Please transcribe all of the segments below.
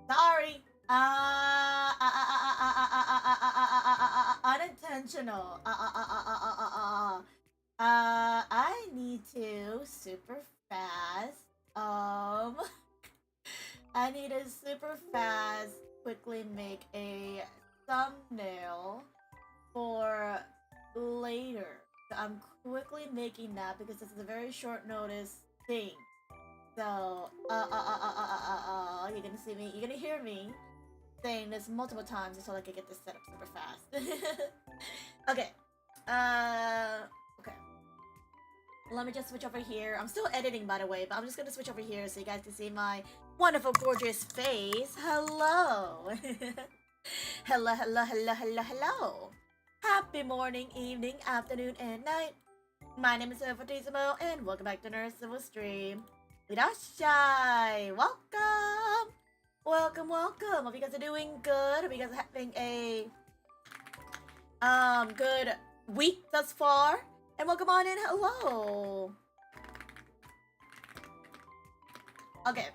Sorry. Unintentional. I need to super fast. I need to super fast quickly make a thumbnail for later. So I'm quickly making that because this is a very short notice thing. So, you're gonna see me, you're gonna hear me saying this multiple times until I can get this set up super fast. Okay. Okay. Let me just switch over here. I'm still editing, by the way, but I'm just gonna switch over here so you guys can see my wonderful, gorgeous face. Hello. Hello, hello, hello, hello, hello. Happy morning, evening, afternoon, and night. My name is CivilFortissimo, and welcome back to Nurse Civil Stream. Irashai! Welcome! Welcome, welcome. Hope you guys are doing good. Hope you guys are having a good week thus far. And welcome on in. Hello. Okay.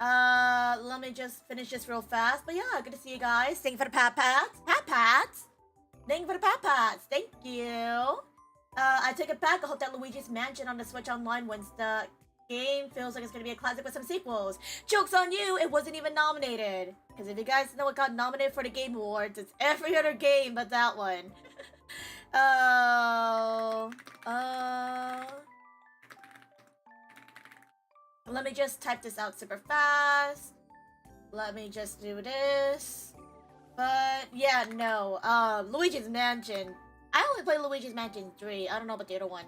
Let me just finish this real fast. But yeah, good to see you guys. Thank you for the pat pats. Pat pats. Thank you for the pat pats. Thank you. I take it back. I hope that Luigi's Mansion on the Switch Online wins the game. Feels like it's gonna be a classic with some sequels. Joke's on you, it wasn't even nominated. Because if you guys know what got nominated for the Game Awards, it's every other game but that one. Let me just type this out super fast. Let me just do this. But yeah, no. Luigi's Mansion. I only play Luigi's Mansion 3. I don't know about the other one.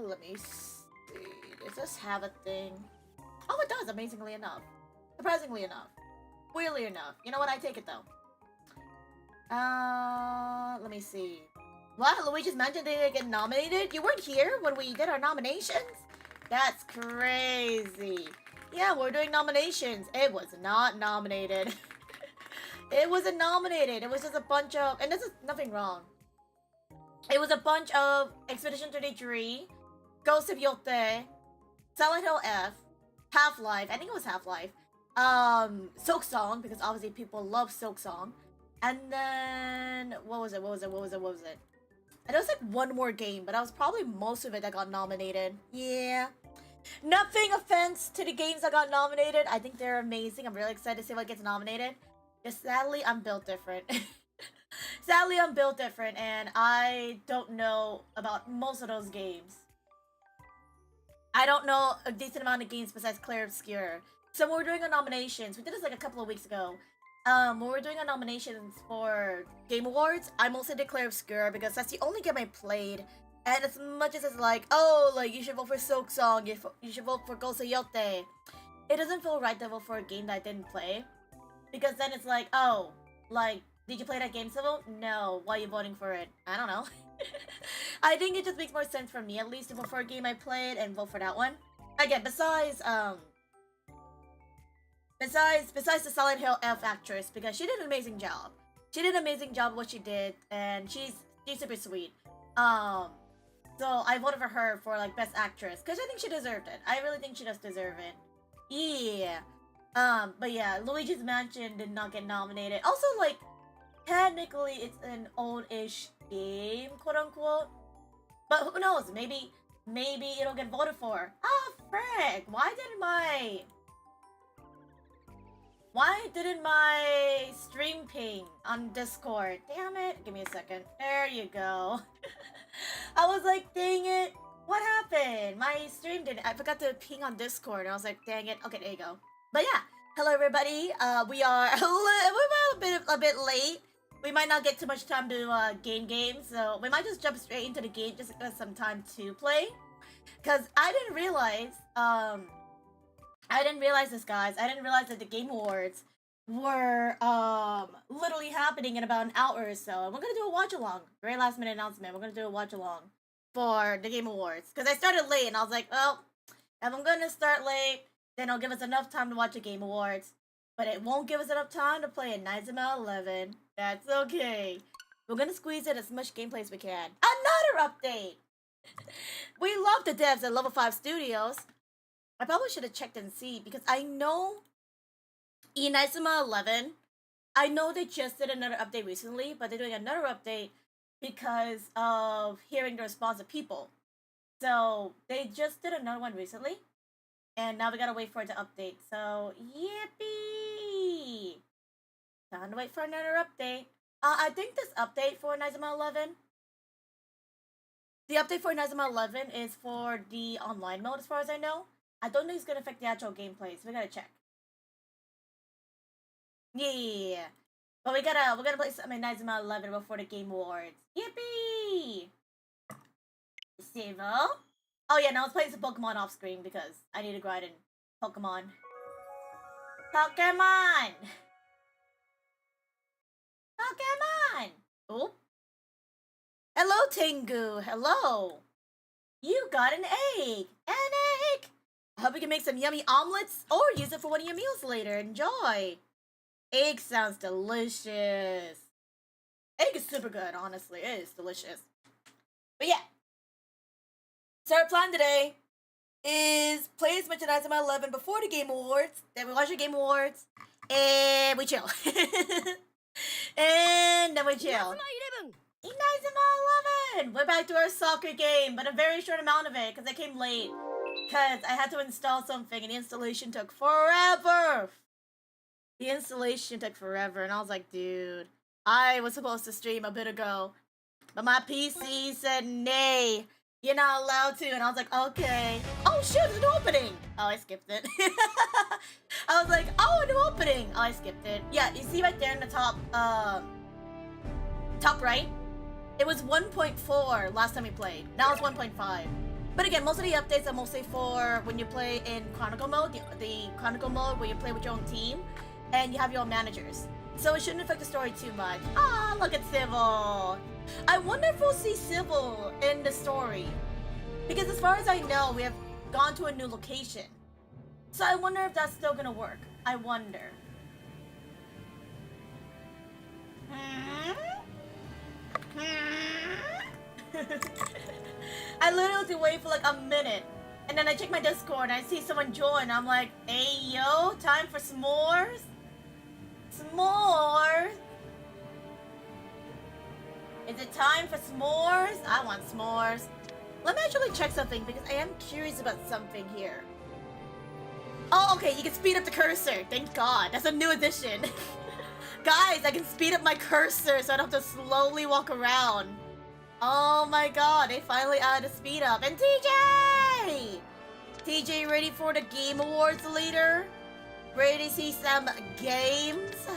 Let me see. Does this have a thing? Oh, it does, amazingly enough. Surprisingly enough. Weirdly enough. You know what? I take it though. Let me see. What? Luigi's Mansion didn't get nominated? You weren't here when we did our nominations? That's crazy. Yeah, we're doing nominations. It was not nominated. It wasn't nominated. It was just a bunch of... And this is nothing wrong. It was a bunch of Expedition 33, Ghost of Yote, Silent Hill F, Half-Life, I think it was Half-Life, Silk Song, because obviously people love Silk Song, and then, what was it? And there was like one more game, but that was probably most of it that got nominated. Yeah. Nothing offense to the games that got nominated. I think they're amazing. I'm really excited to see what gets nominated. Just sadly, I'm built different. Sadly, I'm built different, and I don't know about most of those games. I don't know a decent amount of games besides Clair Obscure. So when we're doing our nominations, we did this like a couple of weeks ago. When we're doing our nominations for Game Awards, I mostly did Clair Obscure because that's the only game I played. And as much as it's like, oh, like you should vote for Silk Song, you should vote for Ghost of Yote, it doesn't feel right to vote for a game that I didn't play. Because then it's like, oh, like, did you play that game, Civil? No. Why are you voting for it? I don't know. I think it just makes more sense for me, at least, to vote for a game I played and vote for that one. Again, besides the Silent Hill F actress, because she did an amazing job. She did an amazing job of what she did, and she's super sweet. So I voted for her for, like, Best Actress, because I think she deserved it. I really think she does deserve it. Yeah. But yeah, Luigi's Mansion did not get nominated. Also, like, technically it's an old-ish game, quote-unquote. But who knows, maybe it'll get voted for. Ah, frick! Why didn't my stream ping on Discord? Damn it. Give me a second. There you go. I was like, dang it. What happened? My stream didn't. I forgot to ping on Discord. And I was like, dang it. Okay, there you go. But yeah. Hello, everybody. We are we're a bit late. We might not get too much time to game, so we might just jump straight into the game just to get some time to play. Cause I didn't realize this, guys. I didn't realize that the Game Awards were literally happening in about an hour or so. And we're gonna do a watch along. Very last minute announcement. We're gonna do a watch along for the Game Awards. Cause I started late and I was like, well, if I'm gonna start late, then it'll give us enough time to watch the Game Awards. But it won't give us enough time to play Inazuma 11. That's okay. We're gonna squeeze in as much gameplay as we can. Another update! We love the devs at Level 5 Studios. I probably should have checked and see because I know Inazuma 11. I know they just did another update recently, but they're doing another update because of hearing the response of people. So they just did another one recently, and now we gotta wait for it to update. So yippee! Time to wait for another update. I think this update for Inazuma 11, the update for Inazuma 11 is for the online mode, as far as I know. I don't think it's gonna affect the actual gameplay, so we gotta check. Yeah. But we're gonna play some Inazuma 11 before the Game Awards. Yippee! Civil. Oh yeah, now let's play some Pokemon off screen because I need to grind in Pokemon. Pokemon! Pokemon! Oh. Hello, Tengu. Hello. You got an egg. An egg! I hope you can make some yummy omelets or use it for one of your meals later. Enjoy. Egg sounds delicious. Egg is super good, honestly. It is delicious. But yeah. So our plan today is play as much as Inazuma 11 before the Game Awards. Then we watch the Game Awards. And we chill. And then we chill. Inazuma 11! We're back to our soccer game, but a very short amount of it because I came late. Because I had to install something and the installation took forever. The installation took forever, and I was like, dude, I was supposed to stream a bit ago, but my PC said, nay, you're not allowed to, and I was like, okay. Oh, shoot, there's an opening! Oh, I skipped it. I was like, oh, a new opening! Oh, I skipped it. Yeah, you see right there in the top, top right? It was 1.4 last time we played. Now it's 1.5. But again, most of the updates are mostly for when you play in Chronicle mode, the Chronicle mode where you play with your own team, and you have your own managers. So it shouldn't affect the story too much. Ah, look at Civil. I wonder if we'll see Civil in the story. Because as far as I know, we have gone to a new location. So I wonder if that's still gonna work. I wonder. I literally had to wait for like a minute. And then I check my Discord and I see someone join. I'm like, hey yo, time for s'mores? S'mores? Is it time for s'mores? I want s'mores. Let me actually check something because I am curious about something here. Oh, okay, you can speed up the cursor. Thank God. That's a new addition. Guys, I can speed up my cursor so I don't have to slowly walk around. Oh my God, they finally added a speed up. And TJ! TJ ready for the Game Awards later? Ready to see some games?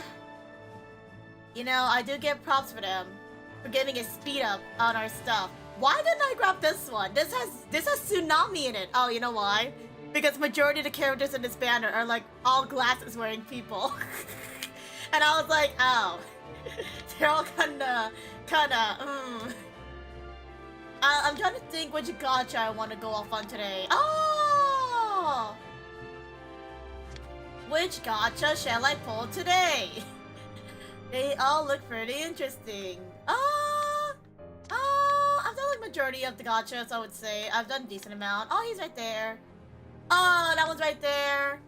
You know, I do get props for them for giving a speed up on our stuff. Why didn't I grab this one? This has Tsunami in it. Oh, you know why? Because majority of the characters in this banner are like all glasses wearing people. And I was like, oh. They're all kinda, I'm trying to think which gacha I want to go off on today. Oh! Which gacha shall I pull today? They all look pretty interesting. I've done like majority of the gachas, I would say. I've done a decent amount. Oh, he's right there. Oh, that one's right there.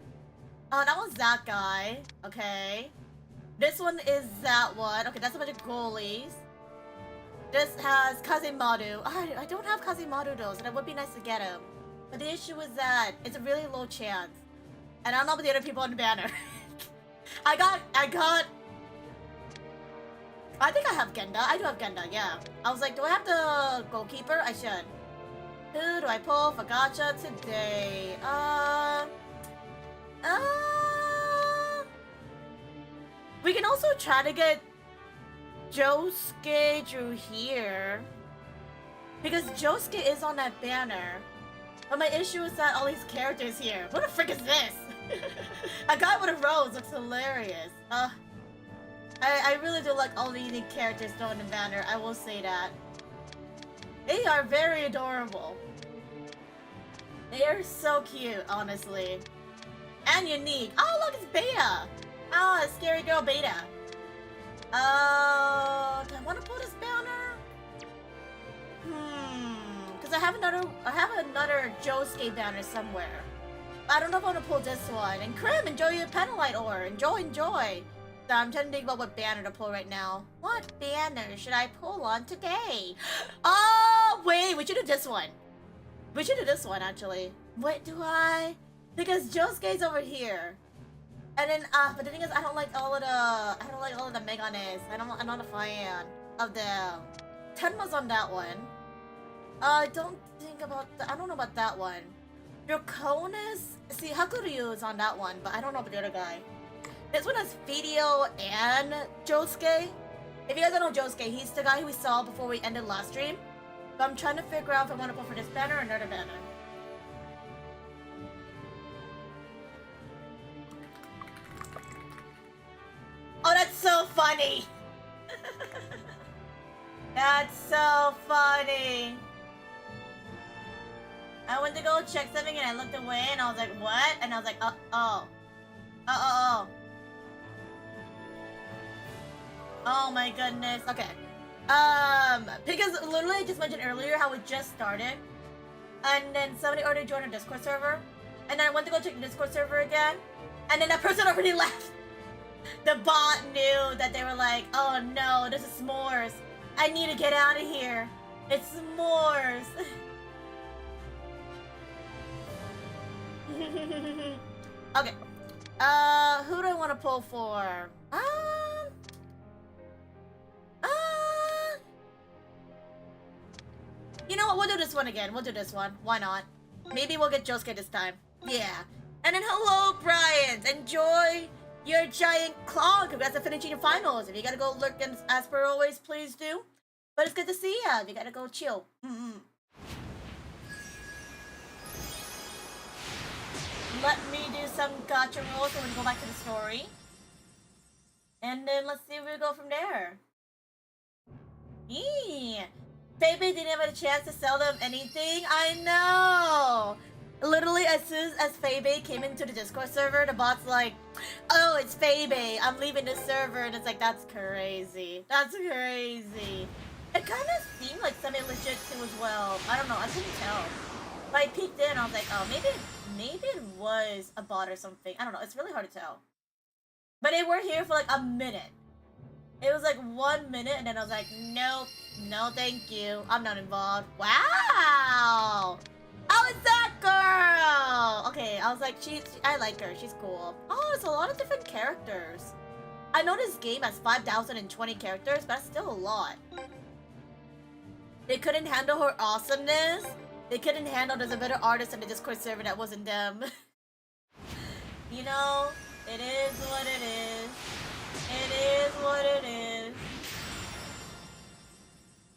Oh, that one's that guy. Okay. This one is that one. Okay, that's a bunch of goalies. This has Kazemaru. I don't have Kazemaru though, so that would be nice to get him. But the issue is that it's a really low chance. And I don't know about the other people on the banner. I think I have Genda. I do have Genda, yeah. I was like, do I have the goalkeeper? I should. Who do I pull for gacha today? We can also try to get Josuke drew here. Because Josuke is on that banner. But my issue is that all these characters here. What the frick is this? A guy with a rose looks hilarious. I really do like all the unique characters thrown in the banner. I will say that. They are very adorable. They are so cute, honestly. And unique. Oh, look, it's Beta. Oh, scary girl Beta. Do I want to pull this banner? Because I have another Josuke banner somewhere. I don't know if I want to pull this one. And Krim, enjoy your penalite ore. Enjoy. So I'm trying to think about what banner to pull right now. What banner should I pull on today? Oh, wait, we should do this one. We should do this one, actually. Wait, do I? Because Josuke's over here. And then, but the thing is, I don't like all of the Meganes. I'm not a fan of the Tenma's on that one. I don't know about that one. Draconis? See, Hakuryu is on that one, but I don't know about the other guy. This one has Fidio and Josuke. If you guys don't know Josuke, he's the guy we saw before we ended last stream. But I'm trying to figure out if I want to pull for this banner or another banner. Oh, that's so funny! That's so funny! I went to go check something and I looked away and I was like, what? And I was like, oh. Oh my goodness. Okay. Because literally I just mentioned earlier how it just started. And then somebody already joined our Discord server. And then I went to go check the Discord server again. And then that person already left. The bot knew that they were like, oh no, this is s'mores. I need to get out of here. It's s'mores. Okay. Who do I want to pull for? You know what? We'll do this one again. We'll do this one. Why not? Maybe we'll get Josuke this time. Yeah. And then hello, Brian. Enjoy your giant claw. Congrats on finishing your finals. If you gotta go lurk in, as per always, please do. But it's good to see ya. If you gotta go chill. Let me do some gacha rolls and we go back to the story. And then let's see where we go from there. Baby didn't have a chance to sell them anything. I know. Literally, as soon as Febe came into the Discord server, the bot's like, oh, it's Febe. I'm leaving the server. And it's like, that's crazy. That's crazy. It kind of seemed like semi-legit too as well. I don't know. I couldn't tell. But I peeked in. I was like, oh, maybe it was a bot or something. I don't know. It's really hard to tell. But they were here for like a minute. It was like 1 minute, and then I was like, nope, no thank you. I'm not involved. Wow! How is that girl? Okay, I was like, I like her. She's cool. Oh, there's a lot of different characters. I know this game has 5,020 characters, but that's still a lot. They couldn't handle her awesomeness. They couldn't handle there's a better artist in the Discord server that wasn't them. You know, it is what it is. It is what it is.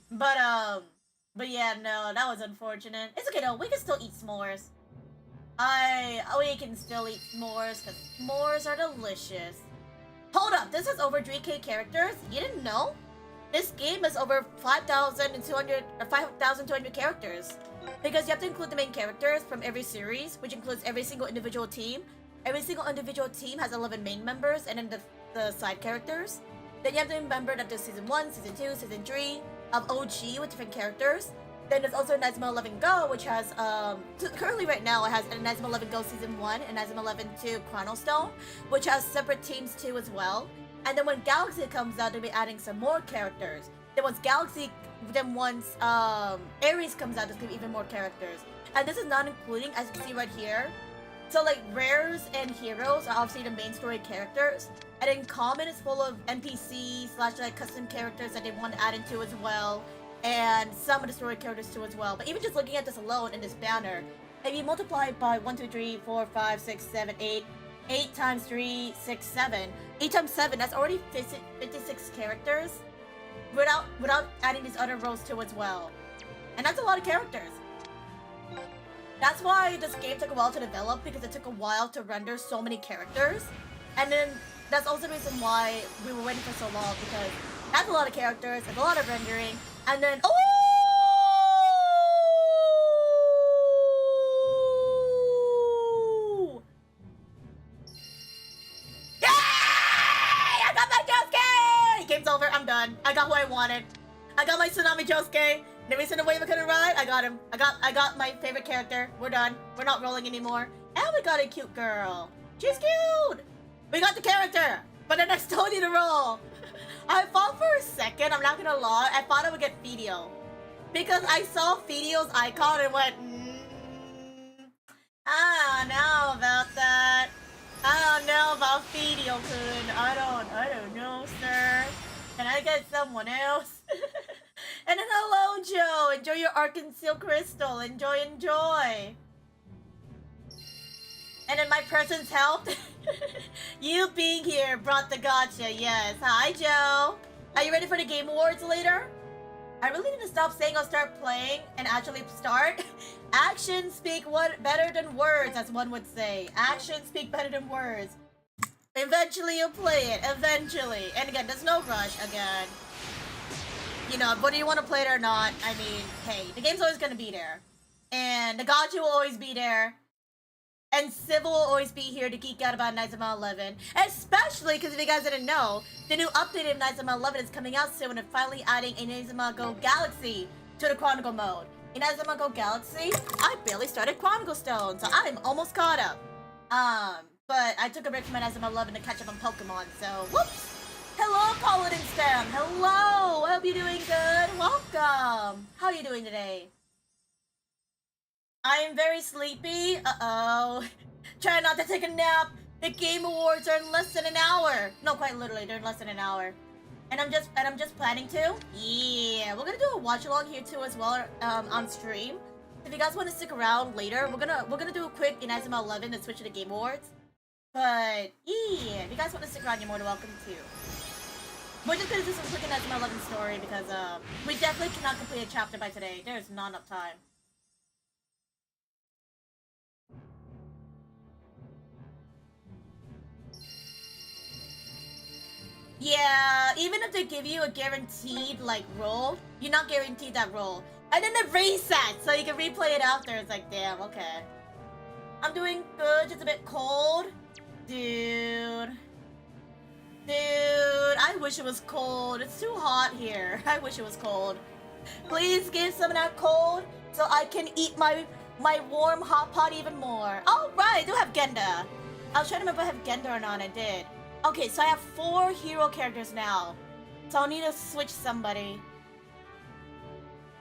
But yeah, no, that was unfortunate. It's okay though, we can still eat s'mores. We can still eat s'mores, because s'mores are delicious. Hold up, this has over 3K characters? You didn't know? This game has over 5,200 or 5,200 characters. Because you have to include the main characters from every series, which includes every single individual team. Every single individual team has 11 main members, and then the side characters. Then you have to remember that there's Season 1, Season 2, Season 3 of OG with different characters. Then there's also Inazuma 11 Go, which has, currently right now it has Inazuma 11 Go Season 1 and Inazuma 11 2 Chronostone, which has separate teams too as well. And then when Galaxy comes out, they'll be adding some more characters. Once Ares comes out, there's gonna be even more characters. And this is not including, as you can see right here, so like rares and heroes are obviously the main story characters, and then common is full of NPCs / like custom characters that they want to add into as well, and some of the story characters too as well. But even just looking at this alone in this banner, if you multiply it by 1, 2, 3, 4, 5, 6, 7, 8, 8 times 3, 6, 7, 8 times 7, that's already 56 characters without adding these other roles too as well. And that's a lot of characters. That's why this game took a while to develop, because it took a while to render so many characters. And then that's also the reason why we were waiting for so long, because that's a lot of characters, it's a lot of rendering, and then Yay! I got my Josuke! Game's over, I'm done. I got who I wanted. I got my Tsunami Josuke. Never seen a wave I couldn't ride. I got him. I got my favorite character. We're done. We're not rolling anymore. And we got a cute girl. She's cute. We got the character, but then I still need to roll. I thought for a second, I'm not gonna lie, I thought I would get Fidio. Because I saw Fidio's icon and went, I don't know about that. I don't know about Fidio-kun. I don't know, sir. Can I get someone else? And then hello, Joe. Enjoy your Arkansas crystal. Enjoy. And then my presence helped. You being here brought the gotcha. Yes. Hi, Joe. Are you ready for the Game Awards later? I really need to stop saying I'll start playing and actually start. Actions speak better than words, as one would say. Actions speak better than words. Eventually you'll play it. Eventually. And again, there's no rush again. You know, whether you want to play it or not, I mean, hey, the game's always going to be there. And the gotcha will always be there. And Civil will always be here to geek out about Inazuma 11. Especially because if you guys didn't know, the new update of Inazuma 11 is coming out soon and finally adding Inazuma Go Galaxy to the Chronicle mode. Inazuma Go Galaxy, I barely started Chronicle Stone, so I'm almost caught up. But I took a break from Inazuma 11 to catch up on Pokemon, so whoops! Hello, Paladin Stem! Hello! I hope you're doing good. Welcome! How are you doing today? I am very sleepy. Uh-oh. Try not to take a nap. The Game Awards are in less than an hour. No, quite literally, they're in less than an hour. And I'm just planning to. Yeah, we're gonna do a watch along here too as well on stream. If you guys want to stick around later, we're gonna do a quick Inazuma 11 and switch to the Game Awards. But yeah, if you guys want to stick around, you're more than welcome to. We're just gonna do some quick Inazuma 11 story because we definitely cannot complete a chapter by today. There's not enough time. Yeah, even if they give you a guaranteed, like, roll, you're not guaranteed that roll. And then it resets, so you can replay it after. It's like, damn, okay. I'm doing good, just a bit cold. Dude, I wish it was cold. It's too hot here. I wish it was cold. Please give some of that cold so I can eat my warm hot pot even more. Oh, right, I do have Genda. I was trying to remember if I have Genda or not, and I did. Okay, so I have 4 hero characters now. So I'll need to switch somebody.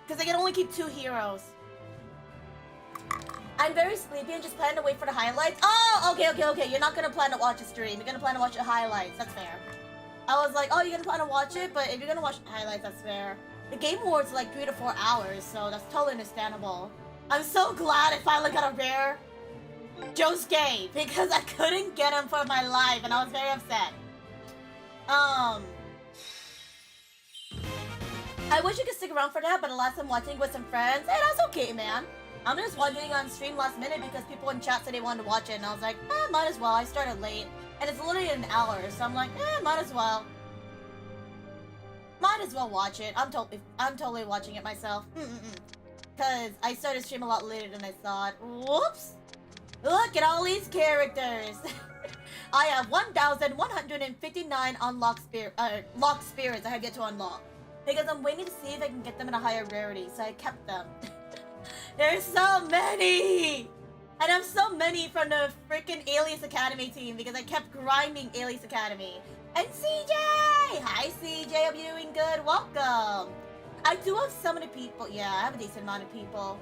Because I can only keep 2 heroes. I'm very sleepy and just plan to wait for the highlights. Oh, okay. You're not going to plan to watch a stream. You're going to plan to watch the highlights. That's fair. I was like, oh, you're going to plan to watch it? But if you're going to watch the highlights, that's fair. The Game Awards are like 3 to 4 hours, so that's totally understandable. I'm so glad I finally got a rare Josuke, because I couldn't get him for my life, and I was very upset. I wish you could stick around for that, but alas, I'm watching with some friends. Hey, that's okay, man. I'm just watching on stream last minute because people in chat said they wanted to watch it, and I was like, might as well. I started late, and it's literally an hour, so I'm like, might as well. Might as well watch it. I'm totally watching it myself. Because I started stream a lot later than I thought. Whoops. Look at all these characters. I have 1,159 locked spirits I have yet to unlock. Because I'm waiting to see if I can get them in a higher rarity, so I kept them. There's so many! And I have so many from the freaking Alias Academy team because I kept grinding Alias Academy. And CJ! Hi CJ, hope you're doing good. Welcome! I do have so many people. Yeah, I have a decent amount of people.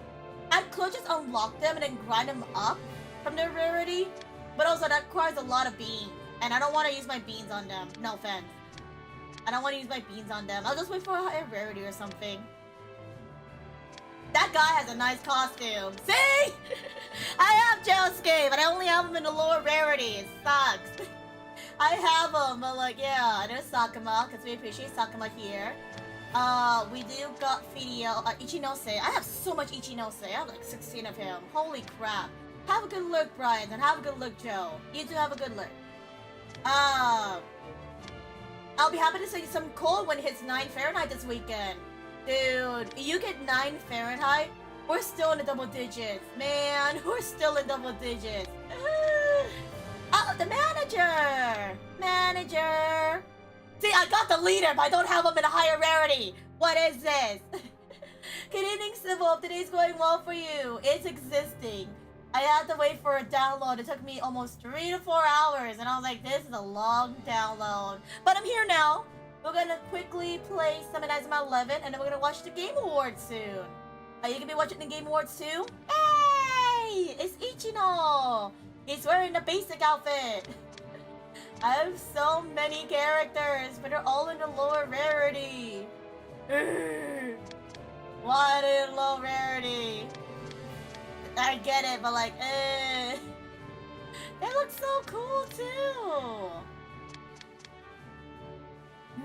I could just unlock them and then grind them up from their rarity, but also that requires a lot of beans, and I don't want to use my beans on them. No offense. I don't want to use my beans on them. I'll just wait for a higher rarity or something. That guy has a nice costume. See? I have Josuke, but I only have him in the lower rarity. It sucks. I have him, but like, yeah, there's Sakuma, because we appreciate Sakuma here. We do got Fidio, Ichinose. I have so much Ichinose. I have like 16 of him. Holy crap. Have a good look, Brian, and have a good look, Joe. You two have a good look. I'll be happy to send you some cold when it hits 9 Fahrenheit this weekend. Dude, you get 9 Fahrenheit, we're still in the double digits. Man, we're still in double digits. Oh, the manager! Manager! See, I got the leader, but I don't have him in a higher rarity. What is this? Good evening, Civil. Today's going well for you. It's existing. I had to wait for a download. It took me almost 3 to 4 hours, and I was like, this is a long download. But I'm here now. We're gonna quickly play some Inazuma 11, and then we're gonna watch the Game Awards soon. Are you gonna be watching the Game Awards too? Hey! It's Ichino! He's wearing the basic outfit. I have so many characters, but they're all in the lower rarity. What in low rarity? I get it, but like, they look so cool too.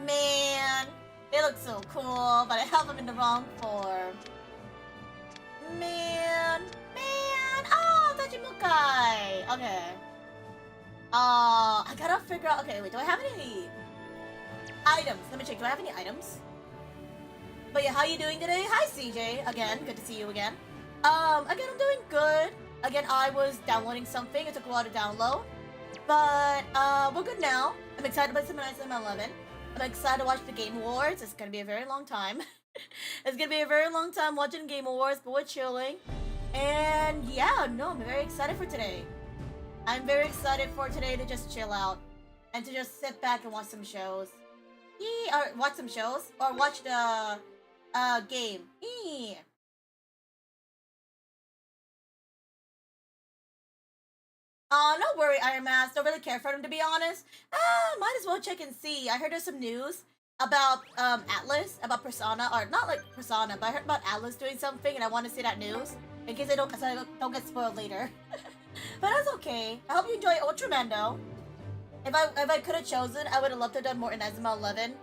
Man, they look so cool, but I have them in the wrong form. Man, oh, Tachimukai. Okay. I gotta figure out. Okay, wait, do I have any items? Let me check. Do I have any items? But yeah, how you doing today? Hi, CJ. Again, good to see you again. Again, I'm doing good. Again, I was downloading something. It took a while to download. But, we're good now. I'm excited about Inazuma 11. I'm excited to watch the Game Awards. It's gonna be a very long time. It's gonna be a very long time watching Game Awards, but we're chilling. And yeah, no, I'm very excited for today. I'm very excited for today to just chill out. And to just sit back and watch some shows. Or watch some shows. Or watch the, game. No worry, Iron Mask. Don't really care for him, to be honest. Might as well check and see. I heard there's some news about, Atlas, about Persona, or not like Persona, but I heard about Atlas doing something, and I want to see that news, in case I don't get spoiled later. But that's okay. I hope you enjoy Ultramando. If I could have chosen, I would have loved to have done more Inazuma 11.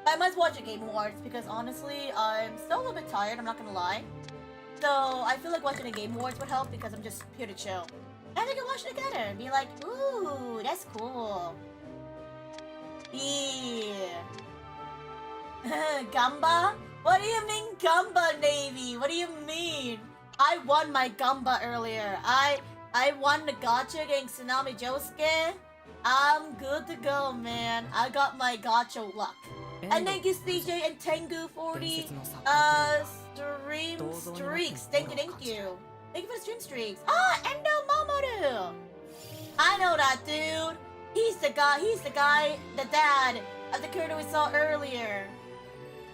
But I might watch the Game Awards, because honestly, I'm still a little bit tired, I'm not gonna lie. So, I feel like watching the Game Awards would help, because I'm just here to chill. And we can watch it together and be like, ooh, that's cool. Yeah. Gamba? What do you mean Gamba, Navy? What do you mean? I won my Gamba earlier. I won the gacha against Tsunami Josuke. I'm good to go, man. I got my gacha luck. And thank you, CJ and Tengu for the stream streaks. Thank you. Thank you for the stream streaks. Endo Mamoru! I know that dude. He's the guy, the dad of the character we saw earlier.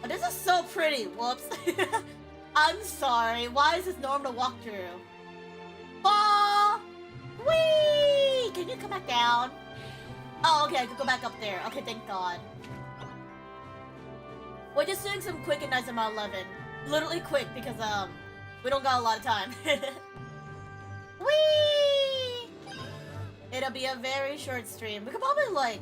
Oh, this is so pretty. Whoops. I'm sorry. Why is this normal to walk through? Oh! Whee! Can you come back down? Oh, okay, I could go back up there. Okay, thank God. We're just doing some quick Inazuma 11. Literally quick, because, we don't got a lot of time. Whee! It'll be a very short stream. We could probably, like,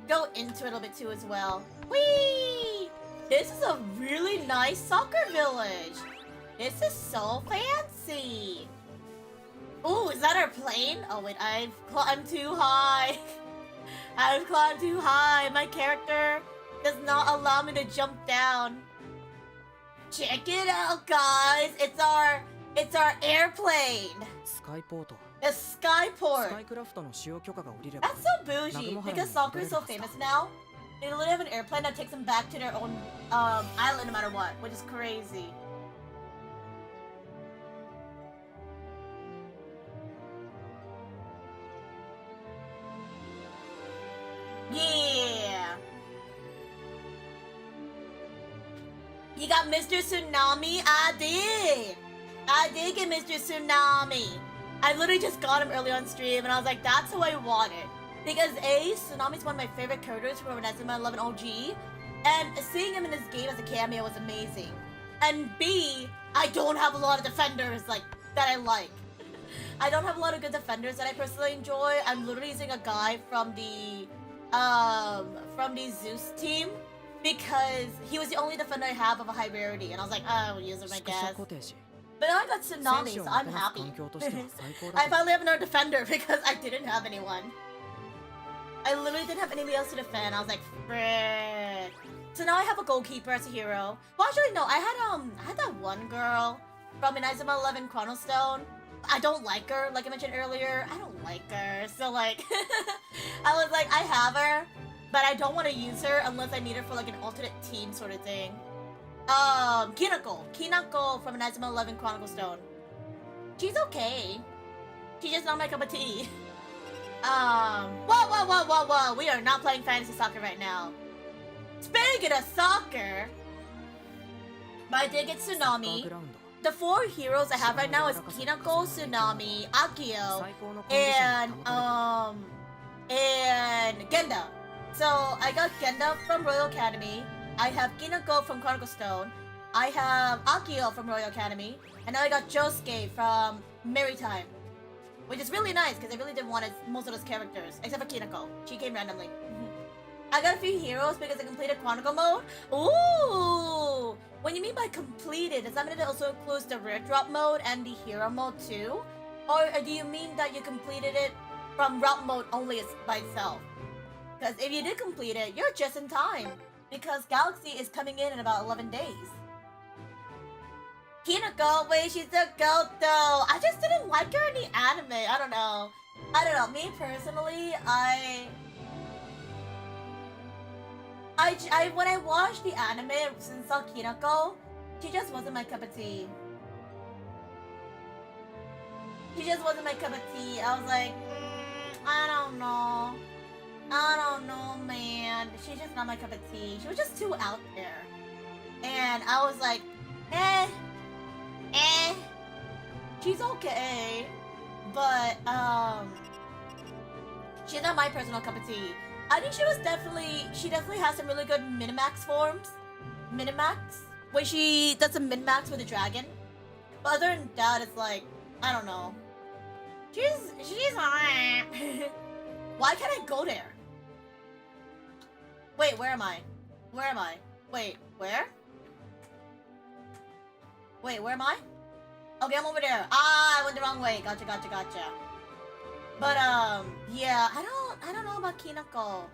go into it a little bit too as well. Whee! This is a really nice soccer village. This is so fancy. Ooh, is that our plane? Oh, wait, I've climbed too high. I've climbed too high. My character does not allow me to jump down. Check it out, guys. It's our airplane. The Skyport. That's so bougie. Because soccer is so famous now, they literally have an airplane that takes them back to their own island no matter what, which is crazy. Yeah. You got Mr. Tsunami? I did get Mr. Tsunami. I literally just got him early on stream, and I was like, that's who I wanted. Because A, Tsunami's one of my favorite characters from Inazuma 11 OG, and seeing him in this game as a cameo was amazing. And B, I don't have a lot of defenders like that I like. I don't have a lot of good defenders that I personally enjoy. I'm literally using a guy from the Zeus team, because he was the only defender I have of a high rarity, and I was like, I'll use him, I guess. But now I got Tsunami, so I'm happy. I finally have another defender because I didn't have anyone. I literally didn't have anybody else to defend. I was like, frick. So now I have a goalkeeper as a hero. Well, actually, no, I had that one girl from Inazuma 11 Chronostone. I don't like her, like I mentioned earlier. I don't like her, so like, I was like, I have her, but I don't want to use her unless I need her for like an alternate team sort of thing. Kinako from Inazuma 11 Chronicle Stone. She's okay. She's just not my cup of tea. Whoa. We are not playing fantasy soccer right now. Speaking of soccer, I did get Tsunami. The 4 heroes I have right now is Kinako, Tsunami, Akio, and Genda. So I got Genda from Royal Academy. I have Kinako from Chronicle Stone. I have Akio from Royal Academy. And now I got Josuke from Maritime. Which is really nice because I really did want most of those characters. Except for Kinako. She came randomly. I got a few heroes because I completed Chronicle mode. Ooh! When you mean by completed, does that mean it also includes the rare drop mode and the hero mode too? Or do you mean that you completed it from route mode only by itself? Because if you did complete it, you're just in time. Because Galaxy is coming in about 11 days. Kinako, wait, she's a goat though. I just didn't like her in the anime. I don't know. Me personally, when I watched the anime and saw Kinako, she just wasn't my cup of tea. She just wasn't my cup of tea. I was like, I don't know, man. She's just not my cup of tea. She was just too out there. And I was like, she's okay. But, she's not my personal cup of tea. I think she definitely has some really good Minimax forms. Minimax? Where she does a Minimax with a dragon. But other than that, it's like, I don't know. She's Why can't I go there? Wait, where am I? Wait, where? Wait, where am I? Okay, I'm over there. Ah, I went the wrong way. Gotcha. But, yeah, I don't know about Kinako.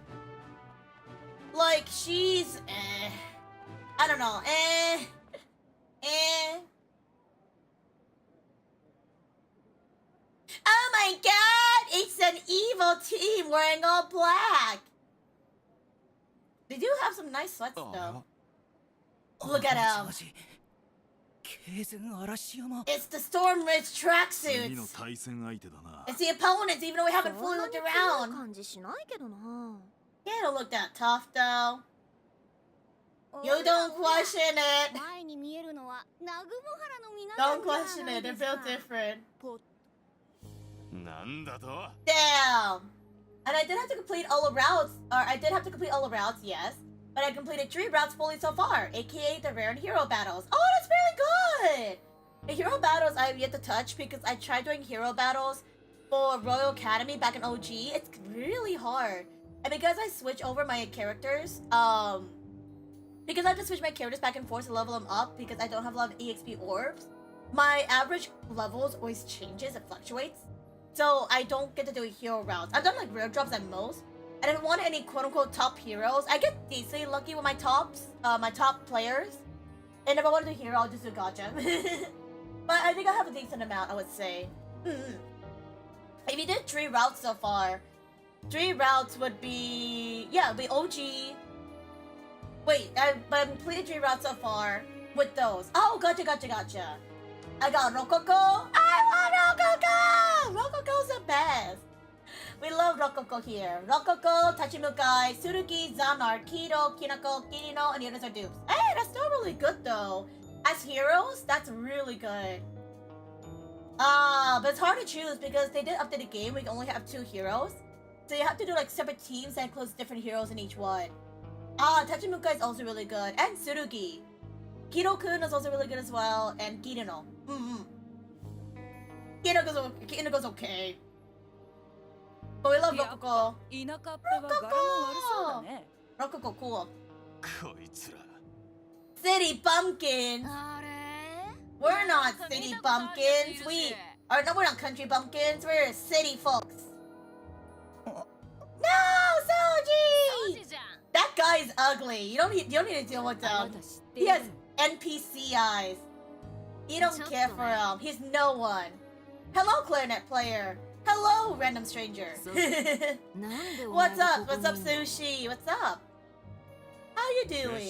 Like, she's, I don't know, Oh my god! It's an evil team wearing all black! They do have some nice sweats, though. Look at them. It's the Storm Ridge tracksuits. It's the opponents, even though we haven't fully looked around. Yeah, don't look that tough, though. You don't question it. Don't question it. They're built different. Damn. And I did have to complete all the routes. Yes. But I completed 3 routes fully so far, aka the rare and hero battles. Oh, that's really good! The hero battles I have yet to touch because I tried doing hero battles for Royal Academy back in OG. It's really hard. And because I switch over my characters, because I have to switch my characters back and forth to level them up because I don't have a lot of EXP orbs, my average levels always changes, it fluctuates. So I don't get to do hero routes. I've done like rare drops at most. I didn't want any quote-unquote top heroes. I get decently lucky with my top players. And if I want to do hero, I'll just do gacha. But I think I have a decent amount, I would say. If you did 3 routes so far, 3 routes would be... Yeah, it would be OG. Wait, but I completed 3 routes so far with those. Oh, gotcha. I got Rococo. I want Rococo! Rococo's the best. We love Rococo here. Rococo, Tachimukai, Tsurugi, Zanar, Kido, Kinako, Kirino, and the others are dupes. Hey, that's still really good though. As heroes, that's really good. But it's hard to choose because they did update the game. We can only have 2 heroes. So you have to do like separate teams that includes different heroes in each one. Tachimukai is also really good. And Tsurugi. Kido-kun is also really good as well. And Kirino. Kinoko's okay. But we love Rococo. Rococo cool. City bumpkins. We're not city bumpkins. We're not country bumpkins. We're city folks. No, Soji! That guy is ugly. You don't need to deal with him. He has NPC eyes. You don't care for him. He's no one. Hello, clarinet player. Hello, random stranger. What's up? What's up, Sushi? What's up? How you doing?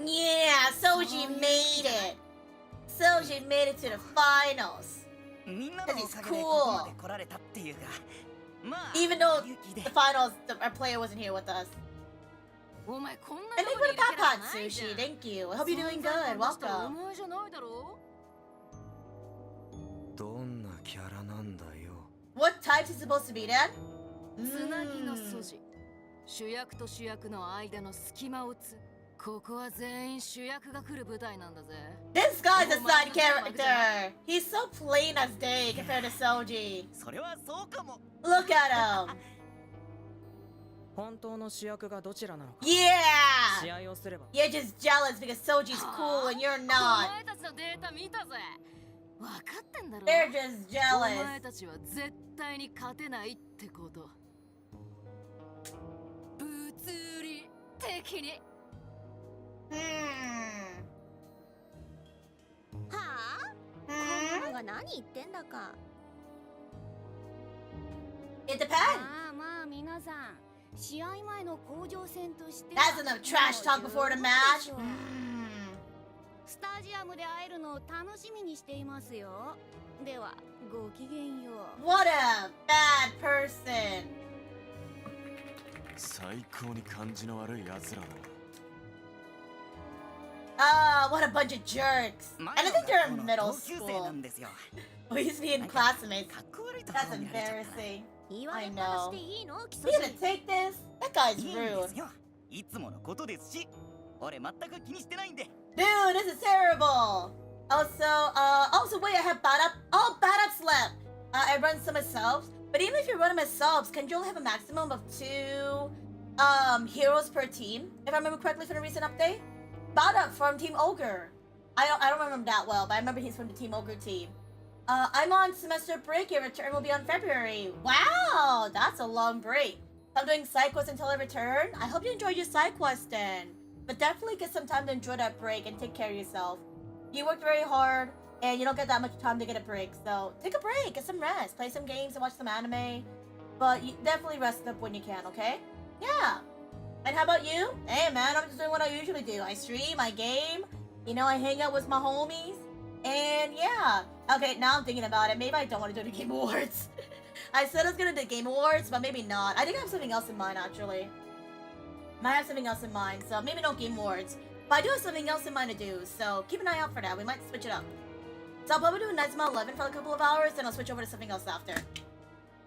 Yeah, Soji made it. Soji made it to the finals. Because he's cool. Even though the finals, our player wasn't here with us. And thank you for the Pat Pat Sushi. Thank you. I hope you're doing good. Welcome. What type is supposed to be then? This guy's a side character. He's so plain as day compared to Soji. Look at him. Yeah! You're just jealous because Soji's cool and you're not. They're just jealous. It depends. That's enough trash talk before the match. What a bad person. What a bunch of jerks. I don't think they're in middle school. We used to be in classmates. That's embarrassing. I know. You gonna take this? That guy's rude. Dude, this is terrible. Also wait, I have bad up. Oh, bad up slept. I run some myself. But even if you run them as subs, can you only have a maximum of 2 heroes per team? If I remember correctly from the recent update? Bad up from Team Ogre. I don't remember him that well, but I remember he's from the Team Ogre team. I'm on semester break. Your return will be on February. Wow, that's a long break. I'm doing side quests until I return. I hope you enjoyed your side quest then. But definitely get some time to enjoy that break and take care of yourself. You worked very hard, and you don't get that much time to get a break. So take a break, get some rest, play some games, and watch some anime. But you definitely rest up when you can, okay? Yeah. And how about you? Hey man, I'm just doing what I usually do. I stream, I game, you know, I hang out with my homies. And yeah. Okay, now I'm thinking about it. Maybe I don't want to do the Game Awards. I said I was gonna do Game Awards, but maybe not. I think I have something else in mind, actually. Might have something else in mind, so maybe no Game Awards. But I do have something else in mind to do, so keep an eye out for that. We might switch it up. So I'll probably do Inazuma 11 for a couple of hours, then I'll switch over to something else after.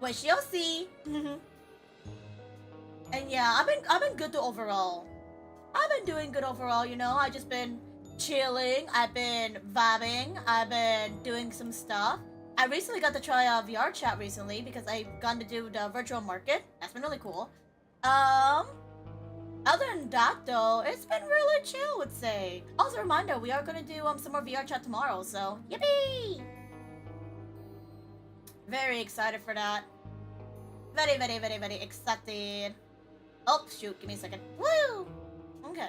Which you'll see. And yeah, I've been good overall. I've been doing good overall, you know. I've just been chilling, I've been vibing, I've been doing some stuff. I recently got to try VR chat recently because I got to do the virtual market. That's been really cool. Other than that though, it's been really chill, I would say. Also a reminder, we are gonna do some more VR chat tomorrow, so yippee! Very excited for that. Very, very, very, very excited. Oh shoot, give me a second. Woo! Okay.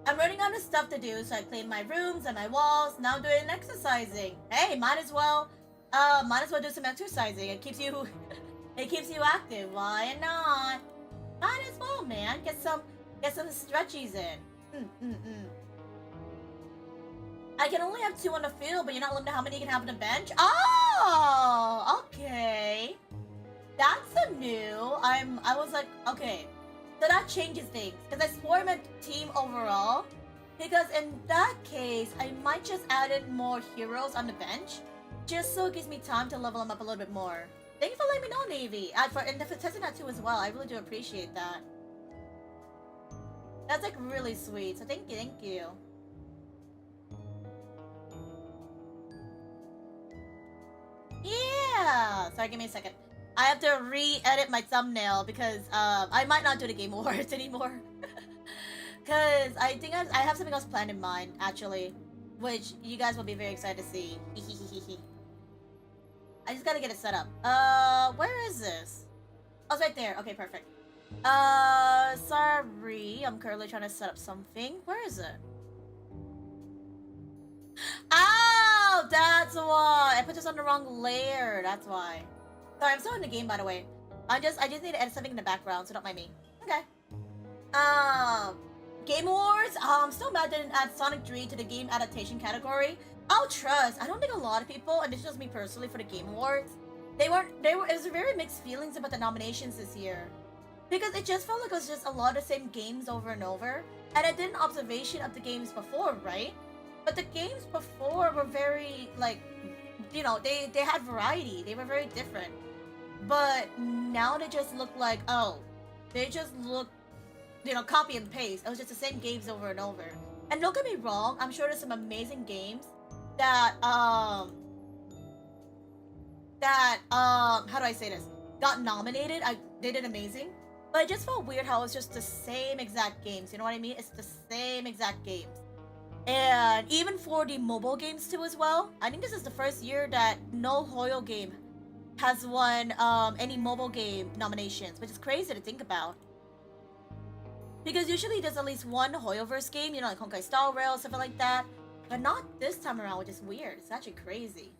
I'm running out of stuff to do, so I cleaned my rooms and my walls. Now I'm doing exercising. Hey, might as well do some exercising. It keeps you, it keeps you active. Why not? Might as well, man. Get some stretchies in. I can only have 2 on the field, but you're not limited how many you can have on the bench. Oh, okay. That's a new. I was like, okay. So that changes things, because I swore I meant team overall, because in that case, I might just add in more heroes on the bench, just so it gives me time to level them up a little bit more. Thank you for letting me know, Navy, and for testing that too as well. I really do appreciate that. That's like really sweet, so thank you. Yeah! Sorry, give me a second. I have to re-edit my thumbnail because I might not do the Game Awards anymore. Because I think I have something else planned in mind, actually. Which you guys will be very excited to see. I just gotta get it set up. Where is this? Oh, it's right there. Okay, perfect. Sorry. I'm currently trying to set up something. Where is it? Oh, that's why. I put this on the wrong layer. That's why. Sorry, I'm still in the game, by the way. I just need to edit something in the background, so don't mind me. Okay. Game Awards. Still mad didn't add Sonic 3 to the game adaptation category. I'll trust. I don't think a lot of people, and it's just me personally, for the Game Awards, it was very mixed feelings about the nominations this year. Because it just felt like it was just a lot of the same games over and over. And I did an observation of the games before, right? But the games before were very, like, you know, they had variety. They were very different. But now they just look like, oh, they just look, you know, copy and paste. It was just the same games over and over. And don't get me wrong, I'm sure there's some amazing games that, how do I say this? Got nominated. They did amazing. But it just felt weird how it's just the same exact games. You know what I mean? It's the same exact games. And even for the mobile games too as well. I think this is the first year that no Hoyo game has won any mobile game nominations, which is crazy to think about. Because usually there's at least one Hoyoverse game, you know, like Honkai Star Rail, something like that. But not this time around, which is weird. It's actually crazy.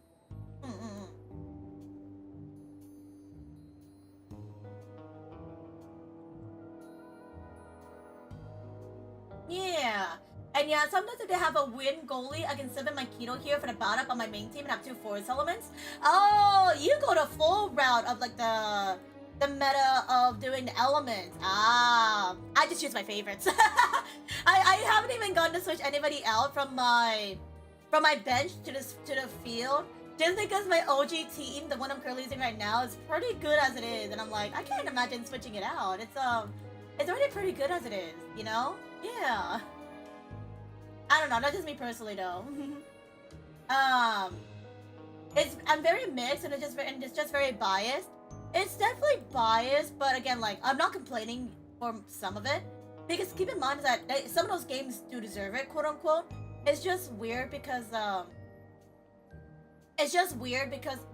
Yeah. And yeah, sometimes if they have a win goalie, I can summon my Keto here for the backup on my main team and have 2 forest elements. Oh, you go the full route of like the meta of doing the elements. Ah, I just choose my favorites. I haven't even gotten to switch anybody out from my bench to the field. Just because my OG team, the one I'm currently using right now, is pretty good as it is. And I'm like, I can't imagine switching it out. It's already pretty good as it is, you know? Yeah. I don't know, that's just me personally though. I'm very mixed and it's just very biased. It's definitely biased, but again, like, I'm not complaining for some of it. Because keep in mind that some of those games do deserve it, quote unquote. It's just weird because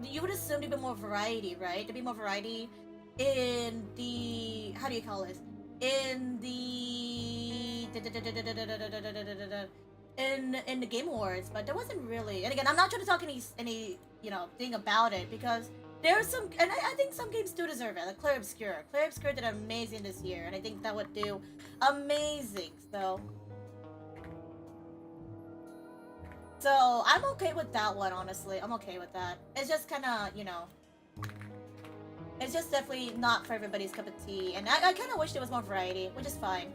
you would assume there'd be more variety, right? There'd be more variety in the, how do you call this? In the in the Game Awards, but there wasn't really. And again, I'm not trying to talk any you know thing about it because there's some, and I think some games do deserve it. Like Clair Obscur did amazing this year, and I think that would do amazing. So I'm okay with that one, honestly. I'm okay with that. It's just kind of, you know, it's just definitely not for everybody's cup of tea, and I kind of wish there was more variety, which is fine.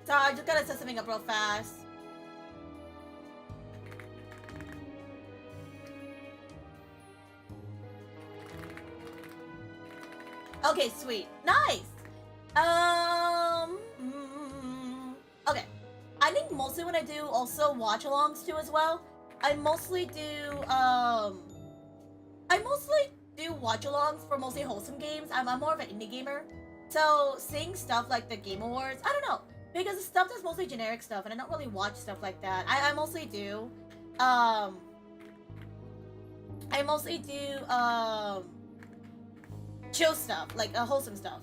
So I just gotta set something up real fast. Okay, sweet. Nice! Okay. I think mostly when I do also watch-alongs too as well, I mostly do watch-alongs for mostly wholesome games. I'm more of an indie gamer. So seeing stuff like the Game Awards, I don't know. Because the stuff that's mostly generic stuff, and I don't really watch stuff like that. I mostly do, chill stuff, like wholesome stuff.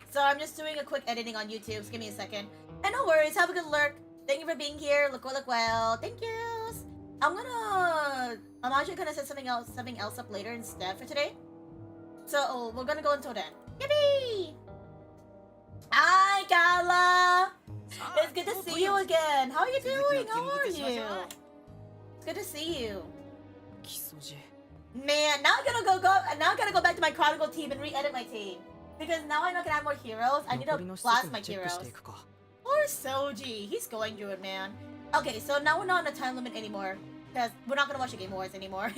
So I'm just doing a quick editing on YouTube, so give me a second. And no worries, have a good lurk. Thank you for being here. Look well. Thank yous. I'm actually gonna set something else up later instead for today. So we're gonna go until then. Yippee! Hi, Gala! It's good to see you again. How are you doing? How are you? It's good to see you. Man, now I'm gonna go back to my Chronicle team and re-edit my team. Because now I know I can have more heroes. I need to blast my heroes. Poor Soji. He's going through it, man. Okay, so now we're not on a time limit anymore. Because we're not gonna watch the Game Awards anymore.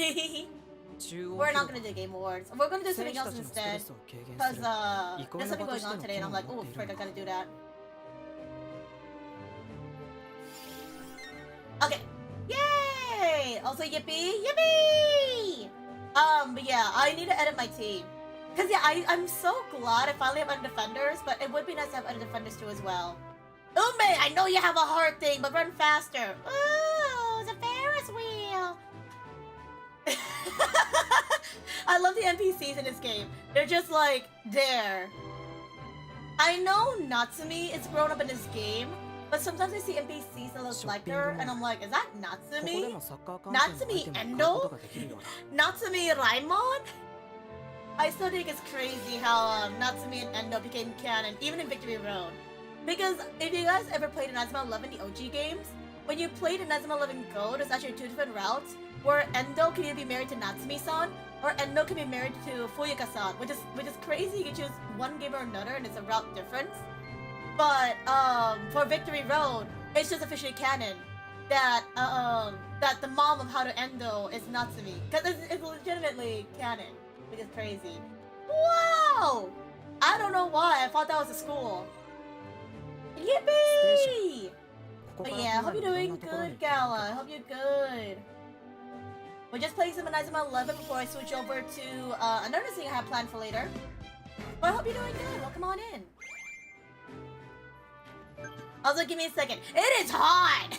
We're not gonna do Game Awards. We're gonna do something else instead. Because there's something going on today and I'm like, oh frick, I gotta do that. Okay. Yay! Also yippee! Yippee! But yeah, I need to edit my team. Cause yeah, I'm so glad I finally have other defenders, but it would be nice to have other defenders too as well. Ume, I know you have a heart thing, but run faster. Ooh, it's a Ferris wheel. I love the NPCs in this game. They're just like, there. I know Natsumi is grown up in this game, But sometimes I see NPCs that look like her, and I'm like, is that ここで Natsumi? もサッカー観戦のアイテムを買うことができるようだ。 Natsumi Raimon? I still think it's crazy how Natsumi and Endo became canon, even in Victory Road. Because if you guys ever played Inazuma 11, the OG games, when you played Inazuma 11 Go, there's actually two different routes, where Endo can either be married to Natsumi-san, or Endo can be married to Fuyuka-san, which is crazy. You can choose one game or another, and it's a route difference. But for Victory Road, it's just officially canon that that the mom of Haru Endo is Natsumi, because it's legitimately canon, which is crazy. Wow! I don't know why. I thought that was a school. Yippee! But yeah, I hope you're doing good, Gala. I hope you're good. We're just playing some Inazuma 11 before I switch over to another thing I have planned for later. But I hope you're doing good. Welcome on in. Also, give me a second. It is hot!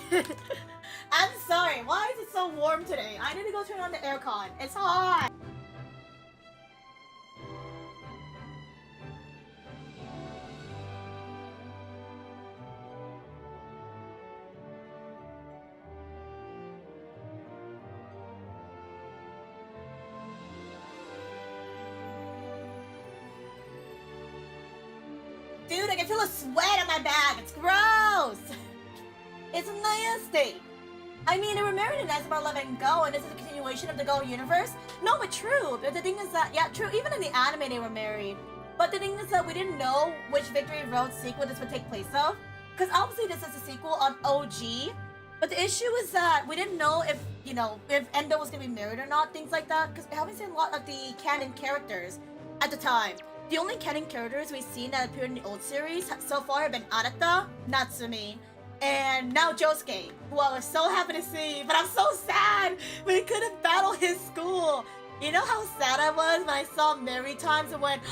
I'm sorry. Why is it so warm today? I need to go turn on the aircon. It's hot! Dude, I can feel a sweat on my back. It's gross. It's nasty. I mean, they were married in Inazuma 11 Go, and this is a continuation of the Go universe. No, but true. But the thing is that, yeah, true. Even in the anime, they were married. But the thing is that we didn't know which Victory Road sequel this would take place of, because obviously this is a sequel on OG. But the issue is that we didn't know if, you know, if Endo was gonna be married or not, things like that, because we haven't seen a lot of the canon characters at the time. The only canon characters we've seen that appeared in the old series so far have been Arata, Natsumi, and now Josuke, who I was so happy to see, but I'm so sad we couldn't battle his school. You know how sad I was when I saw Mary Times and went,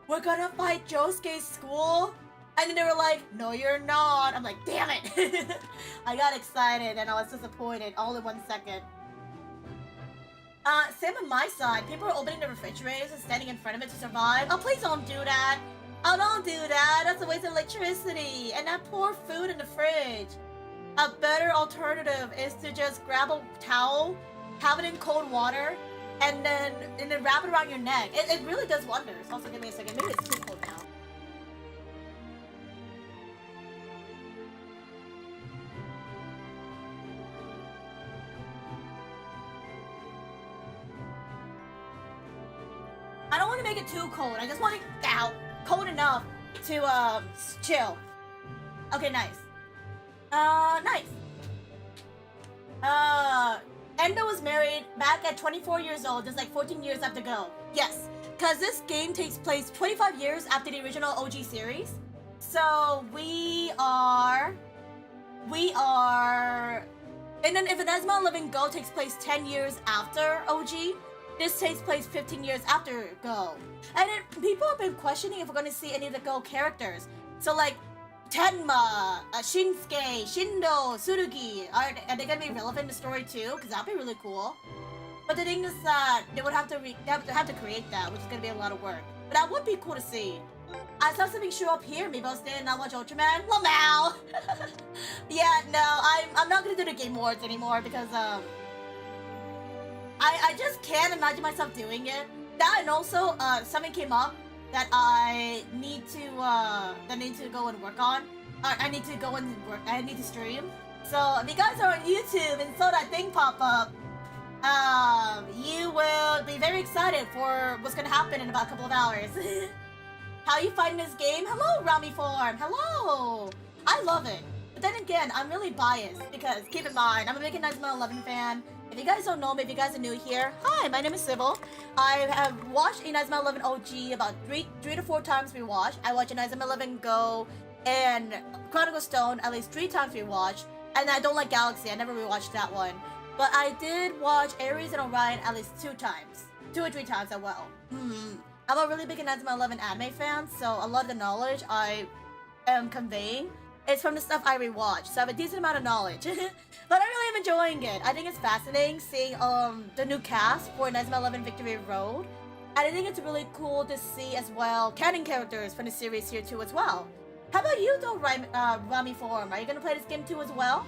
we're gonna fight Josuke's school? And then they were like, no you're not. I'm like, damn it. I got excited and I was disappointed all in 1 second. Same on my side. People are opening the refrigerators and standing in front of it to survive. Oh, please don't do that. Oh, don't do that. That's a waste of electricity. And that poor food in the fridge. A better alternative is to just grab a towel, have it in cold water, and then wrap it around your neck. It really does wonders. Also, give me a second. Maybe it's too cold now. I don't want to make it too cold. I just want it cold enough to chill. Okay, nice. Nice. Endo was married back at 24 years old, just like 14 years after Go. Yes, because this game takes place 25 years after the original OG series. So we are... And then if Inazuma 11 Go takes place 10 years after OG, this takes place 15 years after Go. And people have been questioning if we're going to see any of the Go characters. So like, Tenma, Shinsuke, Shindo, Tsurugi, are they going to be relevant in the story too? Because that'd be really cool. But the thing is that they would have to create that, which is going to be a lot of work. But that would be cool to see. I saw something show up here. Maybe I'll stay and not watch Ultraman. Lamau! Yeah, no, I'm not going to do the Game Awards anymore because, I just can't imagine myself doing it. That and also, something came up that I need to go and work on. I need to go and work. I need to stream. So if you guys are on YouTube and saw that thing pop up, you will be very excited for what's gonna happen in about a couple of hours. How you find this game? Hello, Rami Form. Hello. I love it. But then again, I'm really biased because keep in mind, I'm a big Inazuma 11 fan. If you guys don't know me, if you guys are new here, hi, my name is Civil. I have watched Inazuma 11 OG about three to four times rewatch. I watched Inazuma 11 Go and Chronicle Stone at least 3 times rewatch. And I don't like Galaxy, I never rewatched that one. But I did watch Aries and Orion at least 2 times. 2 or 3 times as well. I'm a really big Inazuma 11 anime fan, so a lot of the knowledge I am conveying is from the stuff I rewatch, so I have a decent amount of knowledge. But I really am enjoying it. I think it's fascinating seeing the new cast for Inazuma 11 Victory Road. And I think it's really cool to see as well canon characters from the series here too as well. How about you though, Rami Form? Are you gonna play this game too as well?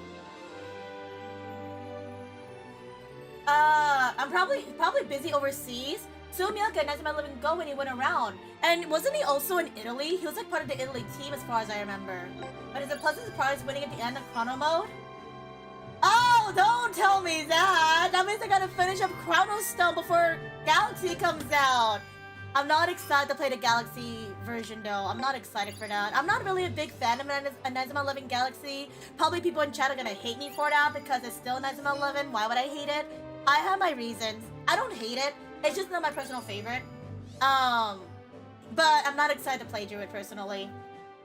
I'm probably busy overseas. Sumiaka and Inazuma let him go when he went around. And wasn't he also in Italy? He was like part of the Italy team as far as I remember. But it's a pleasant surprise winning at the end of Chrono Mode. Oh, don't tell me that! That means I gotta finish up Chrono Stone before Galaxy comes out. I'm not excited to play the Galaxy version though. I'm not excited for that. I'm not really a big fan of Inazuma 11 Galaxy. Probably people in chat are gonna hate me for that because it's still Inazuma 11. Why would I hate it? I have my reasons. I don't hate it. It's just not my personal favorite. But I'm not excited to play Druid personally.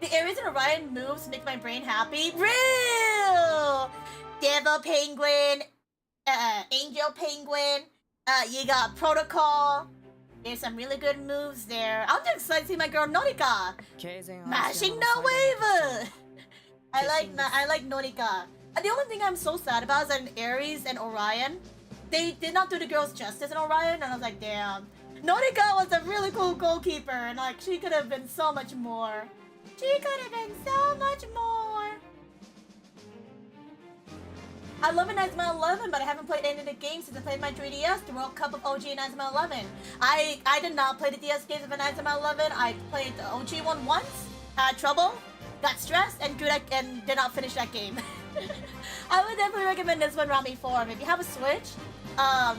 The Aries and Orion moves make my brain happy. Real! Devil Penguin, Angel Penguin, you got Protocol. There's some really good moves there. I'm just excited to see my girl Norika. Mashing no wave! I like Norika. And the only thing I'm so sad about is that in Aries and Orion, they did not do the girls justice in Orion, and I was like, damn. Norika was a really cool goalkeeper, and like, she could have been so much more. She could have been so much more. I love Inazuma 11, but I haven't played any of the games since I played my 3DS, the World Cup of OG Inazuma 11. I did not play the DS games of Inazuma 11. I played the OG one once, had trouble, got stressed, and did not finish that game. I would definitely recommend this one, Rami Form. If you have a Switch,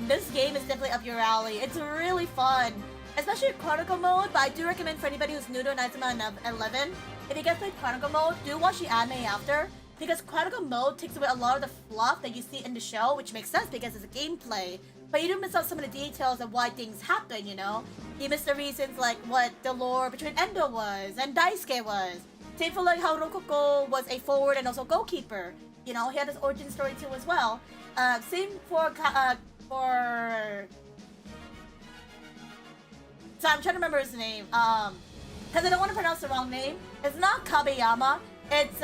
this game is definitely up your alley. It's really fun, especially Chronicle mode, but I do recommend for anybody who's new to Inazuma 11, if you guys play Chronicle mode, do watch the anime after. Because Chronicle mode takes away a lot of the fluff that you see in the show, which makes sense because it's a gameplay. But you do miss out some of the details of why things happen, you know? You miss the reasons like what the lore between Endo was and Daisuke was. Same for like how Rokoko was a forward and also goalkeeper. You know, he had his origin story too as well. Same for... So I'm trying to remember his name. Because I don't want to pronounce the wrong name. It's not Kabeyama. It's,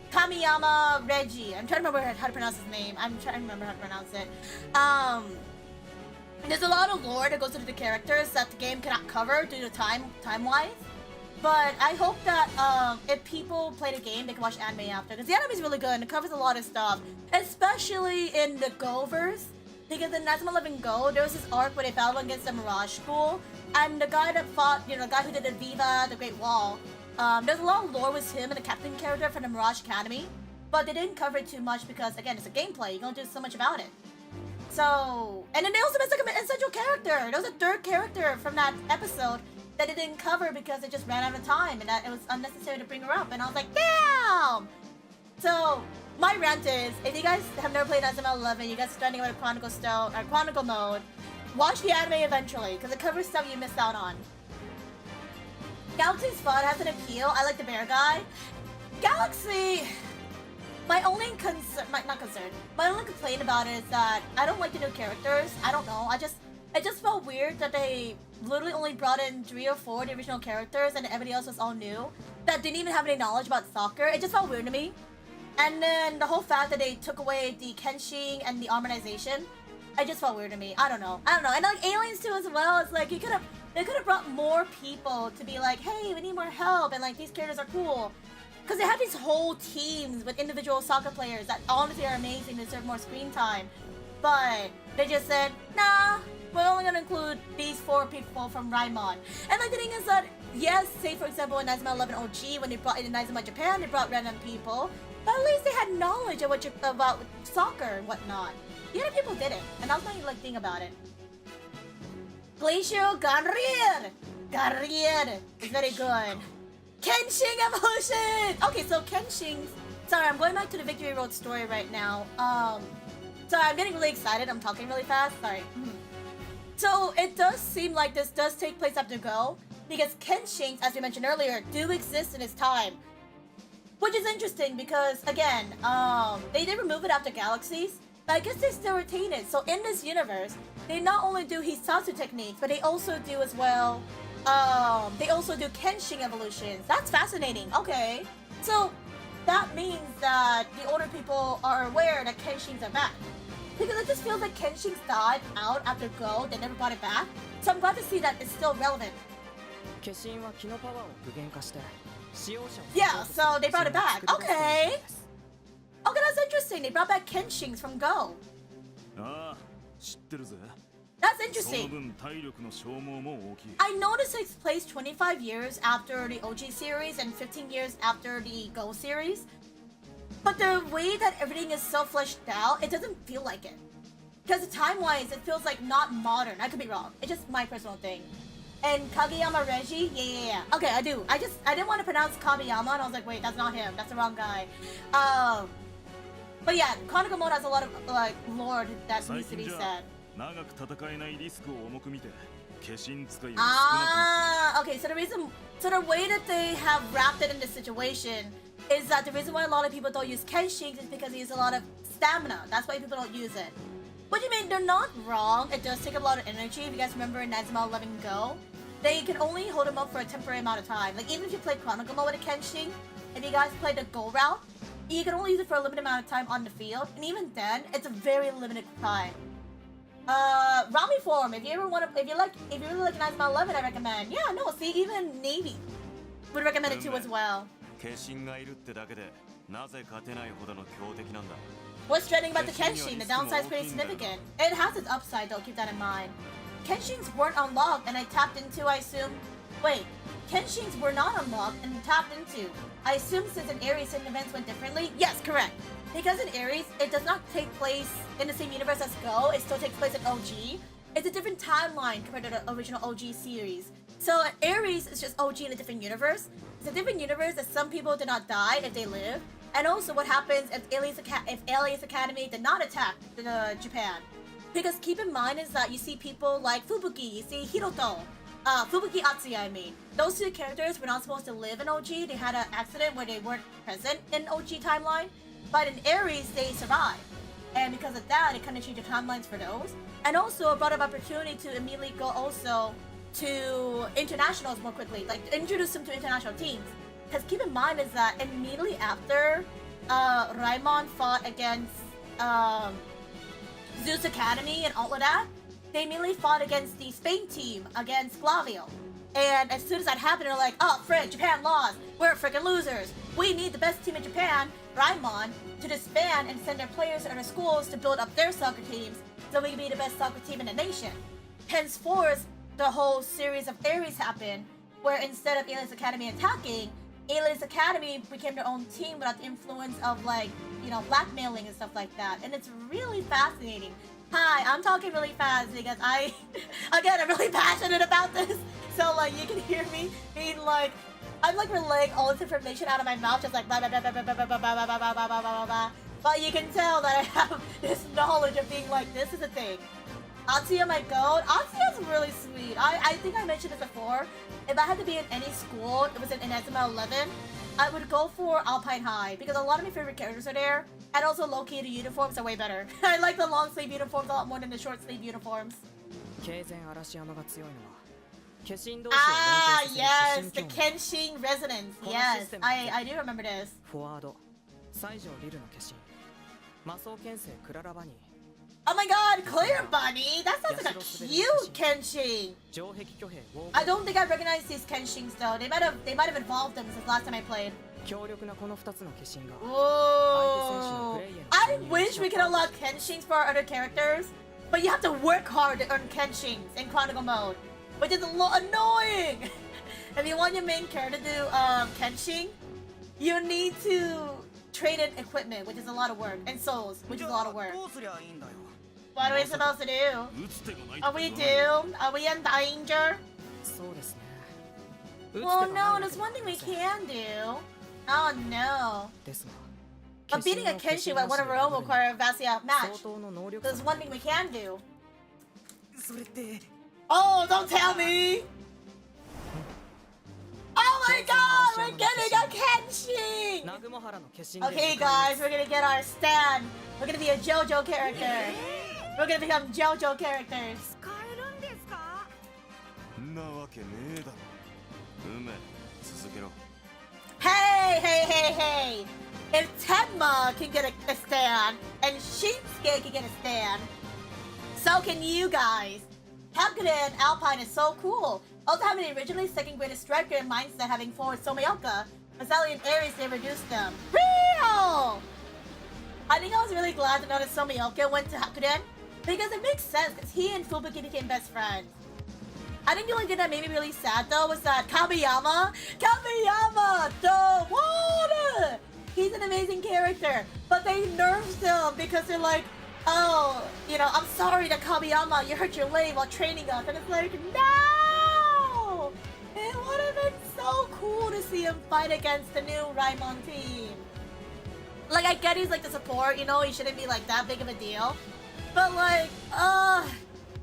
Kamiyama Reggie. I'm trying to remember how to pronounce his name. I'm trying to remember how to pronounce it. There's a lot of lore that goes into the characters that the game cannot cover due to time-wise. But I hope that if people play the game, they can watch anime after. Because the anime is really good and it covers a lot of stuff. Especially in the Go-verse. Because in Inazuma 11 Go, there was this arc where they battled against the Mirage School. And the guy that fought, you know, the guy who did the Viva, the Great Wall. There's a lot of lore with him and the captain character from the Mirage Academy, but they didn't cover it too much because, again, it's a gameplay. You don't do so much about it. So, and then they also missed like an essential character. There was a third character from that episode that they didn't cover because it just ran out of time and that it was unnecessary to bring her up. And I was like, damn! So, my rant is, if you guys have never played Inazuma 11, you guys are starting with a Chronicle mode, watch the anime eventually because it covers stuff you missed out on. Galaxy's fun, has an appeal. I like the bear guy. Galaxy, my only my only complaint about it is that I don't like the new characters. I don't know. It just felt weird that they literally only brought in 3 or 4 of the original characters and everybody else was all new. That didn't even have any knowledge about soccer. It just felt weird to me. And then the whole fact that they took away the Kenshin and the harmonization, it just felt weird to me. I don't know. And like aliens too as well. It's like they could have brought more people to be like, hey, we need more help, and like these characters are cool. Because they have these whole teams with individual soccer players that honestly are amazing to deserve more screen time. But they just said, nah, we're only gonna include these 4 people from Raimon. And like the thing is that, yes, say for example in Inazuma 11 OG, when they brought in Inazuma Japan, they brought random people. But at least they had knowledge of about soccer and whatnot. The other people didn't, and that's my like thing about it. Glacial Garrier is very good. Kenshin evolution! Okay, so Kenshin's... Sorry, I'm going back to the Victory Road story right now. Sorry, I'm getting really excited. I'm talking really fast. Sorry. So, it does seem like this does take place after Go, because Kenshins, as we mentioned earlier, do exist in its time. Which is interesting because, again, they did remove it after Galaxies, but I guess they still retain it. So in this universe, they not only do Hisatsu techniques, but they also do as well, they also do Kenshin evolutions. That's fascinating. Okay. So that means that the older people are aware that Kenshins are back. Because it just feels like Kenshins died out after Go, they never brought it back. So I'm glad to see that it's still relevant. Yeah, so they brought it back. Okay. Okay, that's interesting. They brought back Kenshings from Go. ああ、知ってるぜ。 That's その interesting. 分体力の消耗も大きい。 I noticed it takes place 25 years after the OG series and 15 years after the Go series. But the way that everything is so fleshed out, it doesn't feel like it. Because time-wise, it feels like not modern. I could be wrong. It's just my personal thing. And Kageyama Reggie? Yeah. Okay, I do. I didn't want to pronounce Kageyama, and I was like, wait, that's not him. That's the wrong guy. But yeah, Chronicle Mode has a lot of like lore that needs to be said. 長く戦えないリスクを重く見て、化身使いを少なく。 Okay, so the way that they have wrapped it in this situation is that the reason why a lot of people don't use Kenshings is because he has a lot of stamina. That's why people don't use it. What do you mean? They're not wrong. It does take a lot of energy. If you guys remember in Inazuma 11 Go, they can only hold him up for a temporary amount of time. Like even if you play Chronicle Mode with a Kenshin, if you guys play the Go route, you can only use it for a limited amount of time on the field, and even then, it's a very limited time. Rami form. If you really like Inazuma 11, I recommend. Yeah, no, see, even Navy would recommend it too as well. 化身がいるってだけで、なぜ勝てないほどの強敵なんだ。 What's dreading about the Kenshin? The downside is pretty significant. It has its upside though, keep that in mind. Kenshins weren't unlocked and I tapped into, I assume... Wait, Kenshins were not unlocked and tapped into. I assume since in Aries certain events went differently? Yes, correct. Because in Aries, it does not take place in the same universe as Go, it still takes place in OG. It's a different timeline compared to the original OG series. So Aries is just OG in a different universe. It's a different universe that some people did not die if they live. And also what happens if Alias Academy did not attack Japan. Because keep in mind is that you see people like Fubuki, you see Hiroto, Fubuki Atsuya I mean. Those two characters were not supposed to live in OG. They had an accident where they weren't present in OG timeline. But in Aries, they survived. And because of that, it kind of changed the timelines for those. And also brought up opportunity to immediately go also to internationals more quickly. Like introduce them to international teams. Because keep in mind is that immediately after Raimon fought against Zeus Academy and all of that, they immediately fought against the Spain team, against Flavio. And as soon as that happened, they're like, oh, frick, Japan lost. We're freaking losers. We need the best team in Japan, Raimon, to disband and send their players to other schools to build up their soccer teams so we can be the best soccer team in the nation. Henceforth, the whole series of Aries happened, where instead of Alias Academy attacking, Alias Academy became their own team without the influence of like, you know, blackmailing and stuff like that. And it's really fascinating. Hi, I'm talking really fast because I'm really passionate about this. So like, you can hear me being like, I'm like relaying all this information out of my mouth, just like blah blah blah blah blah blah blah blah blah blah blah blah blah blah. But you can tell that I have this knowledge of being like, this is a thing. Atsuya, my goat. Atsuya's really sweet. I think I mentioned this before. If I had to be in any school, it was in Inazuma 11, I would go for Alpine High because a lot of my favorite characters are there. And also low-key the uniforms are way better. I like the long sleeve uniforms a lot more than the short sleeve uniforms. Ah, yes, the Kenshin resonance. Yes, I do remember this. Oh my god, Clear Bunny! That sounds like a cute Kenshin! I don't think I recognize these Kenshins though. They might have evolved them since last time I played. Whoa! I wish we could unlock Kenshins for our other characters, but you have to work hard to earn Kenshins in Chronicle Mode, which is a lot annoying! If you want your main character to do Kenshin, you need to trade in equipment, which is a lot of work, and souls, which is a lot of work. What are we supposed to do? Are we doomed? Are we in danger? Well, no, there's one thing we can do. Oh no. But beating a Kenshin with one of our own will require a Vasia match. There's one thing we can do. Oh, don't tell me! Oh my god, we're getting a Kenshin! Okay guys, we're gonna get our stand. We're gonna be a JoJo character. We're gonna become JoJo characters. Hey! If Tenma can get a stand, and Shinsuke can get a stand, so can you guys. Hakuden Alpine is so cool. Also having the originally second greatest striker in mindset, having forward Somayoka, Masali and Ares, they reduced them. Real! I think I was really glad to know that Somayoka went to Hakuden, because it makes sense, because he and Fubuki became best friends. I think the only thing that made me really sad though was that Kabiyama, the water! He's an amazing character, but they nerfed him because they're like, oh, you know, I'm sorry that Kabiyama, you hurt your leg while training us, and it's like, no! It would have been so cool to see him fight against the new Raimon team. Like, I get he's like the support, you know, he shouldn't be like that big of a deal. But like,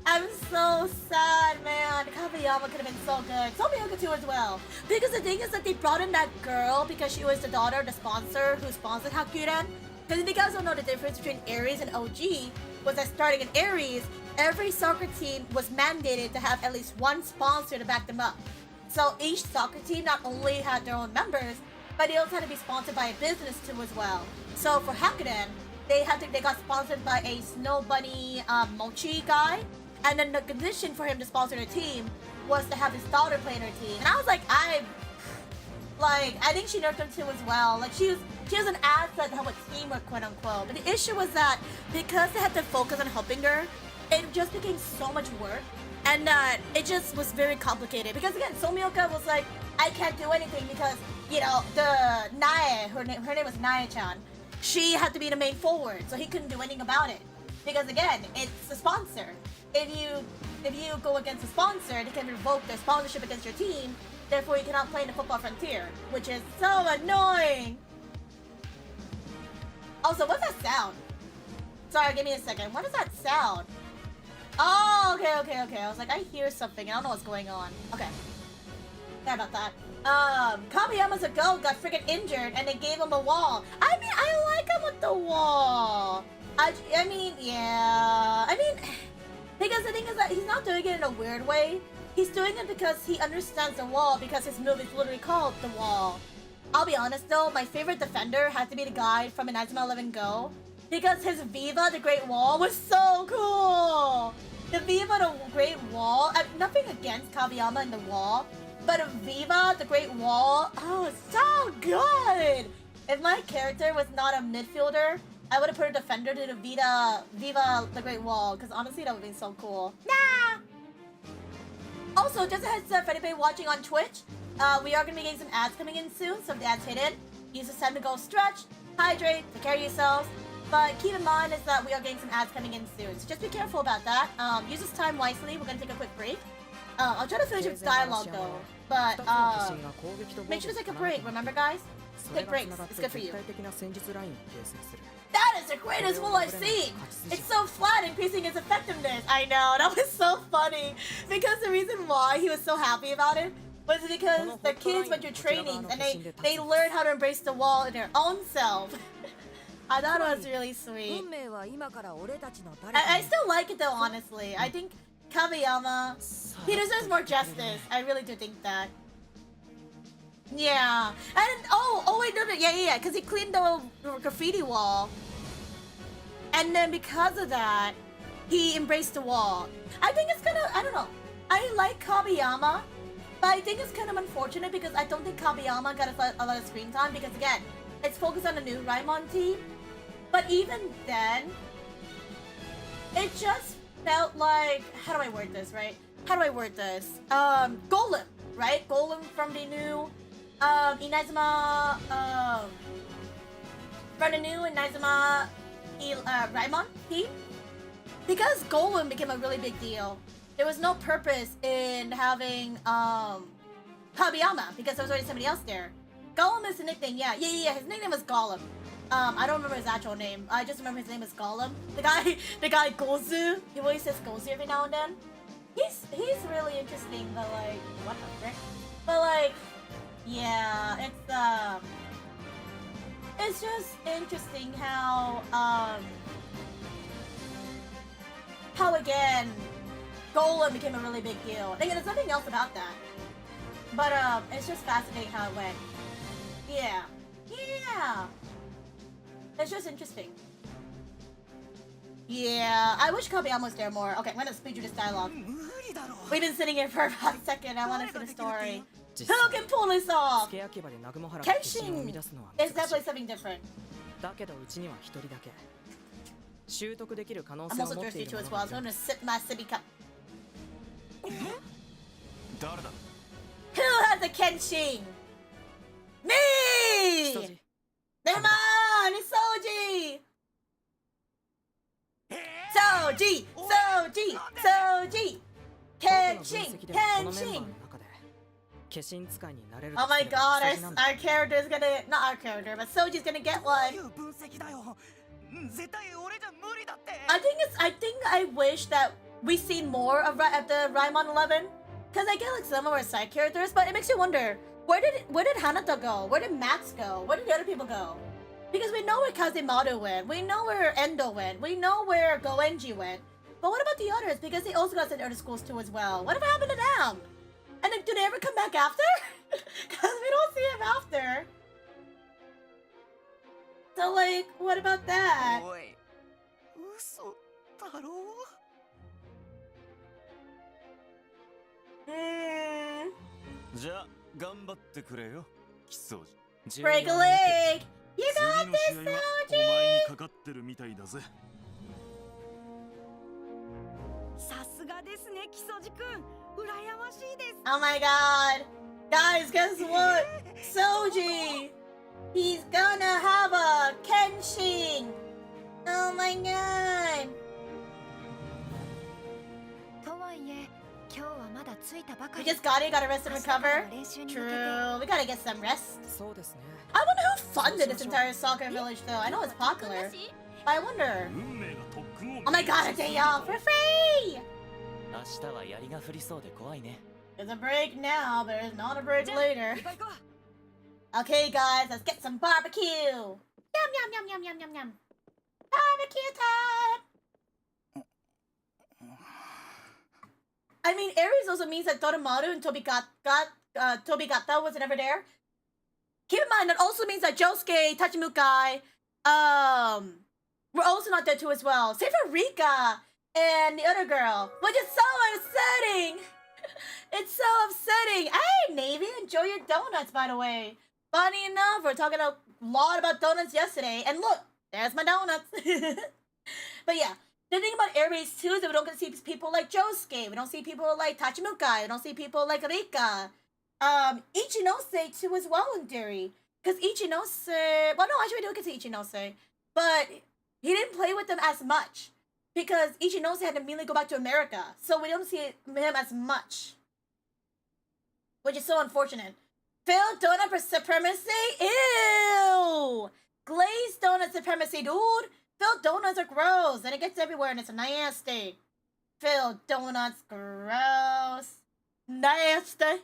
I'm so sad, man. Kabiyama could have been so good. Somayoka too as well. Because the thing is that they brought in that girl because she was the daughter of the sponsor who sponsored Hakuden. Because if you guys don't know the difference between Aries and OG, was that starting in Aries, every soccer team was mandated to have at least one sponsor to back them up. So each soccer team not only had their own members, but they also had to be sponsored by a business too as well. So for Hakuden, they got sponsored by a Snow Bunny Mochi guy, and then the condition for him to sponsor the team was to have his daughter play in her team. And I was like, I think she nerfed him too as well. Like she was an asset to help with teamwork, quote unquote. But the issue was that because they had to focus on helping her, it just became so much work, and it just was very complicated. Because again, Somayoka was like, I can't do anything because, you know, the Nae, her name was Nae-chan, she had to be the main forward, so he couldn't do anything about it. Because again, it's a sponsor. If you go against a sponsor, they can revoke their sponsorship against your team. Therefore, you cannot play in the football frontier, which is so annoying. Also, what's that sound? Sorry, give me a second. What is that sound? Oh, okay. I was like, I hear something. I don't know what's going on. Okay. Sorry about that. Kabiyama's a goat got freaking injured and they gave him a wall. I mean, I like him with the wall. I mean, yeah. I mean, because the thing is that he's not doing it in a weird way. He's doing it because he understands the wall, because his move is literally called the wall. I'll be honest though, my favorite defender had to be the guy from Inazuma 11 Go, because his Viva the Great Wall was so cool. The Viva the Great Wall, nothing against Kabiyama and the wall, but a Viva the Great Wall, oh, so good. If my character was not a midfielder, I would have put a defender to the Viva the Great Wall, because honestly that would be so cool. Nah. Also, just a heads up for anybody watching on Twitch, we are going to be getting some ads coming in soon, so if the ads hit it, use this time to go stretch, hydrate, take care of yourselves. But keep in mind is that we are getting some ads coming in soon, so just be careful about that. Use this time wisely. We're going to take a quick break. I'll try to finish with dialogue though, but make sure to take a break, remember guys? Take breaks, it's good for you. That is the greatest wall I've seen! It's so flat, increasing its effectiveness. I know, that was so funny. Because the reason why he was so happy about it was because the kids went through trainings and they learned how to embrace the wall in their own self. I thought it was really sweet. I still like it though, honestly. I think Kabiyama, he deserves more justice. I really do think that. Yeah. And oh wait, no, yeah, because he cleaned the graffiti wall. And then because of that, he embraced the wall. I think it's kind of, I don't know. I like Kabiyama, but I think it's kind of unfortunate because I don't think Kabiyama got a lot of screen time because again, it's focused on the new Raimon team. But even then, it just felt like, how do I word this, right? Golem, right? Golem from the new Inazuma, from the new Inazuma Raimon team. Because Golem became a really big deal, there was no purpose in having Kabiyama because there was already somebody else there. Golem is the nickname, yeah, his nickname was Golem. I don't remember his actual name. I just remember his name is Golem. The guy Gozu. He always says Gozu every now and then. He's really interesting, but like, what the frick? But like, yeah, it's just interesting how again, Golem became a really big deal. Again, there's nothing else about that. But it's just fascinating how it went. Yeah. It's just interesting. Yeah, I wish Kabiyama was there more. Okay, I'm gonna speed through this dialogue. We've been sitting here for about a second. I want to see the story. Who can pull this off? Kenshin is definitely something different. だけどうちには一人だけ習得できる可能 I'm 性を also 持って thirsty いる too も as の well, が so I'm gonna sip my sippy cup. 誰だ Who has a Kenshin? Me! ソジ Never mind, it's Soji! Soji! Soji! Soji! 僕の分 Kenshin! 析ではこのメンバー Kenshin! の中で化身使いになれる Oh と my すれば god, ソジなんだ our character is gonna... Not our character, but Soji's gonna get どう one. いう分析だよ絶対俺じゃ無理だって I think I wish that we seen more of the Raimon 11. Because I get like some of our side characters, but it makes you wonder, where did Hanata go? Where did Max go? Where did the other people go? Because we know where Kazemaru went, we know where Endo went, we know where Goenji went. But what about the others? Because they also got sent to other schools too as well. Whatever happened to them? And then do they ever come back after? Because we don't see him after. So like, what about that? おい嘘だろ じゃあ頑張ってくれよキソジ Break a leg! You 次 got の this, 試合はお前に Soji! かかってるみたいだぜさすがですね木曽路くん羨ましいです Oh my god! Guys, guess what? Soji! He's gonna have a Kenshin! Oh my god! とはいえ今日はまだ着いたばか We り just gotta rest and 明日から recover. 練習に向けて True, we gotta get some rest. そうですね I wonder who funded this entire soccer village though. I know it's popular. But I wonder. 運命が特訓を Oh my god, a day off for free! 明日は槍が降りそうで怖いね There's a break now, but there's not a break じゃあ later. 行こう行こ Okay, guys, let's get some barbecue. Yum yum yum yum yum yum yum. Barbecue time. I mean, Aries also means that Toromaru and Tobigata was never there. Keep in mind that also means that Josuke, Tachimukai, were also not there too as well. Same for Rika and the other girl, which is so upsetting. It's so upsetting. Hey, Navy, enjoy your donuts, by the way. Funny enough, we are talking a lot about donuts yesterday, and look, there's my donuts. But yeah, the thing about Aries too is that we don't get to see people like Josuke, we don't see people like Tachimukai, we don't see people like Rika. Ichinose too as well in theory. Because Ichinose, well no, actually we do get to see Ichinose, but he didn't play with them as much. Because Ichinose had to immediately go back to America, so we don't see him as much. Which is so unfortunate. Filled donut for supremacy? Ew! Glazed donut supremacy, dude! Filled donuts are gross, and it gets everywhere, and it's nasty. Filled donuts, gross. Nasty.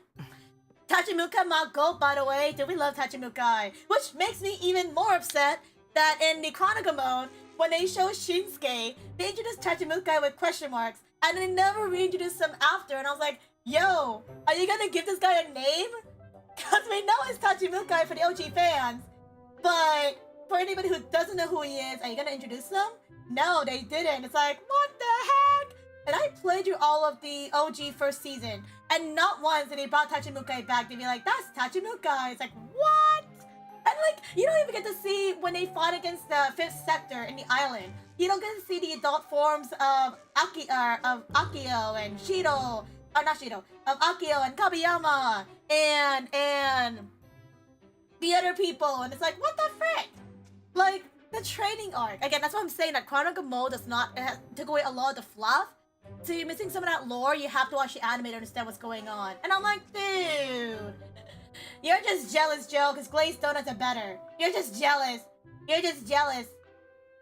Tachimukai my goat, by the way. Dude, we love Tachimukai. Which makes me even more upset that in the Chronicle mode, when they show Shinsuke, they introduced Tachimukai with question marks, and they never reintroduced him after, and I was like, yo, are you gonna give this guy a name? Because we know it's Tachimukai for the OG fans, but for anybody who doesn't know who he is, are you gonna introduce them? No, they didn't. It's like, what the heck? And I played through all of the OG first season, and not once did they brought Tachimukai back to be like, that's Tachimukai. It's like, what? And like, you don't even get to see when they fought against the 5th sector in the island. You don't get to see the adult forms of Akio and Shido, or not Shido, of Akio and Kabiyama and the other people. And it's like, what the frick? Like, the training arc. Again, that's what I'm saying, that Chronicle mode does not, it took away a lot of the fluff. So you're missing some of that lore, you have to watch the anime to understand what's going on. And I'm like, dude, you're just jealous, Joe, because glazed donuts are better. You're just jealous. You're just jealous.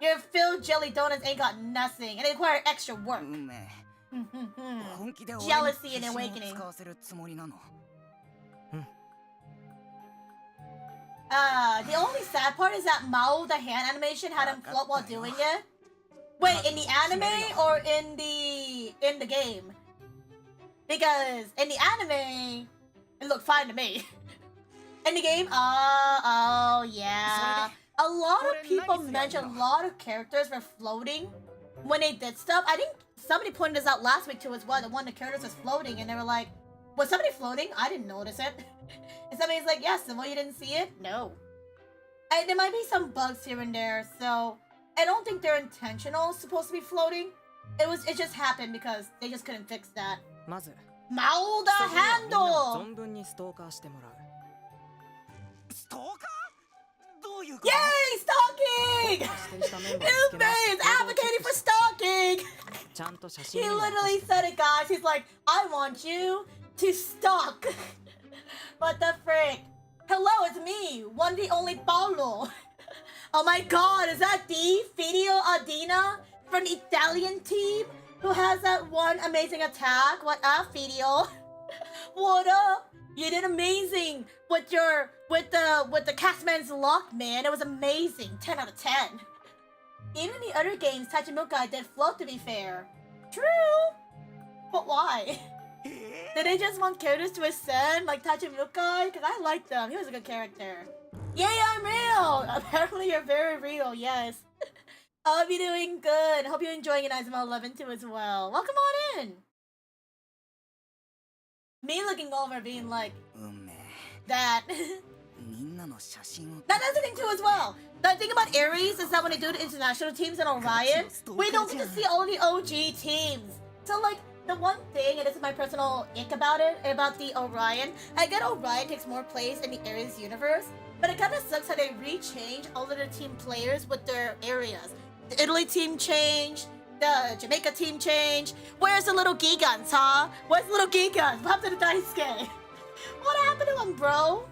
Your filled jelly donuts ain't got nothing, and they require extra work. 運命本気で俺に Jealousy and 化身を awakening. 使わせるつもりなの The only sad part is that Mao, the hand animation, had him float while doing it. Wait, in the anime or in the game? Because in the anime, it looked fine to me. In the game, oh yeah. A lot of people mention a lot of characters were floating when they did stuff, I think somebody pointed this out last week too as well, that one of the characters was floating, and they were like, was somebody floating? I didn't notice it. And somebody's like, yes, well, you didn't see it? No. There might be some bugs here and there, so I don't think they're intentional, supposed to be floating. It just happened because they just couldn't fix that. まず Mao the みんなを handle! 存分にストーカーしてもらう。ストーカーどういうこと Yay! Stalking! 指定したメンバーをつけ Ume ま is advocating for stalking! ちゃんと写真 He にも literally said it, guys. He's like, I want you to stalk. What the frick? Hello, it's me, one the only Paulo. Oh my god, is that the Fidio Adina from the Italian team who has that one amazing attack? What up, Fidio? What up? You did amazing with the Castman's lock, man. It was amazing. 10 out of 10. Even in the other games, Tachimukai did float, to be fair. True. But why? Did they just want characters to ascend like Tachimukai? Because I liked them. He was a good character. Yay, I'm real! Apparently you're very real, yes. I hope you're doing good. Hope you're enjoying Inazuma 11 too as well. Welcome on in! Me looking over being like, 運命 that. みんなの写真を That's the thing too as well. The thing about Ares is that when they do the international teams in Orion, we don't get to see all the OG teams. So like, the one thing, and this is my personal ick about it, about the Orion, I get Orion takes more place in the Ares universe, but it kind of sucks how they rechange all of the team players with their areas. The Italy team changed, the Jamaica team changed. Where's the little Gigans, huh? Where's the little Gigans? What happened to Daisuke? What happened to him, bro?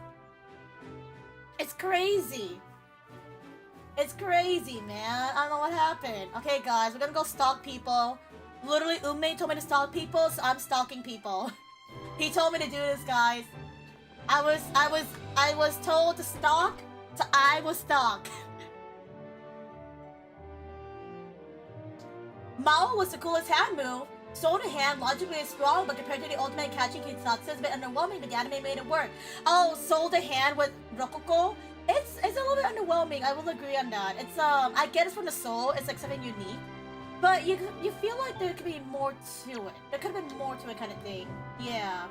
It's crazy. It's crazy, man. I don't know what happened. Okay, guys, we're gonna go stalk people. Literally, Ume told me to stalk people, so I'm stalking people. He told me to do this, guys. I was told to stalk, so I will stalk. Mao was the coolest hand move. Soul to hand logically is strong, but compared to the ultimate catching Kitsatsu, it's a bit underwhelming, but the anime made it work. Oh, soul to hand with Rokoko? It's a little bit underwhelming, I will agree on that. It's I get it's from the soul, it's like something unique. But you feel like there could be more to it. There could have been more to it kind of thing. Yeah.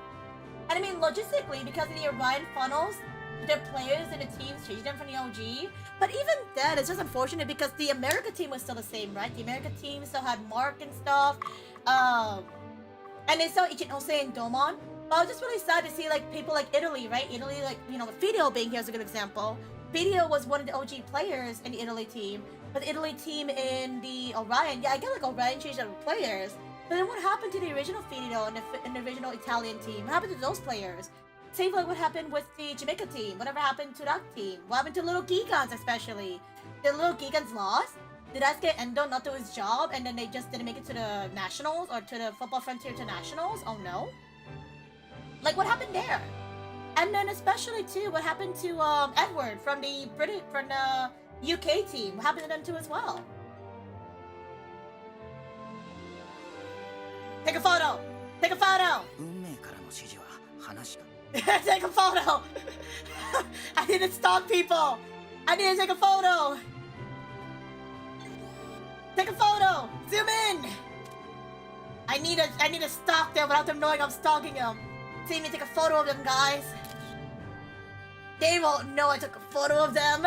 And I mean, logistically, because of the Orion funnels, the players and the teams changed them from the OG. But even then, it's just unfortunate because the America team was still the same, right? The America team still had Mark and stuff. And they still Ichinose and Domon. But I was just really sad to see like people like Italy, right? Italy, like, you know, with Fidio being here is a good example. Fidio was one of the OG players in the Italy team. But the Italy team in the Orion, yeah, I get like Orion changed their players. But then what happened to the original Fidio and the original Italian team? What happened to those players? Same like what happened with the Jamaica team. Whatever happened to that team? What happened to Little Gigans especially? Did Little Gigans lost? Did Daisuke Endo not do his job and then they just didn't make it to the nationals or to the Football Frontier to nationals? Oh no. Like what happened there? And then especially too, what happened to Edward from the UK team? What happened to them too as well? Take a photo! Take a photo! 運命からの指示は話が Take a photo! I need to stalk people! I need to take a photo! Take a photo! Zoom in! I need to stalk them without them knowing I'm stalking them. See me take a photo of them, guys. They won't know I took a photo of them.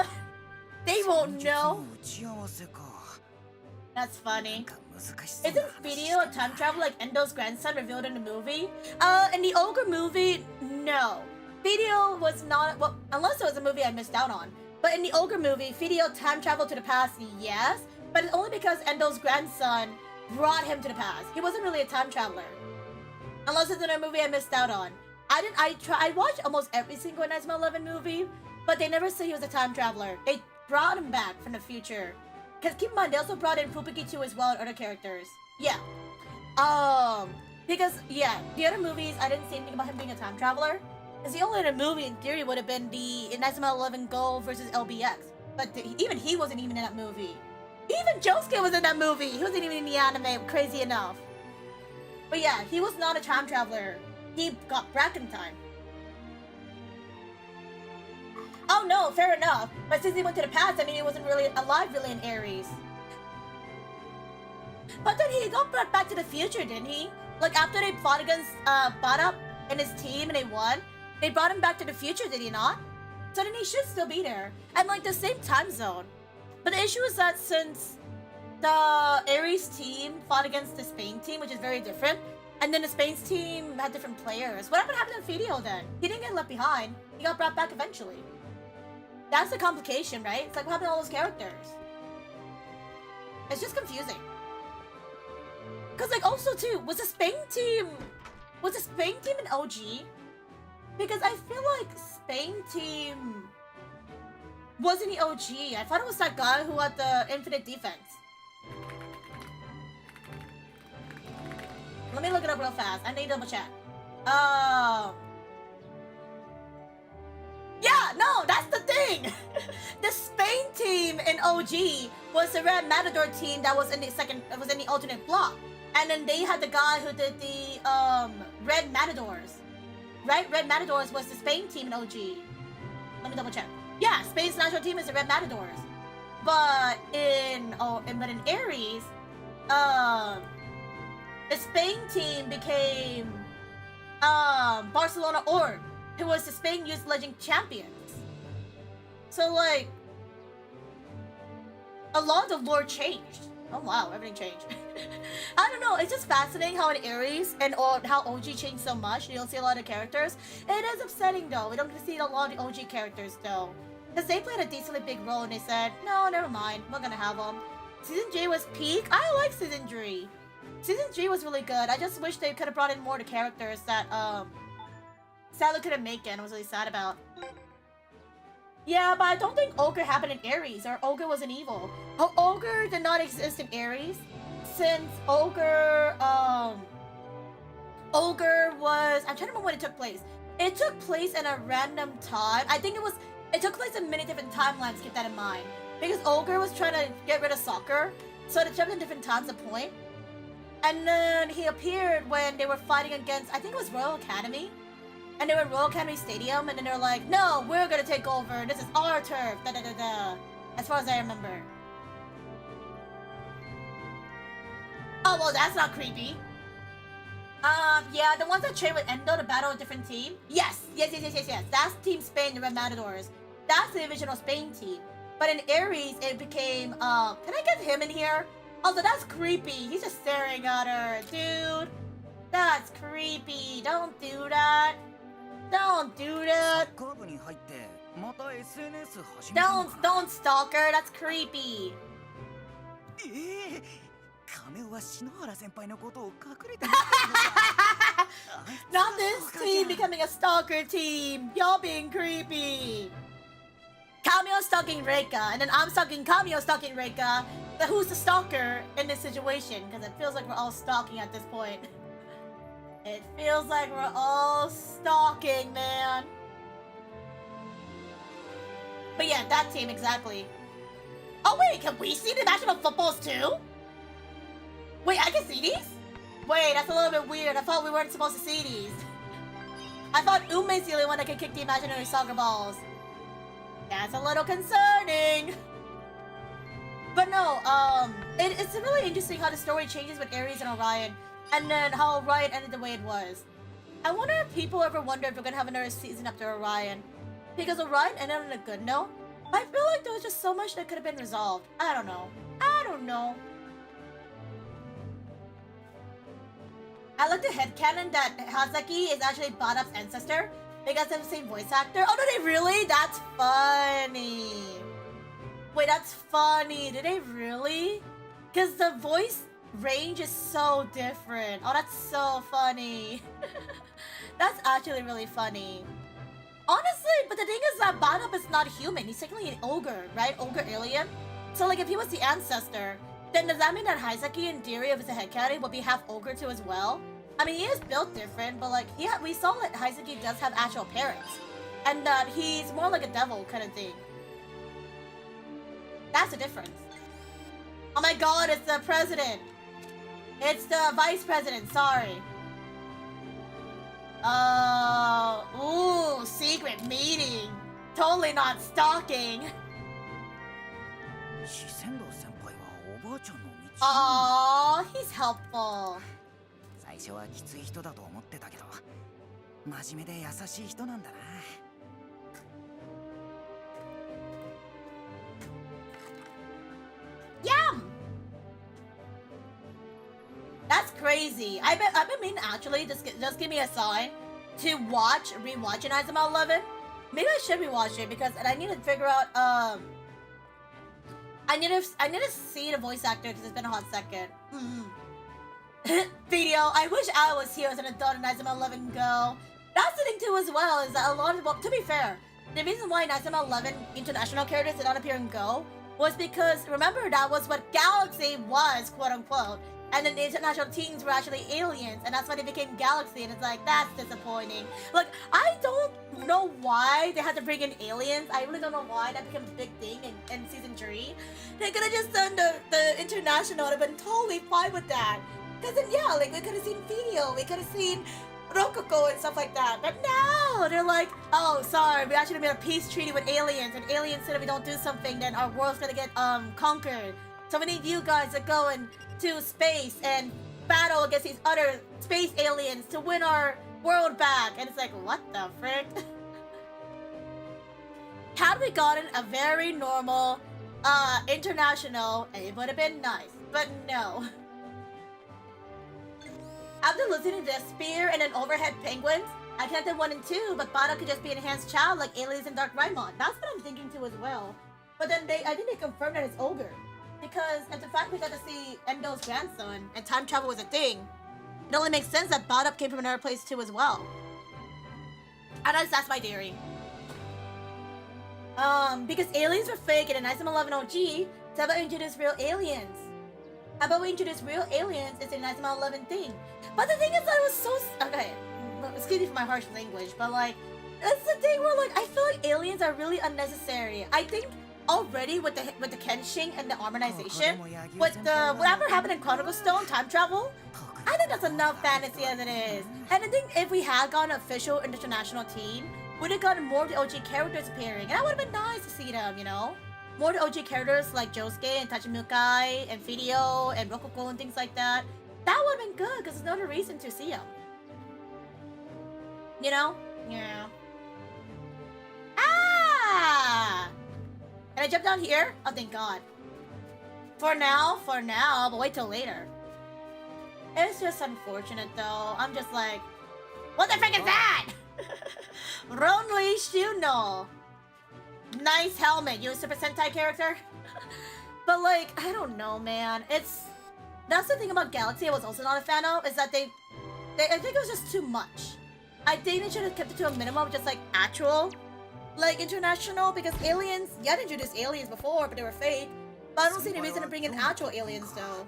They won't know. 打ち合わせか That's funny. 難しそう Isn't な話 Video a time travel like Endo's grandson revealed in the movie? In the Ogre movie, no. Video was not, well, unless it was a movie I missed out on. But in the Ogre movie, Video time traveled to the past, yes. But it's only because Endo's grandson brought him to the past. He wasn't really a time traveler. Unless it's in a movie I missed out on. I watched almost every single Inazuma 11 movie, but they never said he was a time traveler. They brought him back from the future. Because keep in mind, they also brought in Fupiki 2 as well and other characters. Yeah. Because, yeah, the other movies, I didn't see anything about him being a time traveler. Because the only other movie, in theory, would have been the Inazuma 11 Go versus LBX. But even he wasn't even in that movie. Even Josuke was in that movie. He wasn't even in the anime, crazy enough. But yeah, he was not a time traveler. He got back in time. Oh no, fair enough. But since he went to the past, I mean, he wasn't really alive really in Ares. But then he got brought back to the future, didn't he? Like after they fought against Bada and his team and they won, they brought him back to the future, did he not? So then he should still be there. And like the same time zone. But the issue is that since the Ares team fought against the Spain team, which is very different, and then the Spain's team had different players. What happened to Fidio then? He didn't get left behind. He got brought back eventually. That's the complication, right? It's like what happened to all those characters? It's just confusing. Cause like also too, was the Spain team an OG? Because I feel like Spain team wasn't the OG. I thought it was that guy who had the infinite defense. Let me look it up real fast. I need to double check. Yeah, no, that's the thing. The Spain team in OG was the Red Matador team that was in the alternate block. And then they had the guy who did the Red Matadors. Right? Red Matadors was the Spain team in OG. Let me double check. Yeah, Spain's national team is the Red Matadors. But in Ares, the Spain team became Barcelona Org, who was the Spain Youth Legend champions. So like a lot of lore changed. Oh wow, everything changed. I don't know, it's just fascinating how in Ares and how OG changed so much. You don't see a lot of characters. It is upsetting though. We don't see a lot of the OG characters though. Because they played a decently big role and they said, no, never mind, we're gonna have them. Season J was peak. I like Season 3. Season 3 was really good. I just wish they could have brought in more of the characters that sadly couldn't make it and I was really sad about. Yeah, but I don't think Ogre happened in Ares, or Ogre was an evil. Oh, Ogre did not exist in Ares, since Ogre was... I'm trying to remember when it took place. It took place in a random time. I think it took place in many different timelines, keep that in mind. Because Ogre was trying to get rid of soccer, so it jumped in different times of point. And then he appeared when they were fighting against, I think it was Royal Academy. And they were in Royal Academy Stadium, and then they're like, no, we're gonna take over. This is our turf. Da da da da. As far as I remember. Oh, well, that's not creepy. Yeah, the ones that train with Endo to battle a different team. Yes. That's Team Spain, the Red Matadors. That's the original Spain team. But in Ares, it became, can I get him in here? Also, that's creepy. He's just staring at her. Dude, that's creepy. Don't do that. Don't do that. Don't stalk her. That's creepy. Not this team becoming a stalker team. Y'all being creepy. Kamio stalking Reika, and then I'm stalking Kamio stalking Reika. But who's the stalker in this situation? Because it feels like we're all stalking at this point. It feels like we're all stalking, man. But yeah, that team, exactly. Oh wait, can we see the national footballs too? Wait, I can see these? Wait, that's a little bit weird. I thought we weren't supposed to see these. I thought Ume's the only one that can kick the imaginary soccer balls. That's a little concerning. But no, it's really interesting how the story changes with Ares and Orion. And then how Orion ended the way it was. I wonder if people ever wonder if we're gonna have another season after Orion. Because Orion ended on a good note. I feel like there was just so much that could have been resolved. I don't know. I like the headcanon that Hazaki is actually Badap's ancestor. Because they have the same voice actor. Oh, no, they really? That's funny. Wait, that's funny. Did they really? Because the voice range is so different. Oh, that's so funny. That's actually really funny. Honestly, but the thing is that Badap is not human. He's technically an ogre, right? Ogre alien. So, like, if he was the ancestor, then does that mean that Hazaki, in theory, if it's a headcanon, would be half ogre too as well? I mean, he is built different, but, like, we saw that Hazaki does have actual parents. And that he's more like a devil kind of thing. That's the difference. Oh my god, it's the president. It's the vice president, sorry. Ooh, secret meeting. Totally not stalking. Aww, he's helpful. 最初はきつい人だと思ってたけど真面目で優しい人なんだな。 Yum! That's crazy. I've been meaning actually just give me a sign to rewatch Inazuma 11. Maybe I should rewatch it because I need to figure out I need to see the voice actor because it's been a hot second. Video. I wish I was here as an adult in Inazuma 11 Go. That's the thing too as well is that a lot of, well, to be fair, the reason why Inazuma 11 international characters did not appear in Go was because remember that was what Galaxy was, quote unquote, and then the international teams were actually aliens, and that's why they became Galaxy, and it's like that's disappointing. Like I don't know why they had to bring in aliens. I really don't know why that became a big thing in season 3. They could have just done the international. I'd have been totally fine with that. Cause then yeah, like we could have seen Video, we could have seen Rococo and stuff like that. But now they're like, oh, sorry, we actually made a peace treaty with aliens, and aliens said if we don't do something, then our world's gonna get conquered. So we need you guys to go into space and battle against these other space aliens to win our world back. And it's like, what the frick? Had we gotten a very normal international, it would have been nice. But no. After listening to the spear and then overhead penguins, I connected 1 and 2, but Bada could just be an enhanced child like aliens in Dark Raimon. That's what I'm thinking too as well. But then I think they confirmed that it's Ogre. Because, and the fact we got to see Endo's grandson, and time travel was a thing, it only makes sense that Bada came from another place too as well. And that's my theory. Because aliens were fake in Inazuma 11 OG, so how about we introduce real aliens? How about we introduce real aliens as an Inazuma 11 thing? But the thing is that it was so... Okay, excuse me for my harsh language, but like, that's the thing where like, I feel like aliens are really unnecessary. I think already with the Kenshin and the harmonization, with the whatever happened in Chronicle Stone, time travel, I think that's enough fantasy as it is. And I think if we had gotten an official international team, we'd have gotten more of the OG characters appearing. And that would have been nice to see them, you know? More of the OG characters like Josuke and Tachimukai and Fidio and Rococo and things like that. That would have been good because there's no other reason to see them. You know? Yeah. Ah! Can I jump down here? Oh, thank God. For now, but wait till later. It's just unfortunate though. I'm just like, what the frick is that? Ronli Shuno. Nice helmet. You a Super Sentai character? But like, I don't know, man. That's the thing about Galaxy I was also not a fan of, is that I think it was just too much. I think they should have kept it to a minimum, just like actual, like international, because aliens, yeah, they introduced aliens before, but they were fake. But I don't see any reason to bring in actual aliens though.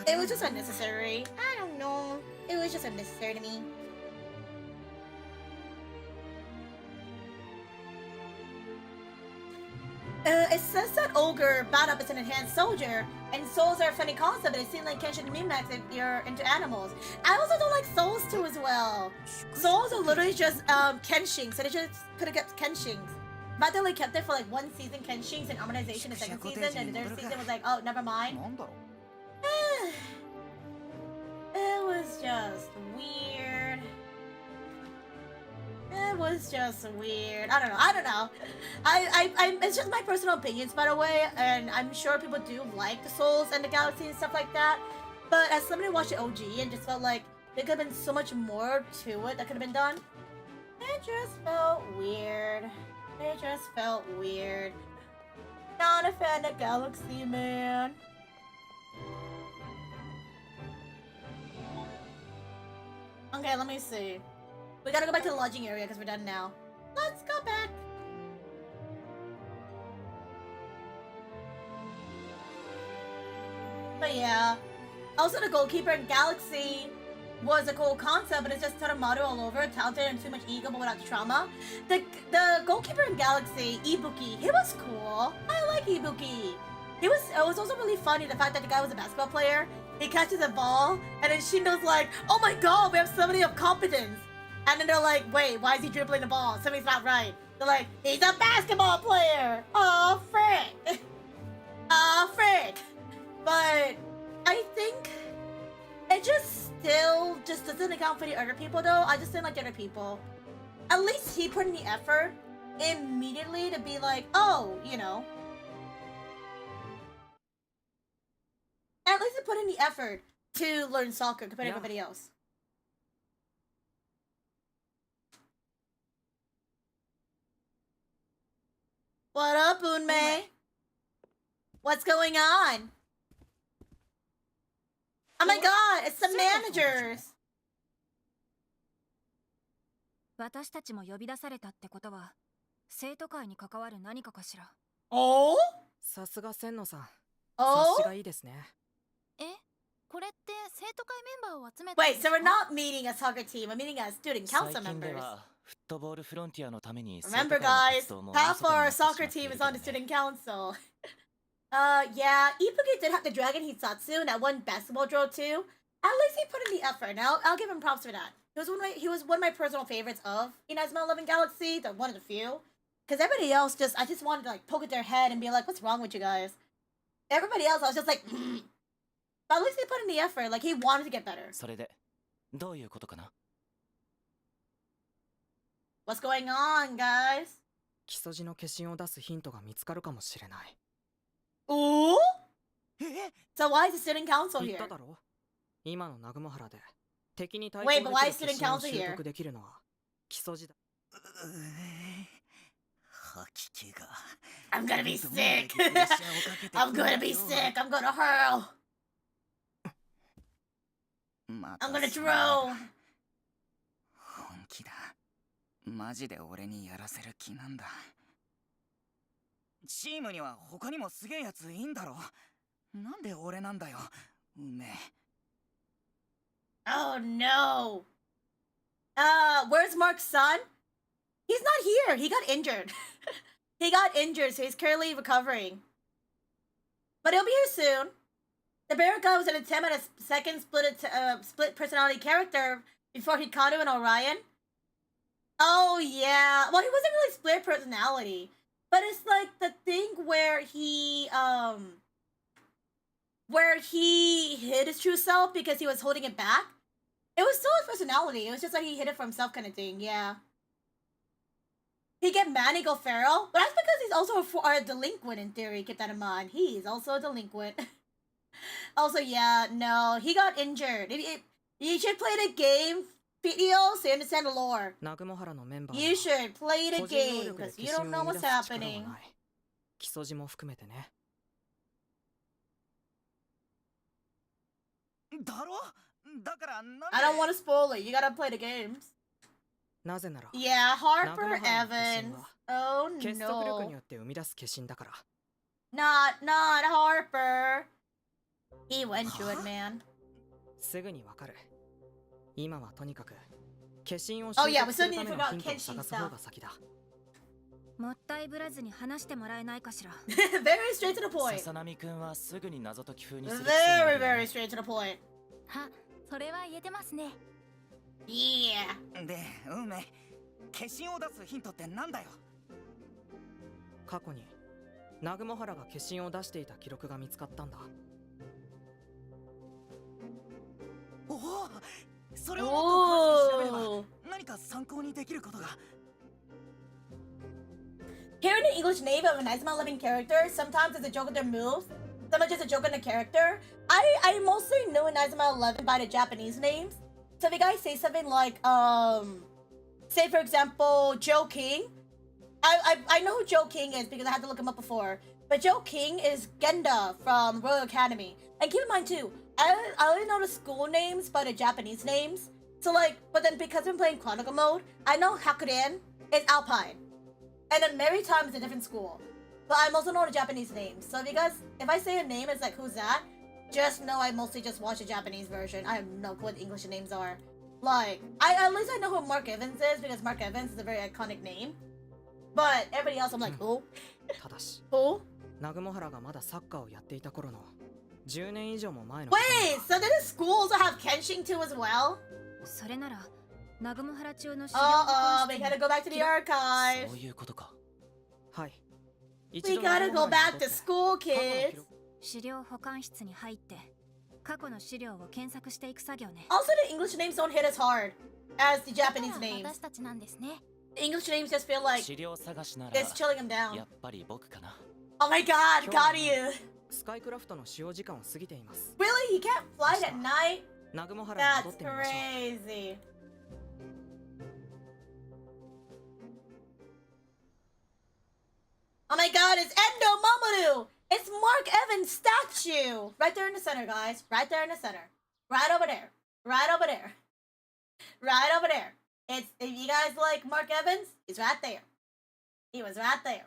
It was just unnecessary. I don't know. It was just unnecessary to me. It says that Ogre Bada is an enhanced soldier, and souls are a funny concept, but it seems like Kenshin Mimax if you're into animals. I also don't like souls too as well. Souls are literally just Kenshings, so they just could have kept Kenshings. But they only kept it for like 1 season Kenshings and harmonization the 2nd season, and the 3rd season was like, oh, never mind. It was just weird. It was just weird. I don't know. It's just my personal opinions, by the way, and I'm sure people do like the Souls and the Galaxy and stuff like that. But as somebody who watched the OG and just felt like there could have been so much more to it that could have been done, it just felt weird. Not a fan of Galaxy, man. Okay, let me see. We gotta go back to the lodging area because we're done now. Let's go back. But yeah. Also, the goalkeeper in Galaxy was a cool concept, but it's just Toromaru all over, talented and too much ego but without trauma. The goalkeeper in Galaxy, Ibuki, he was cool. I like Ibuki. It was also really funny the fact that the guy was a basketball player. He catches a ball, and then Shindo's like, oh my god, we have somebody of competence. And then they're like, wait, why is he dribbling the ball? Something's not right. They're like, he's a basketball player. Oh, frick. frick. But I think it just doesn't account for the other people though. I just didn't like the other people. At least he put in the effort immediately to be like, oh, you know. At least he put in the effort to learn soccer compared to everybody else. What up, Unmei? What's going on? Oh my god, it's the managers! 私たちも呼び出されたってことは生徒会に関わる何かかしら。Oh? さすが千野さん。 Oh? 察しがいいですね。え、これって生徒会メンバーを集めた。 Wait, so we're not meeting a soccer team, we're meeting as student council 最近で members. はフットボールフロンティアのために Remember guys, half our soccer team is on the student council. Yeah, Ippagi did have the Dragon Hitsatsu and that one basketball drill too. At least he put in the effort, and I'll give him props for that. He was one of my personal favorites of Inazuma 11 Galaxy, one of the few. Because everybody else I just wanted to like poke at their head and be like, what's wrong with you guys? Everybody else, I was just like, But at least he put in the effort, like he wanted to get better. それでどういうことかな？ What's going on, guys? 木曽路の化身を出すヒントが見つかるかもしれない。 Ooh? So why is the student council 言っ here? ただろ？今の南雲原で敵に対 Wait, 抗 but why で is きる student 化身を council 習 here? 得できるのは木曽路だ。吐き気が I'm gonna be sick. I'm gonna be sick. I'm gonna hurl. I'm gonna drone. 本気だ。マジで俺にやらせる気なんだ。チームには他にもすげえやついいんだろ。なんで俺なんだよ、梅。Oh no. Where's Mark's son? He's not here. He got injured. He got injured, so he's currently recovering. But he'll be here soon. The bear guy was an attempt at a second split personality character before Hikaru and Orion. Oh yeah. Well, he wasn't really split personality, but it's like the thing where he hid his true self because he was holding it back. It was still his personality. It was just like he hid it from himself kind of thing. Yeah. He get mad and go feral, but that's because he's also a delinquent in theory. Keep that in mind. He's also a delinquent. Also, yeah, no, he got injured. You should play the game video so you understand the lore. 南雲原のメンバー You は should play the 個人能 game 力で because you 化 don't 身 know を生み what's 出す力は happening. ない。木曽路も含めてね。だろ？だからなんで I don't want to spoil it. You gotta play the games. なぜなら Yeah, Harper 南雲原の化身 Evans. は Oh 結束力に no. よって生み出す化身だから。 Not Harper. He went through it, man. すぐにわかる。今はとにかく化身を Oh, yeah, 習得 we す still る need た to め figure の out ヒントを Kenshin 探す stuff. 方が先だ。もったいぶらずに話してもらえないかしら。 Very straight to the さ point. さなみくんはすぐに謎解き風にする Very, very straight to the point. は、それは言えてますね。 Yeah. で、梅、化身を出すヒントってなんだよ。過去に南雲原が化身を出していた記録が見つかったんだ。おお、それをもっと詳しく調べれば Oh. 何か参考にできることが。Hearing the English name of an Inazuma 11 character, sometimes it's a joke of their moves, sometimes just a joke on the character. I mostly know Inazuma 11 by the Japanese names. So if you guys say something like, say for example, Joe King. I know who Joe King is because I had to look him up before. But Joe King is Genda from Royal Academy. And keep in mind too, I only know the school names by the Japanese names. So like, but then because I'm playing Chronicle mode, I know Hakuren is Alpine. And then Maritime is a different school. But I also know the Japanese names. So if I say a name, it's like, who's that? Just know I mostly just watch the Japanese version. I have no clue what the English names are. Like, at least I know who Mark Evans is because Mark Evans is a very iconic name. But everybody else, I'm like, who? ただし Who? 南雲原がまだサッカーをやっていた頃の10年以上も前の Wait, so did the school also have Kenshin too as well? それなら、南雲原中の資料保 We 管室 gotta に go back to the archives. そういうことか。はい。 We gotta go back to school, kids. 資料保管室に入って過去の資料を検索していく作業ね。 Also, the English names don't hit as hard as the Japanese names. 私たちなんですね。 The English names just feel like 資料探しなら it's chilling him や down. っぱり僕かな。 Oh my god, got you. スカイクラフトの使用時間を過ぎています。 Really? He can't fly at night? 南雲原に戻 That's ってみましょう。 crazy. Oh my god, it's Endo Mamoru! It's Mark Evans' statue! Right there in the center, guys. Right there in the center. Right over there. Right over there. Right over there. It's, if you guys like Mark Evans, he's right there. He was right there.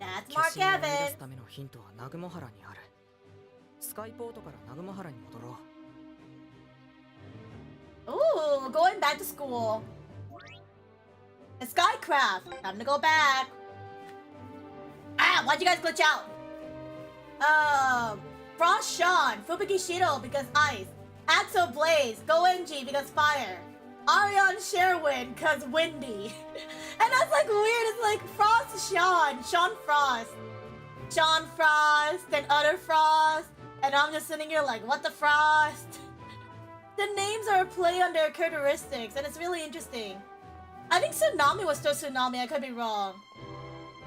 That's 消 Mark 印を生み出 Evans. すためのヒントは南雲原にある。スカイポートから南雲原に戻ろう。 Ooh, we're going back to school. The Skycraft. Time to go back. Ah, why'd you guys glitch out? Frost Sean, Fubuki Shiro because ice. Axel Blaze, Goenji because fire. Arion Sherwin because windy. And that's like weird. It's like Frost Sean, Sean Frost, then other Frost. And I'm just sitting here like, what the Frost? The names are a play on their characteristics, and it's really interesting. I think Tsunami was still Tsunami, I could be wrong.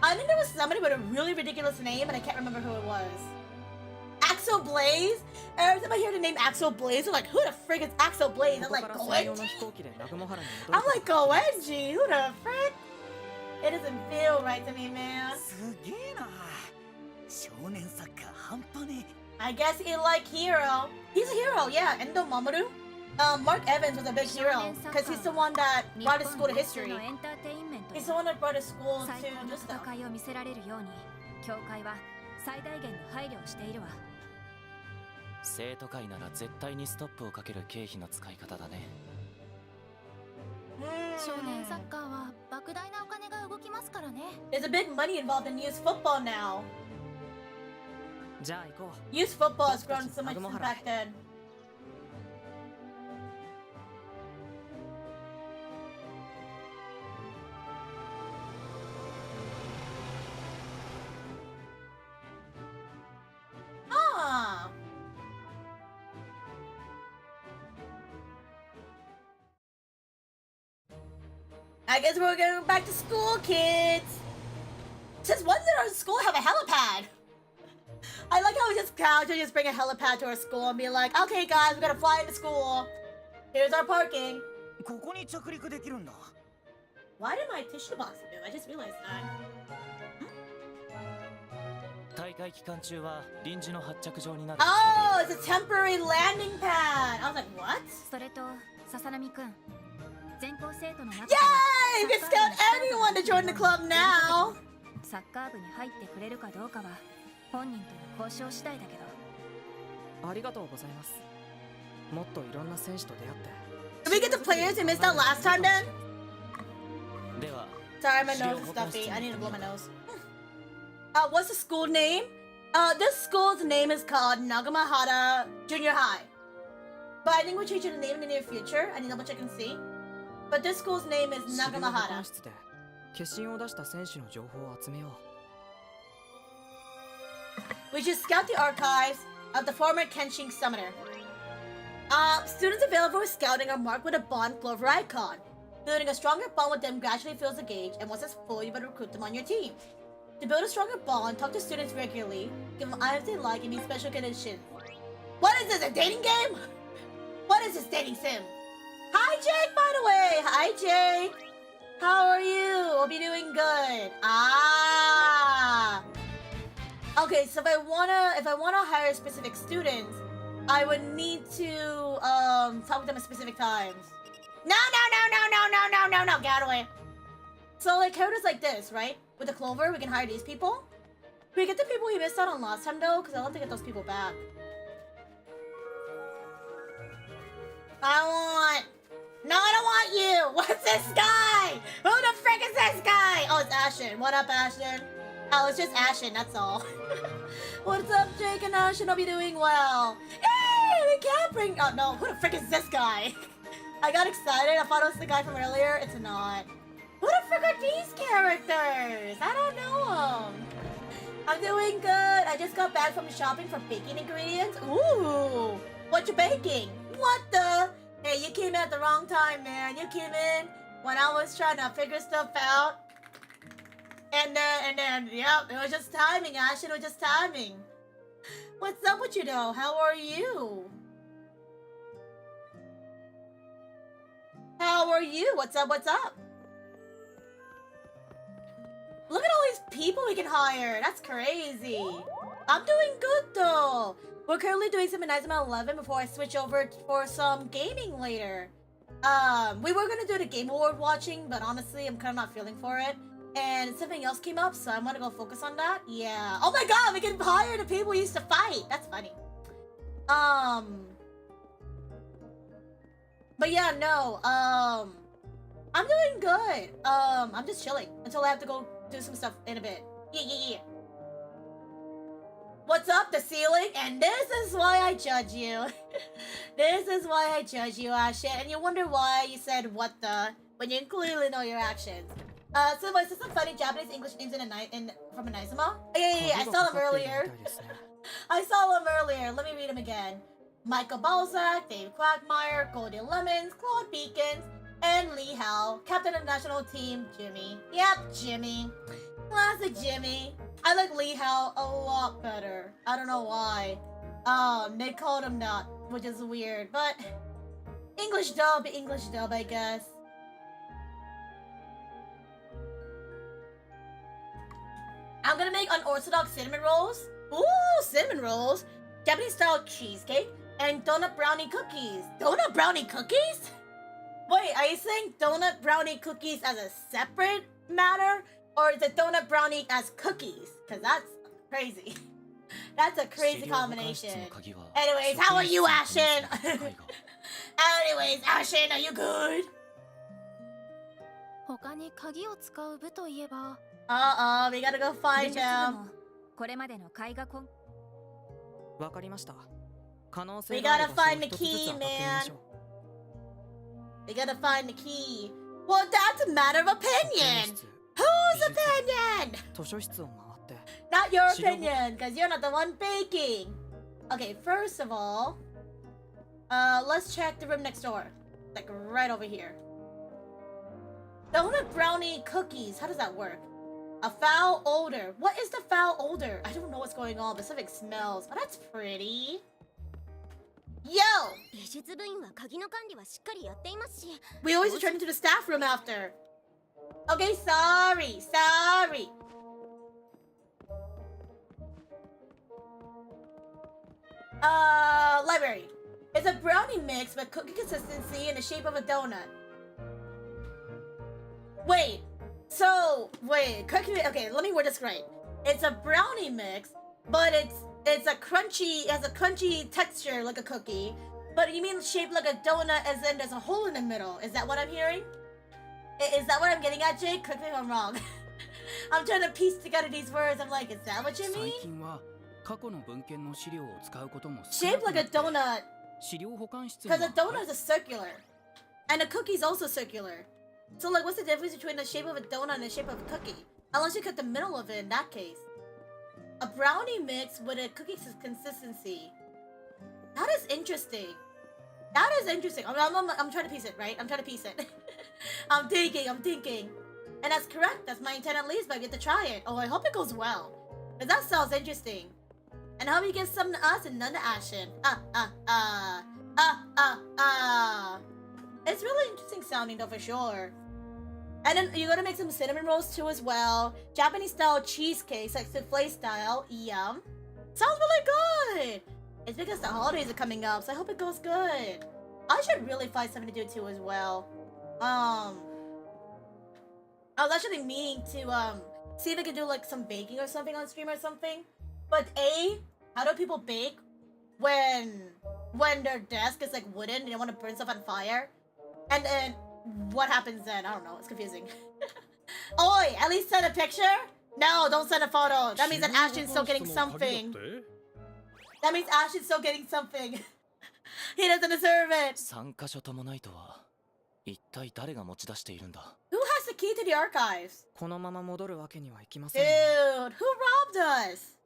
I think there was somebody with a really ridiculous name, and I can't remember who it was. Axel Blaze? Every time I hear the name Axel Blaze, I'm like, who the frick is Axel Blaze? I'm ここ like, から専用 Goenji? の飛行機で南雲原に戻 I'm る。 like, Goenji? Who the frick? It doesn't feel right to me, man. すげえな。少年サッカー半端ね I guess he like hero. He's a hero, yeah. Endo Mamoru. Mark Evans was a big hero because he's the one that 日 brought 本 his school to 有 history. 数のエンターテインメント He's や the one that brought his school 最 to 高の just stuff. 戦いを見せられるように教会は最大限の配慮をしているわ。生徒会なら絶対にストップをかける経費の使い方だね。少年サッカーは莫大なお金が動きますからね。 There's a big money involved in youth football now. じゃあ行こう。 Youth football has grown so much since back then. Ah. I guess we're going back to school, kids. Since when did our school have a helipad? I like how we just casually just bring a helipad to our school and be like, okay guys, we're gonna fly into school. Here's our parking. え。ここに着陸できるんだ。 Why did my tissue box move? I just realized that. 大会期間中は臨時の発着場になる。 Oh, it's a temporary landing pad. I was like, what? それと笹波くん、全校生徒の中 Yay! You can scout anyone to join the club now. サッカー部に入ってくれるかどうかは本人との交渉次第だけど。ありがとうございます。もっといろんな選手と出会って。 Did we get the players we missed out last time then? では、 Sorry, my nose is stuffy. I need to blow my nose. What's the school name? This school's name is called Nagamahara Junior High. But I think we're changing the name in the near future. I need to double check and see. But this school's name is 資料保 Nagamahara. 管室で消印を出した選手の情報を集めよう。 We should scout the archives of the former Kenshin Summoner. Students available for scouting are marked with a bond clover icon. Building a stronger bond with them gradually fills the gauge, and once it's full, you better recruit them on your team. To build a stronger bond, talk to students regularly, give them items they like, and meet special conditions. What is this, a dating game? What is this dating sim? Hi, Jake, by the way. Hi, Jake. How are you? Hope you're doing good. Ah. Okay, so if I wanna hire specific students, I would need to talk with them at specific times. No, get out of the way. So like characters like this, right? With the clover, we can hire these people. Can we get the people we missed out on last time though? Because I want to get those people back. I don't want you. What's this guy? Who the frick is this guy? Oh, it's Ashen. What up, Ashen? Oh, it's just Ashen, that's all. What's up, Jake and Ashen? Hope you're doing well. Hey, we can't bring... Oh, no. Who the frick is this guy? I got excited. I thought it was the guy from earlier. It's not. Who the frick are these characters? I don't know them. I'm doing good. I just got back from shopping for baking ingredients. Ooh, what you baking? What the? Hey, you came in at the wrong time, man. You came in when I was trying to figure stuff out. And then, yep, it was just timing, Ash. It was just timing. What's up with you, though? How are you? How are you? What's up? What's up? Look at all these people we can hire. That's crazy. I'm doing good, though. We're currently doing some Inazuma 11 before I switch over for some gaming later. We were gonna do the Game Award watching, but honestly, I'm kind of not feeling for it. And something else came up, so I'm gonna go focus on that. Yeah. Oh my god, we can hire the people we used to fight. That's funny. But yeah, no. I'm doing good. I'm just chilling until I have to go do some stuff in a bit. Yeah. What's up, the ceiling? And this is why I judge you. This is why I judge you, Ashin. And you wonder why you said what the when you clearly know your actions. So was this some funny Japanese English names from Inazuma? Yeah, I saw them earlier. I saw them earlier. Let me read them again. Michael Balzac, Dave Quagmire, Goldie Lemons, Claude Beacons, and Lee Howe. Captain of the national team, Jimmy. Yep, Jimmy. Classic Jimmy. I like Lee Howe a lot better. I don't know why. They called him that, which is weird, but English dub, I guess. I'm gonna make unorthodox cinnamon rolls. Ooh, cinnamon rolls. Japanese style cheesecake and donut brownie cookies. Donut brownie cookies? Wait, are you saying donut brownie cookies as a separate matter? Or is it donut brownie as cookies? Because that's crazy. That's a crazy combination. Anyways, how are you, Ashin? Anyways, Ashin, are you good? 他に鍵を使う部といえば we gotta go find them. これまでの絵画コンわかりました。可能 We 性があれ gotta ば find the 一つずつ key, 当たってみま man. しょう。 We gotta find the key. Well, that's a matter of opinion. Whose opinion? 図書室を回って Not your opinion, because you're not the one baking. Okay, first of all, let's check the room next door. Like right over here. Donut brownie cookies. How does that work? A foul odor. What is the foul odor? I don't know what's going on, but something smells. Oh, that's pretty. Yo! 美術部員は鍵の管理はしっかりやっていますし We always return to the staff room after. Okay, sorry. Library. It's a brownie mix with cookie consistency in the shape of a donut. Wait, correct me. Okay, let me word this right. It's a brownie mix, but it has a crunchy texture like a cookie. But you mean shaped like a donut as in there's a hole in the middle. Is that what I'm hearing? Is that what I'm getting at, Jake? Correct me if I'm wrong. I'm trying to piece together these words. I'm like, is that what you mean? 最近は過去の文献の資料を使うことも少 Shaped なく like な a って donut. 資料保管室には Because a donut is circular. And a cookie's also circular. So like, what's the difference between the shape of a donut and the shape of a cookie? Unless you cut the middle of it in that case. A brownie mix with a cookie consistency. That is interesting. I'm trying to piece it, right? I'm trying to piece it. I'm thinking. And that's correct. That's my intent at least, but I get to try it. Oh, I hope it goes well. Because that sounds interesting. And I hope you give some to us and none to Ashin. It's really interesting sounding though, for sure. And then you're gonna make some cinnamon rolls too as well. Japanese style cheesecakes, like souffle style. Yum. Sounds really good. It's because the holidays are coming up, so I hope it goes good. I should really find something to do too as well. I was actually meaning to see if I could do like some baking or something on stream or something. But how do people bake when their desk is like wooden and they want to burn stuff on fire? And then what happens then? I don't know. It's confusing. Oi, at least send a picture? No, don't send a photo. That means that Ashton's still getting something. That means Ashton's still getting something. He doesn't deserve it. 3箇所ともないとは一体誰が持ち出しているんだ Who has the key to the archives? このまま戻るわけにはいきません Dude, who robbed us?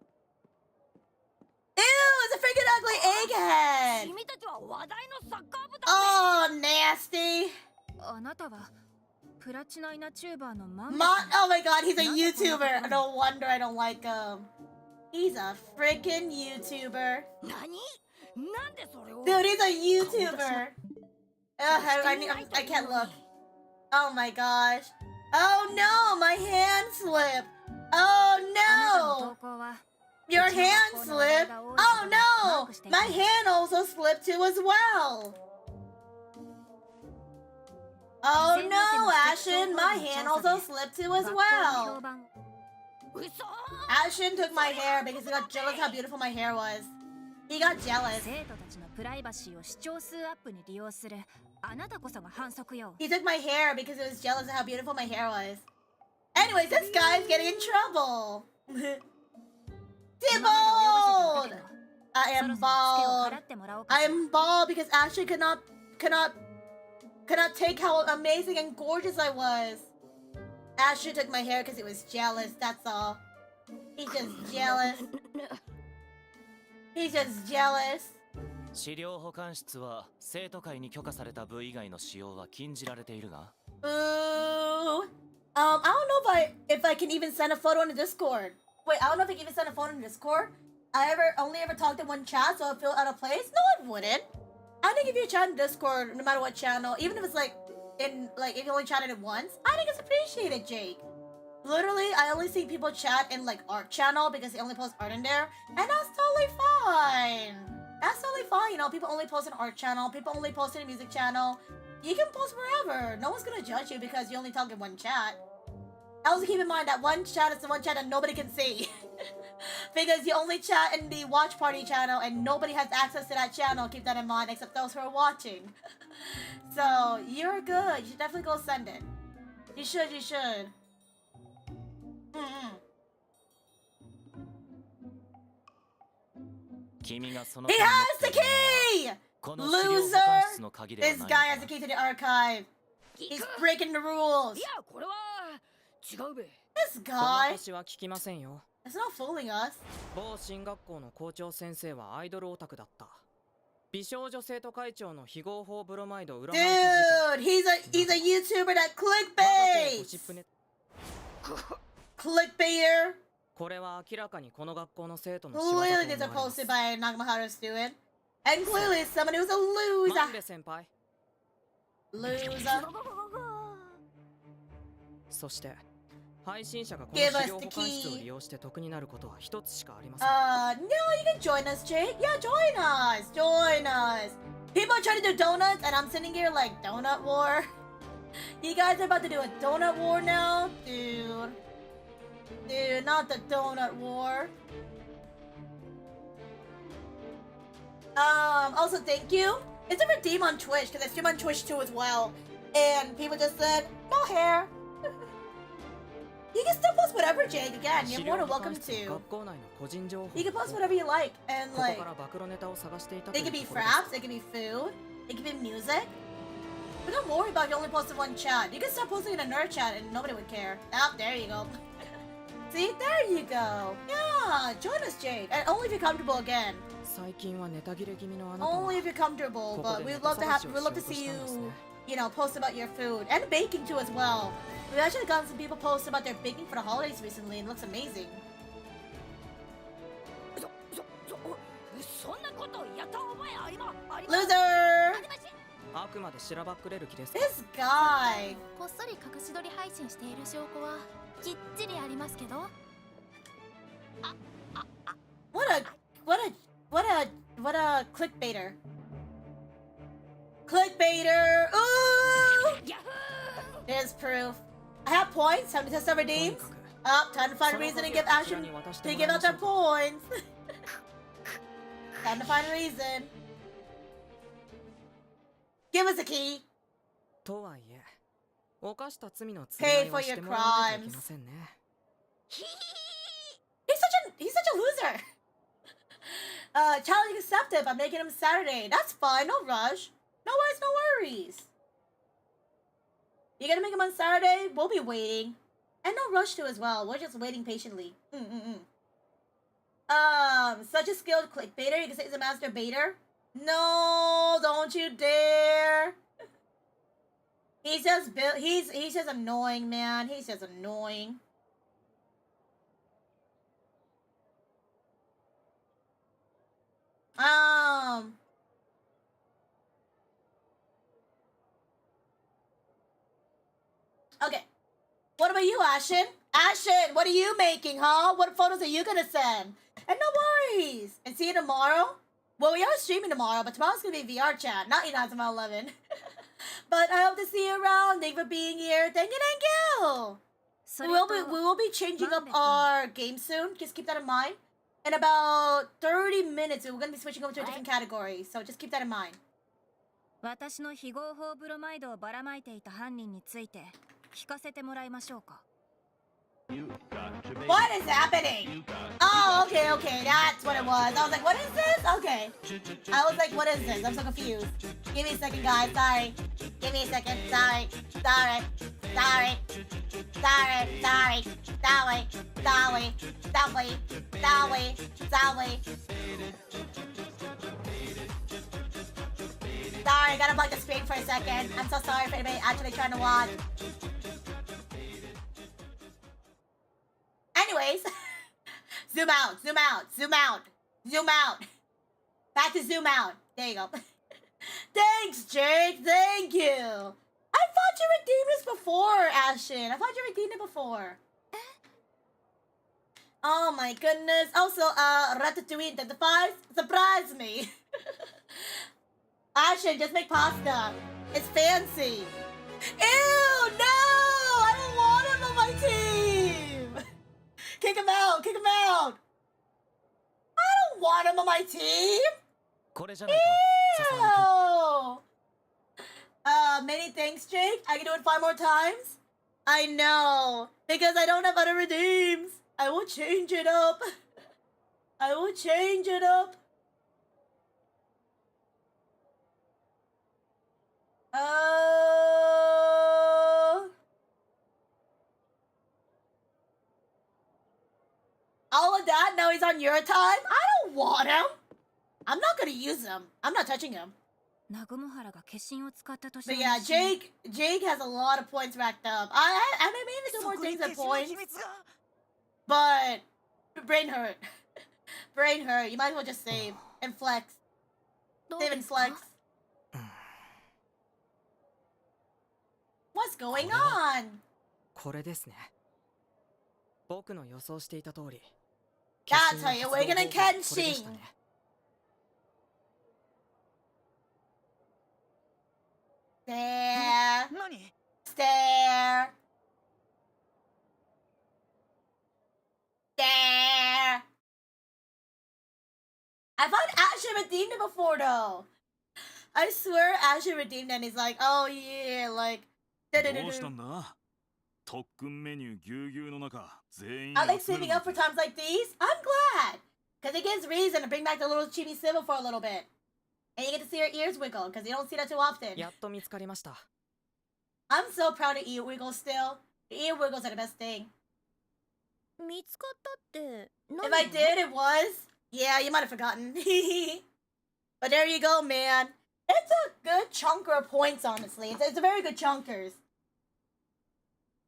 Ew, it's a freaking ugly egghead! 君たちは話題のサッカー部だ Oh, nasty! あなたはプラチナイナチューバーのマン Oh my god, he's a YouTuber. No wonder I don't like him. He's a freaking YouTuber. 何なんでそれを Dude, he's a YouTuber. I can't look. Oh my gosh. Oh no, my hand slipped. Oh あなたの no! 投稿は Your hand slipped? Oh no! My hand also slipped too as well. Oh no, Ashen, my hand also slipped too as 学校の well. 評判を嘘 Ashen took my hair because he got jealous how beautiful my hair was. He got jealous. 生徒たちのプライバシーを視聴数アップに利用するあなたこそが反則よ He took my hair because he was jealous of how beautiful my hair was. Anyways, this guy's getting in trouble. 今まで及ば Tybalt! せておけど I そろ am そろツケを bald. 払ってもらおうか I しら am bald because Ashley cannot take how amazing and gorgeous I was. Ashley took my hair because he was jealous, that's all. He's just jealous. He's just jealous. 資料保管室は生徒会に許可された部以外の使用は禁じられているが Ooh. I don't know if I can even send a photo in the Discord. Wait, I don't know if I can even send a photo in the Discord. I only ever talked in one chat, so I feel out of place. No, it wouldn't. I think if you chat in Discord, no matter what channel, even if it's like if you only chatted it once, I think it's appreciated, Jake. Literally, I only see people chat in like art channel because they only post art in there, and that's totally fine. That's totally fine, you know. People only post an art channel. People only post in a music channel. You can post wherever. No one's gonna judge you because you only talk in one chat. Also, keep in mind that one chat is the one chat that nobody can see. Because you only chat in the watch party channel and nobody has access to that channel. Keep that in mind except those who are watching. So, you're good. You should definitely go send it. You should.君がその He has the key! この資料保管室の鍵では This ない guy has the key to the archive. He's breaking the rules. いやこれは違うべ This ごま guy かしは聞きませんよ is not fooling us. 某進学校の校長先生はアイドルオタクだった美少女生徒会長の非合法ブロマイド裏配布 Dude, he's a YouTuber that 事件 clickbaits. Clickbaiter. これは明らかにこの学校の生徒の仕業 Clearly と思わ these れ are ます posted by a Nagamahara student. And clearly it's someone who's a なん loser. で先輩 Loser. そして配信者がこの Give 資 us 料 the 保管室を key. 利用して得になることは一つしかありません No, you can join us, Jake. Yeah, join us. Join us. People are trying to do donuts, and I'm sitting here like, donut war? You guys are about to do a donut war now? Dude. Dude, not the donut war. Also, thank you. It's a redeem on Twitch, because I stream on Twitch too as well. And people just said, no hair. You can still post whatever, Jake. Again, 資 you're 料 more than 保管 welcome 室は to. 学校内の個人情報 You can post whatever you like, and ここ like, から暴露ネタを探していたと it い could う be ところです fraps, it could be food, it could be music. But don't worry about it, you only posted one chat. You can start posting in a nerd chat and nobody would care. Oh, there you go. See, there you go. Yeah, join us, Jake. And only if you're comfortable again. 最近はネタ切れ気味のあなたは Only if you're comfortable. ここ But で we'd ネタ love to 探 have, しを we'd しよ love う to と see したんですね you know, post about your food and baking too as well. We've actually gotten some people post about their baking for the holidays recently, and it looks amazing. そんなことをやった覚えありま Loser! あくまでしらばっくれる気ですか This guy. こっそり隠し撮り配信している証拠はきっちりありますけど What a clickbaiter. Clickbaiter! Ooh! ヤフ There's proof. I have points. Time to test our とに redeems. かく Oh, time to find a その reason to 鍵 give をこちら Ashen に渡して to も give らい out ましょ their う points. Time to find a reason. Give us a key. とはいえ犯した罪の償いはしてもらわないといけませんね He's such a loser. Challenge accepted by making him Saturday. That's fine. No rush. No worries. No worries. You gonna make them on Saturday? We'll be waiting. And no rush to as well. We're just waiting patiently. Such a skilled clickbaiter. You can say he's a master baiter. No, don't you dare. He's just annoying, man. He's just annoying. Okay. What about you, Ashen? Ashen, what are you making, huh? What photos are you gonna send? And no worries. And see you tomorrow? Well, we are streaming tomorrow, but tomorrow's gonna be VR chat, not Inazuma 11. But I hope to see you around. Thank you for being here. Thank you, thank you. We will be changing up our game soon. Just keep that in mind. In about 30 minutes, we're going to be switching over to a different category. So just keep that in mind. 私の非合法ブロマイドをばらまいていた犯人について聞かせてもらいましょうか。What is happening? Oh, okay, okay, that's what it was. I was like, what is this? Okay. I was like, what is this? I'm so confused. Give me a second, guys. Sorry. Give me a second. Sorry. Sorry. Sorry. Sorry. Sorry. Sorry. Sorry. Sorry. Sorry. Sorry. Sorry, gotta plug the screen for a second. I'm so sorry for anybody actually trying to watch. Anyways, zoom out, zoom out, zoom out, zoom out. Back to zoom out. There you go. Thanks, Jake. Thank you. I thought you redeemed this before, Ashen. I thought you redeemed it before. Oh my goodness. Also, Ratatouille identifies. Surprise me. Ashen, just make pasta. It's fancy. Ew, no! I don't want him on my team. Kick him out! Kick him out! I don't want him on my team! Ew! Many thanks, Jake. I can do it 5 more times? I know. Because I don't have other redeems. I will change it up. I will change it up. All of that? Now he's on your time? I don't want him. I'm not gonna use him. I'm not touching him. But yeah, Jake has a lot of points racked up. I may maybe do more things at points. But brain hurt. Brain hurt. You might as well just save and flex. Save and flex. What's going on? これですね。僕の予想していた通り。That's how you're gonna Kenshin. Stare. Stare. Stare. I thought Ashen redeemed it before though. I swear Ashen redeemed it and he's like, oh yeah, like. I like saving up for times like these. I'm glad. Because it gives reason to bring back the little chibi civil for a little bit. And you get to see her ears wiggle, because you don't see that too often. やっと見つかりました。 I'm so proud of ear wiggles still. The ear wiggles are the best thing. 見つかったって何 If I did, it was. Yeah, you might have forgotten. But there you go, man. It's a good chunker of points, honestly. It's a very good chunkers.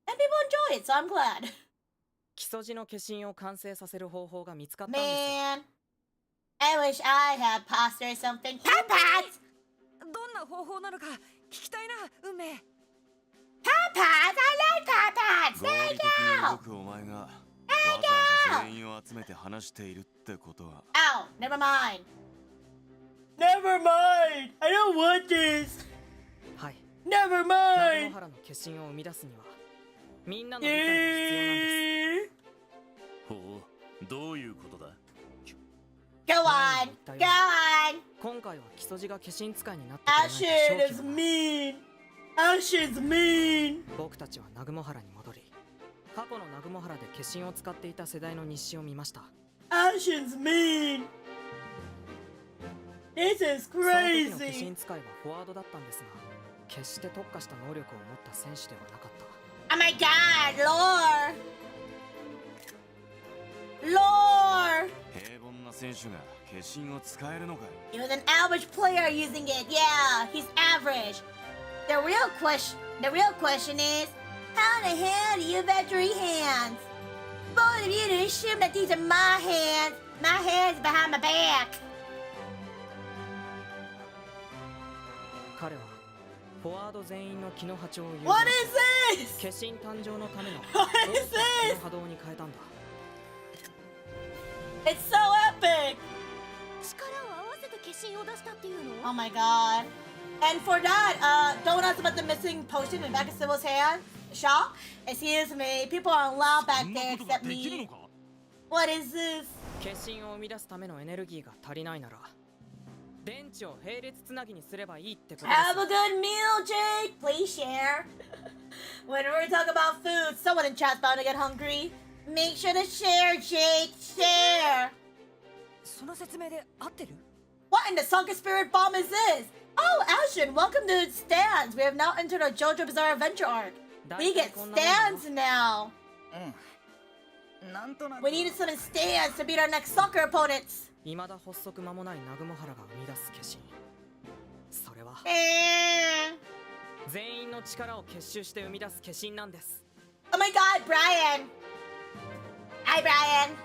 And people enjoy it, so I'm glad. 基礎地の化身を完成させる方法が見つかったんですよ。 Man, I wish I had pasta or something. Papas! どんな方法なのか聞きたいな、運命。Papas! I like papas! Thank you! Ow, never mind. Never mind! I don't want this! はい。 Never ナグモ mind! ハラの化身を生み出すにはみんなの理解が必要なんです。 Go on! Go on! 今回は基礎地が化身使いになってくれないと Ashen 勝 is 機がない。 mean! Ashen's mean! 僕たちはナグモハラに戻り、過去のナグモハラで化身を使っていた世代の日誌を見ました。 Ashen's mean! This is その時の化 crazy! 身使いはフォワードだったんですが、決して特化した能力を持った戦士ではなかった。 Oh my god, lore! 平凡な選手が化身を使えるのかよ。 He was an average player using it. Yeah, he's average. The real question is, how the hell do you have 3 hands? Both of you to assume that these are my hands. My hands behind my back. 彼はフォワード全員の気の波長を融合 What し is this? 化身誕生のための What 大 is きな気 this? の波動に変えたんだ。 It's so epic. 力を合わせて化身を出したっていうの？ Oh my god. And for that, don't ask about the missing potion in the back of Sybil's hand. Shaw? Excuse me, people aren't allowed back there except me. What is this? 化身を生み出すためのエネルギーが足りないなら電池を並列つなぎにすればいいってことです。 Have a good meal, Jake. Please share. Whenever we talk about food, someone in chat's bound to get hungry. Make sure to share, Jake. Share. その説明で合ってる？ What in the sunken spirit bomb is this? Oh, Ashen, welcome to stands. We have now entered our JoJo Bizarre Adventure arc. We get stands now. なんとなく We needed some stands to beat our next soccer opponents. 未だ発足間もない南雲原が生み出す化身、それは 全員の力を結集して生み出す化身なんです。 Oh my god, Brian. Hi, Brian.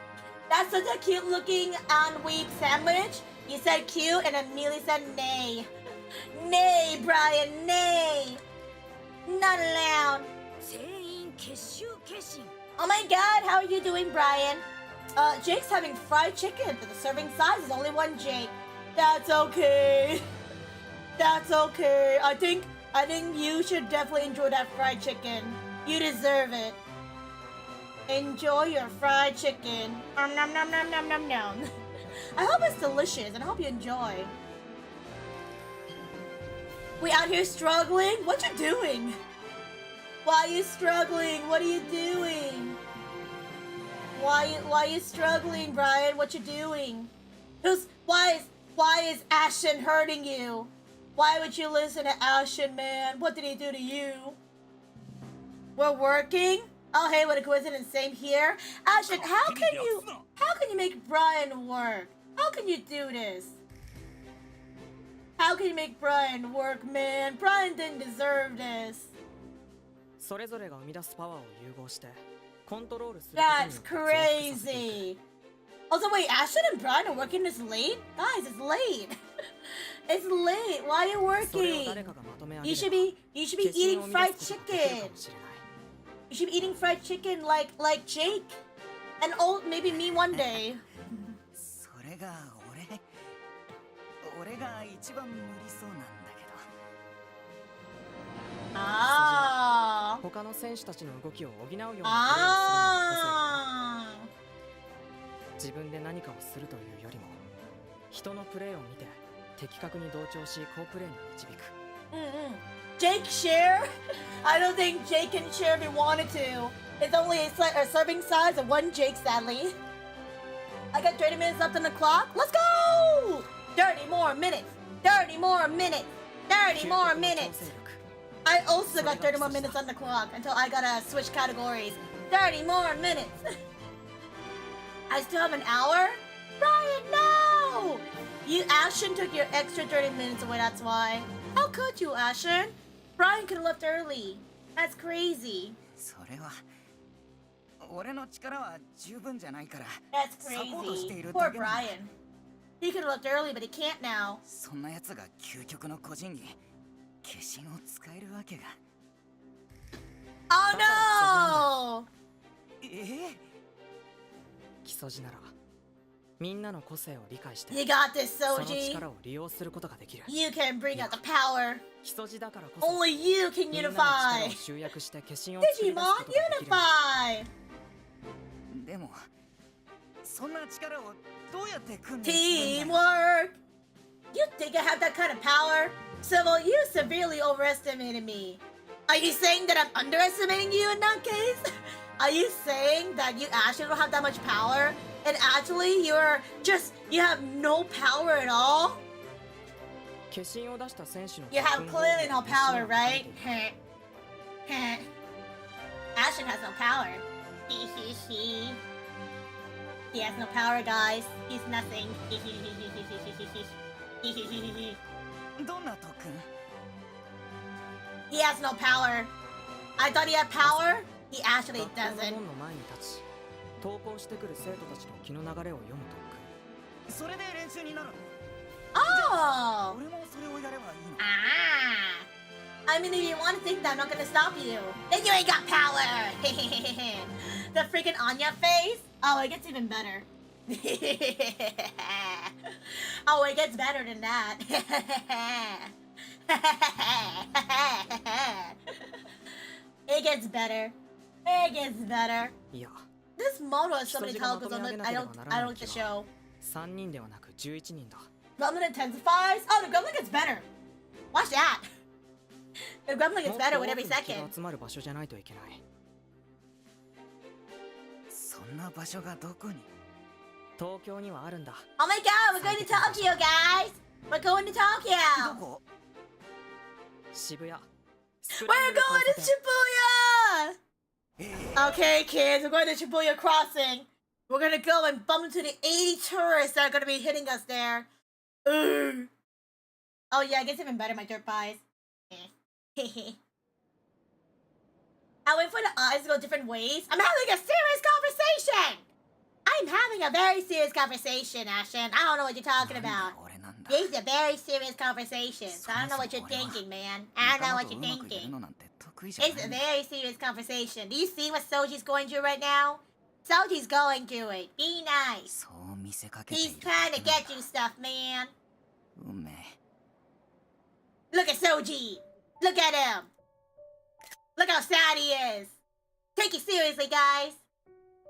That's such a cute looking weeb sandwich. You said cute and immediately said nay. Nay, Brian, nay. Not allowed. 全員結集化身。 Oh my god, how are you doing, Brian? Jake's having fried chicken, but the serving size is only 1 Jake. That's okay. That's okay. I think you should definitely enjoy that fried chicken. You deserve it. Enjoy your fried chicken. Nom nom nom nom nom nom nom. I hope it's delicious and I hope you enjoy. We out here struggling? What you doing? Why are you struggling? What are you doing? Why are you struggling, Brian? What you doing? Why is Ashen hurting you? Why would you listen to Ashen, man? What did he do to you? We're working? Oh, hey, what a coincidence. Same here. Ashen, how can you make Brian work? How can you do this? How can you make Brian work, man? Brian didn't deserve this. それぞれが生み出すパワーを融合してコントロールすることによ That's って増幅させていく。 crazy. Also, wait, Ashen and Brian are working this late? Guys, it's late. It's late. Why are you それを working? 誰かがまとめ上げ You れ should ば be 化身 eating を生み fried 出すことができる chicken. かもしれない。 You should be eating fried chicken like Jake. And maybe me one day. それが俺が一番無理そうなんだけど。 Ah. 他の選手たちの動きを補うようなプレーをするのが個性。 Ah. 自分で何かをするというよりも人のプレーを見て的確に同調し好プレーに導く。 Jake share? I don't think Jake can share if he wanted to. It's only a serving size of 1 Jake, sadly. I got 30 minutes left on the clock. Let's go! 30 more minutes. 30 more minutes. 30 more minutes. I also got 30 more minutes on the clock until I gotta switch categories. 30 more minutes. I still have an hour? Brian, no! You, Ashen, took your extra 30 minutes away, that's why. How could you, Ashen? Brian could have left early. That's crazy. それは俺の力は十分じゃないから That's サポートしてい crazy. る Poor だけなんだ。 Brian. He could have left early, but he can't now. そんな奴が究極の個人技化身を使えるわけが。 Oh no! 基礎地ならみんなの個性を理解して You got this, その Soji. 力を利用することができる。 You can bring out the power. 基礎地だからこそ Only you can みんなの unify. 力を集約して化身を作り出す Digimon, ことができる。 unify. でもそんな力をどうやって訓練するんだ。 Teamwork. You think I have that kind of power? Civil, you severely overestimated me. Are you saying that I'm underestimating you in that case? Are you saying that you actually don't have that much power? And actually you have no power at all? 化身を出した選手の You have 特訓方法 clearly no に熱心 power, に書い right? ていた Ashen has no power. He has no power, guys. He's nothing. どんな特訓？ He has no power. I thought he had power. He actually 学校の doesn't. 門の前に立ち登校してくる生徒たちの気の流れを読む特それで練習になるの？ Oh! 俺もそれをやればいいの？ Ah! I mean, if you want to think that, I'm not gonna stop you. Then you ain't got power! The freaking Anya face? Oh, it gets even better. Oh, it gets better than that. It gets better. It gets better. 訓。いや、 This model has so many tacos on it. I don't like the show. 3人ではなく11人だ。 Gremlin intensifies? Oh, the Gremlin gets better. Watch that. The Gremlin gets better with every もっと多くの人 second. が集まる場所じゃないといけない。そんな場所がどこに？東京にはあるんだ。 Oh my god, we're going to Tokyo, guys! We're going to ど Tokyo! こ？渋谷。 We're going to Shibuya! Okay, kids, we're going to Shibuya Crossing. We're gonna go and bump into the 80 tourists that are gonna be hitting us there. Ugh. Oh yeah, it gets even better, my dirt pies. I wait for the eyes to go different ways. I'm having a serious conversation! I'm having a very serious conversation, Ashen. I don't know what you're talking なんで about. 俺なんだ？ This is a very serious conversation, so I don't know what you're そもそも俺は thinking, man. I don't know what 仲 you're 間とうまくやる thinking. のなんて得意じゃない It's a very serious conversation. Do you see what Soji's going through right now? Soji's going through it. Be nice. そう見せかけてい He's る trying だ to けなん get だ you stuff, man. 運命。 Look at Soji. Look at him. Look how sad he is. Take it seriously, guys.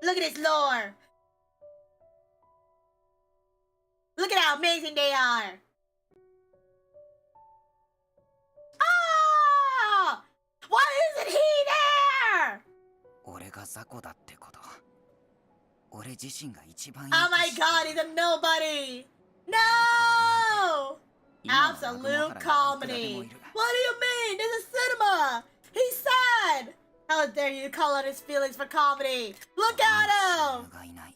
Look at his lore. Look at how amazing they are. Oh! Why isn't he there? 俺が雑魚だってこと。俺自身が一番いい Oh と my 知って god, he's a nobody. No! 今は Absolute ラグモハラにはいくらで comedy. もいる What do you mean? This is cinema. He's sad. How dare you call out his feelings for comedy? Look at him. がいない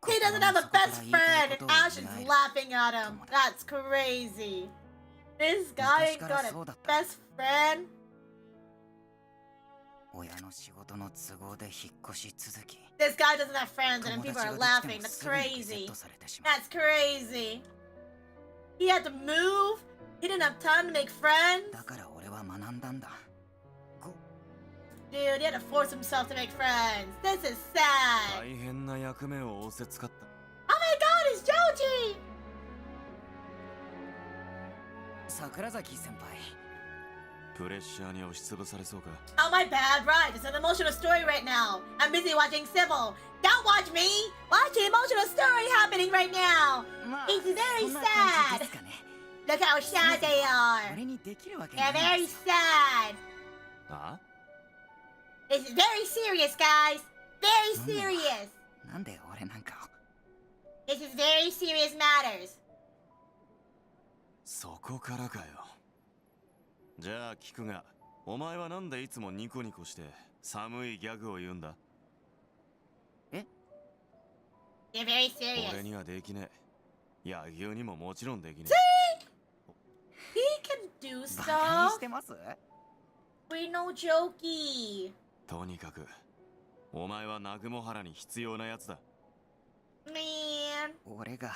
He doesn't have a best friend, and 心の底から Ash 言いたい is ことを言え laughing at him. That's crazy. This guy ain't got a best friend. 親の仕事の都合で引っ越し続き This guy doesn't have friends, and 友 then people 達 are ができて laughing. も That's すぐにリセッ crazy. トされてしまう That's crazy. He had to move. He didn't have time to make friends. だから俺は学んだんだ Dude, he had to force himself to make friends. This is sad. 大変な役目を仰せつかった。 Oh my god, it's Joji! 桜崎先輩プレッシャーに押しつぶされそうか。 Oh my bad, right. It's an emotional story right now. I'm busy watching Civil. Don't watch me! Watch the emotional story happening right now! まあ It's very そんな感じ sad. ですかね Look how sad they are. 俺にできるわけ They're ない very んです sad. あ This is very serious, guys. Very serious. なんで俺なんか This is very serious matters. そこからかよ。じゃあ聞くが、お前はなんでいつもニコニコして寒いギャグを言うんだ？ They're very 俺 serious. にはできねえ。野球にももちろんできね He can do バカにし stuff. てます We no jokey. え。とにかく、お前は南雲原に必要なやつだ。 Man. 俺が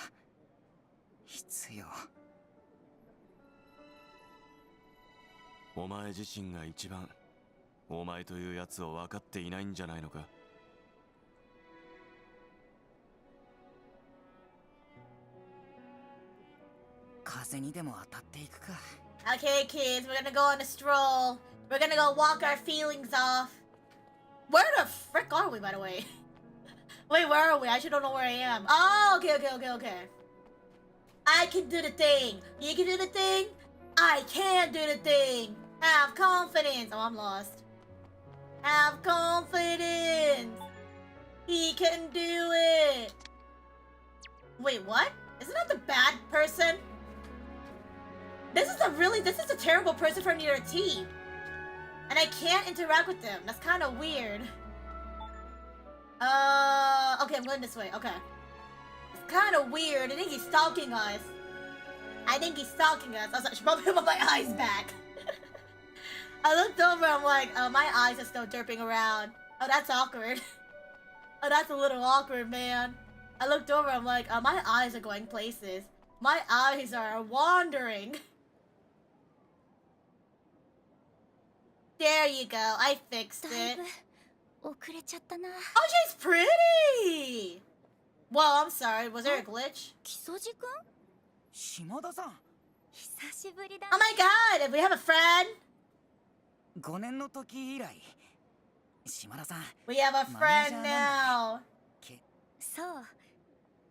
必要お前自身が一番、お前というやつを分かっていないんじゃないのか？風にでも当たっていくか Okay, kids, we're gonna go on a stroll. We're gonna go walk our feelings off. Where the frick are we, by the way? Wait, where are we? I actually don't know where I am. Oh, okay. I can do the thing. You can do the thing. I can do the thing. Have confidence. Oh, I'm lost. Have confidence. He can do it. Wait, what? Isn't that the bad person? This is a terrible person from your team. And I can't interact with them. That's kind of weird. Okay, I'm going this way. Okay. It's kind of weird. I think he's stalking us. I was like, should probably put my eyes back. I looked over, I'm like, oh, my eyes are still derping around. Oh, that's awkward. Oh, that's a little awkward, man. I looked over, I'm like, oh, my eyes are going places. My eyes are wandering. There you go, I fixed it. Oh, she's pretty! Well, I'm sorry, was there a glitch? 島田さん Oh my god, we have a friend! 5年の時以来島田さん We have a friend now! そう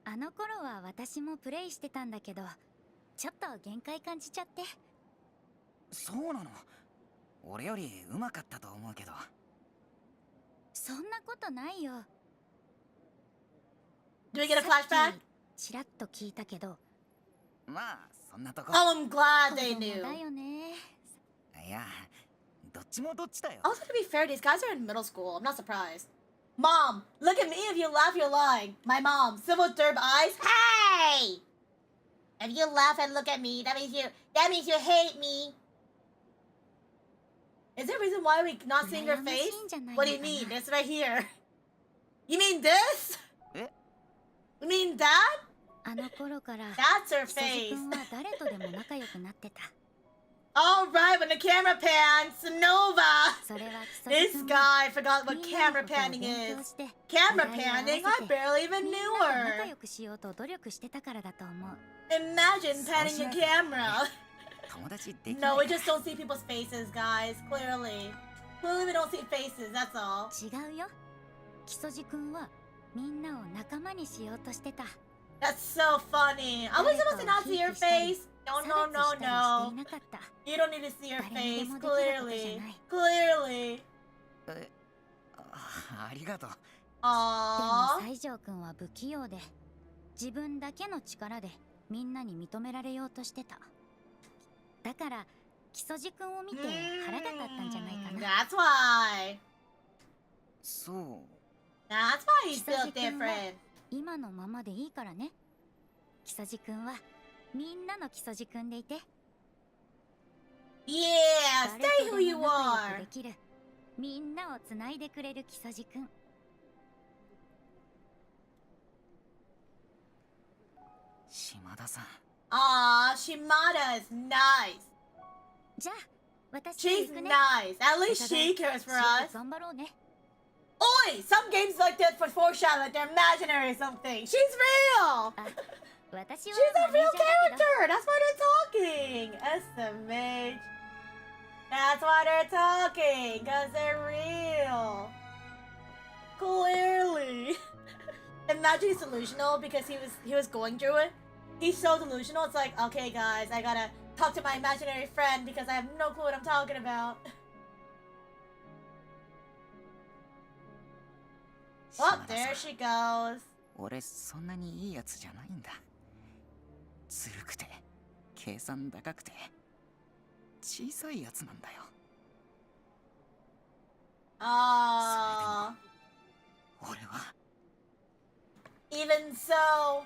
あの頃は私もプレイしてたんだけどちょっと限界感じちゃってそうなの俺より上手かったと思うけどそんなことないよ Do we get a flashback? ちらっと聞いたけどまあそんなとこ Oh, I'm glad 子 they 供 knew. だよねいやどっちもどっちだよ Also, to be fair, these guys are in middle school. I'm not surprised. Mom, look at me. If you laugh, you're lying. My mom, civil derb eyes. Hey! If you laugh and look at me, that means you hate me. Is there a reason why we not seeing her face? What do you mean? It's right here. You mean this? Eh? You mean that? あの頃から That's her 木曽路 face. 君は誰とでも仲良くなってた All right, when the camera pans, Nova. それは木曽 This 路君 guy forgot み what んなの camera ことを panning 勉強 is. して Camera 互いを合わ panning? せ I て barely even みん knew なと仲 her. 良くしようと努力してたからだと思う Imagine panning a camera. 友達でき No, ない we just don't see people's faces, guys. Clearly. Clearly we don't see faces, that's all. 違うよ木曽路君はみんなを仲間にしようとしてた That's so funny. Are we supposed to not see your face? No, 差 no, 別 no, したりしてい no. なかった You don't need to see your 誰にで face. もできることじゃ Clearly. ない Clearly. ありがとうでも Aww. 西条くんは不器用で自分だけの力でみんなに認められようとしてただから木曽路くんを見て腹が立ったんじゃないかな That's why. そう That's why you 木曽 feel 路くんは different. 今のままでいいからね木曽路くんはみんなの木曽路くんでいて Yeah, 誰 stay と who で you も仲良 are. くできるみんなをつないでくれる木曽路くん島田さん Aw, Shimada is nice. じゃあ私 She's 行くね nice. At お least 互 she い cares for 仕事 us. 頑張ろうね Oi! Some games like that for foreshadow, like they're imaginary or something. She's real! あ私 She's は a マネー real ジャーだけど character! That's why they're talking! SMH. That's why they're talking! Because they're real! Clearly! Imagine he's delusional because he was going through it. He's so delusional, it's like, okay guys, I gotta talk to my imaginary friend because I have no clue what I'm talking about. Oh, 島田 there さん she goes. 俺そんなにいいやつじゃないんだずるくて計算高くて小さいやつなんだよ Aww. 俺は Even so.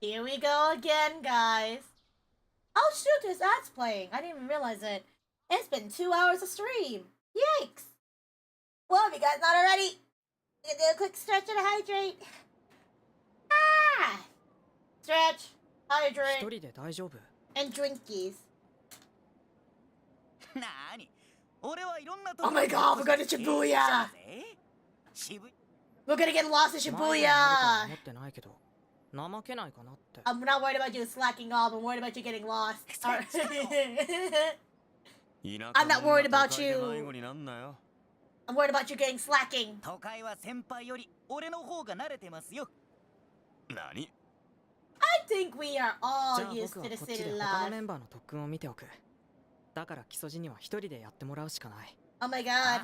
Here we go again, guys. Oh shoot, there's ads playing. I didn't even realize it. It's been 2 hours of stream. Yikes. Well, if you guys not already, you can do a quick stretch and hydrate. Ah! Stretch, 一 hydrate, 人で大丈夫 and drinkies. なーに俺はいろんな Oh my god, we're going to Shibuya! 渋い We're gonna get lost in 前になるとは Shibuya! 思ってないけど怠けないかなって I'm not worried about you slacking off. I'm worried about you getting lost. Alright. I'm not worried about you. 迷子になんなよ I'm worried about you getting slacking. 都会は先輩より俺の方が慣れてますよ何 I think we are じゃ all あ used 僕 to は the こっち city で他の life. メンバーの特訓を見ておくだから木曽路には一人でやってもらうしかない Oh my god.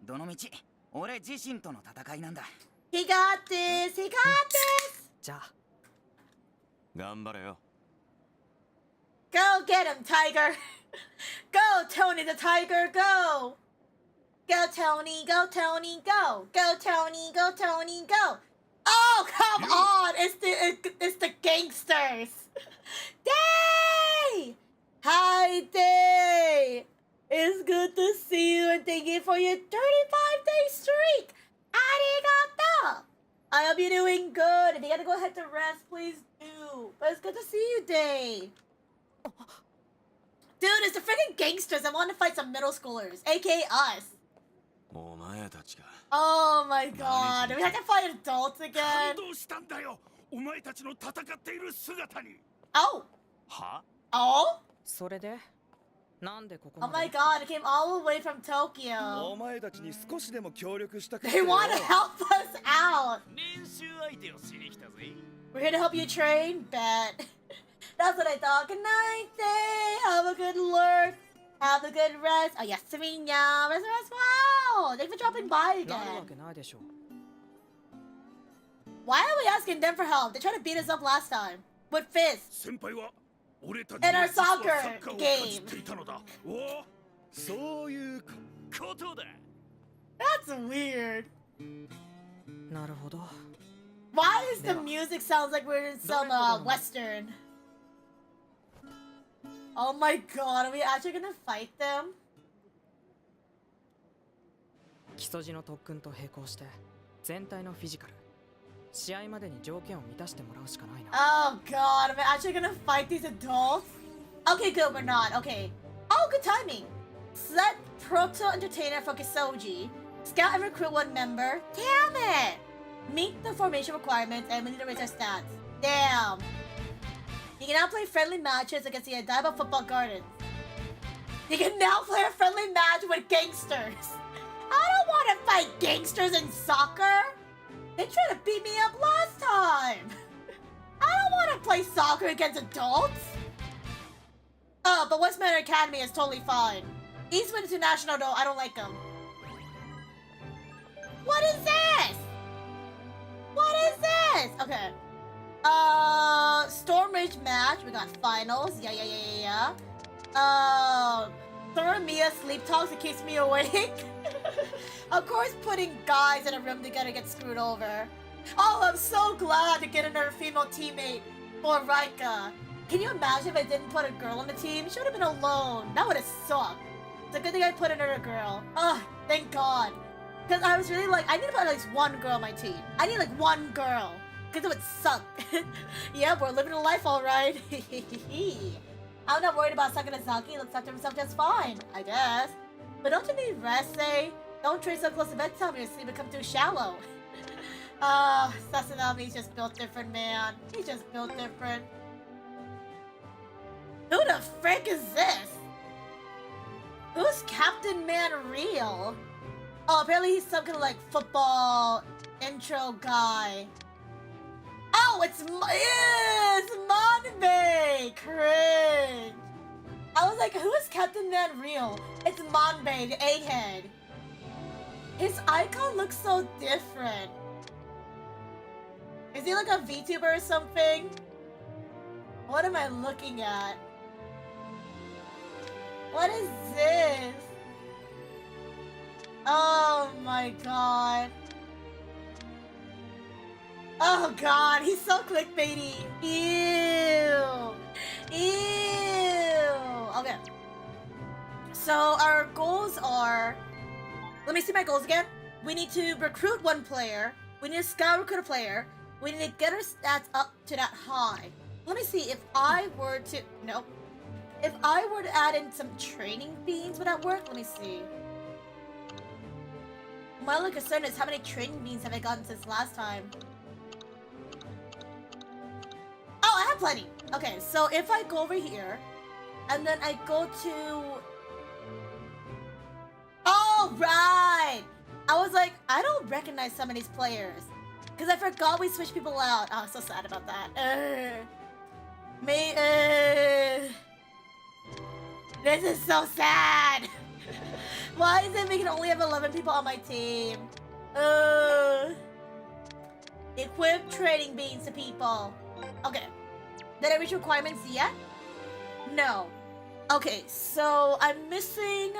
どのみち俺自身との戦いなんだ He got this. He got this. じゃあ頑張れよ。 Go get him, Tiger. Go, Tony the Tiger. Go. Go, Tony. Go, Tony. Go. Go, Tony. Go, Tony. Go. Oh, come on. It's the gangsters. Day. Hi, Day. It's good to see you and thank you for your 35-day streak. Arigato. I hope you're doing good. If you gotta go ahead to rest, please do. But it's good to see you, Day. Dude, it's the freaking gangsters. I want to fight some middle schoolers, aka us. お前たちか。 Oh my god. Do we have to fight adults again? 感動したんだよ。お前たちの戦っている姿に。Oh. は？ Oh? それでなんでここ Oh ま my で god, it came all the way from お Tokyo. 前たちに少しでも協力したくて They よ want to help us out. 練習相手をしに来たぜ。 We're here to help you train? Bet. That's what I thought. Good night, Day. Have a good lurk. Have a good rest. Oh, yes, Serena. Rest, rest. Wow. Thanks for dropping by なるわ again. けないでしょう Why are we asking them for help? They tried to beat us up last time. With fists. 先輩は俺たち In の our 実はサ soccer ッカーをかじ game. っていたのだ。おお、そういうことだ。 That's weird. なるほど Why is the music sounds like we're in some western? Oh my god, are we actually gonna fight them? 基礎時の特訓と並行して全体のフィジカル試合までに条件を満たしてもらうしかないな Oh god, am I actually gonna fight these adults? Okay, good, we're not. Okay. Oh, good timing. Select Proto Entertainer for Kisoji. Scout and recruit one member. Damn it! Meet the formation requirements and we need to raise our stats. Damn. You can now play friendly matches against the Odaiba Football Gardens. You can now play a friendly match with gangsters. I don't want to fight gangsters in soccer. They tried to beat me up last time. I don't want to play soccer against adults. Oh, but Westminster Academy is totally fine. Eastman International, though, I don't like them. What is this? What is this? Okay. Storm Rage match. We got finals. Yeah. Throw Mia sleep talks, it keeps me awake. Of course, putting guys in a room together gets screwed over. Oh, I'm so glad to get another female teammate for Rika. Can you imagine if I didn't put a girl on the team? She would have been alone. That would have sucked. It's a good thing I put another girl. Oh, thank God. Because I was really like, I need to put at least one girl on my team. I need like one girl. Because it would suck. Yeah, we're living a life alright. I'm not worried about Sakurazaki. He looks after himself just fine, I guess. But don't you need rest, eh? Don't train so close to bedtime or your sleep become too shallow. Sasanami's just built different, man. He's just built different. Who the frick is this? Who's Captain Man Real? Oh, apparently he's some kind of like football intro guy. Oh, it's Monbei! Cringe! I was like, who is Captain Man Real? It's Monbei, the egghead. His icon looks so different. Is he like a VTuber or something? What am I looking at? What is this? Oh my god. Oh god, he's so clickbaity. Ew. Okay. So our goals are... Let me see my goals again. We need to recruit one player. We need to scout recruit a player. We need to get our stats up to that high. Let me see if I were to... Nope. If I were to add in some training beans, would that work? Let me see. My only concern is how many training beans have I gotten since last time? Oh, I have plenty. Okay, so if I go over here, and then I go to... Oh, right! I was like, I don't recognize some of these players. Because I forgot we switched people out. Oh, I'm so sad about that. This is so sad! Why is it we can only have 11 people on my team? Equip trading beans to people. Okay. Did I reach requirements yet? No. Okay, so I'm missing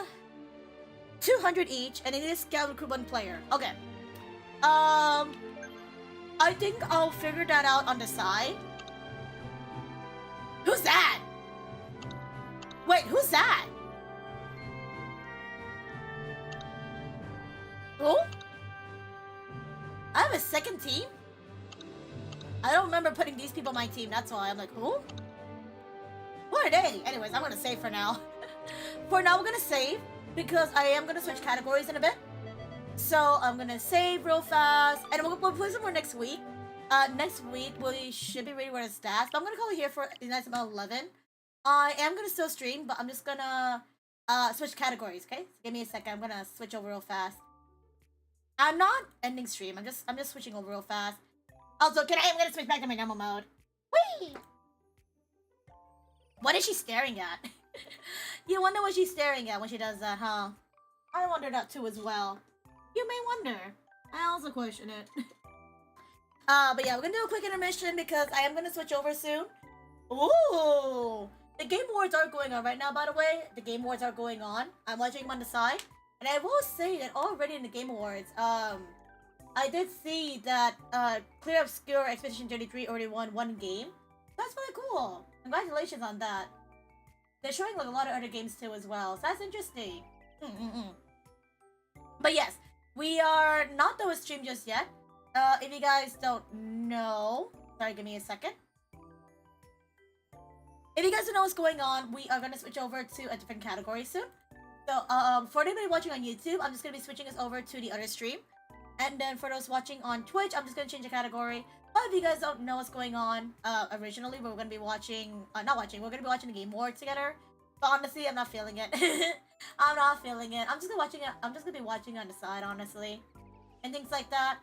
200 each, and it is scout recruit 1 player. Okay. I think I'll figure that out on the side. Who's that? Wait, who's that? Who? I have a second team? I don't remember putting these people on my team, that's why. I'm like, who? Who are they? Anyways, I'm gonna save for now. For now, we're gonna save, because I am gonna switch categories in a bit. So, I'm gonna save real fast, and we'll play some more next week. Next week, we should be ready with our stats, but I'm gonna call it here for Inazuma 11. I am gonna still stream, but I'm just gonna switch categories, okay? So give me a second, I'm gonna switch over real fast. I'm not ending stream, I'm just switching over real fast. Also, I'm gonna switch back to my normal mode. Whee! What is she staring at? You wonder what she's staring at when she does that, huh? I wonder that too as well. You may wonder. I also question it. But yeah, we're gonna do a quick intermission because I am gonna switch over soon. Ooh! The Game Awards are going on right now, by the way. The Game Awards are going on. I'm watching them on the side. And I will say that already in the Game Awards, I did see that Clear Obscure Expedition 33 already won 1 game. That's really cool. Congratulations on that. They're showing like a lot of other games too as well, so that's interesting. But yes, we are not done with stream just yet. If you guys don't know, sorry, give me a second. If you guys don't know what's going on, we are gonna switch over to a different category soon. So, for anybody watching on YouTube, I'm just gonna be switching us over to the other stream. And then for those watching on Twitch, I'm just gonna change the category. But if you guys don't know what's going on, originally we're gonna be watching, we're gonna be watching the Game Awards together. But honestly, I'm not feeling it. I'm not feeling it. I'm just gonna be watching on the side, honestly, and things like that.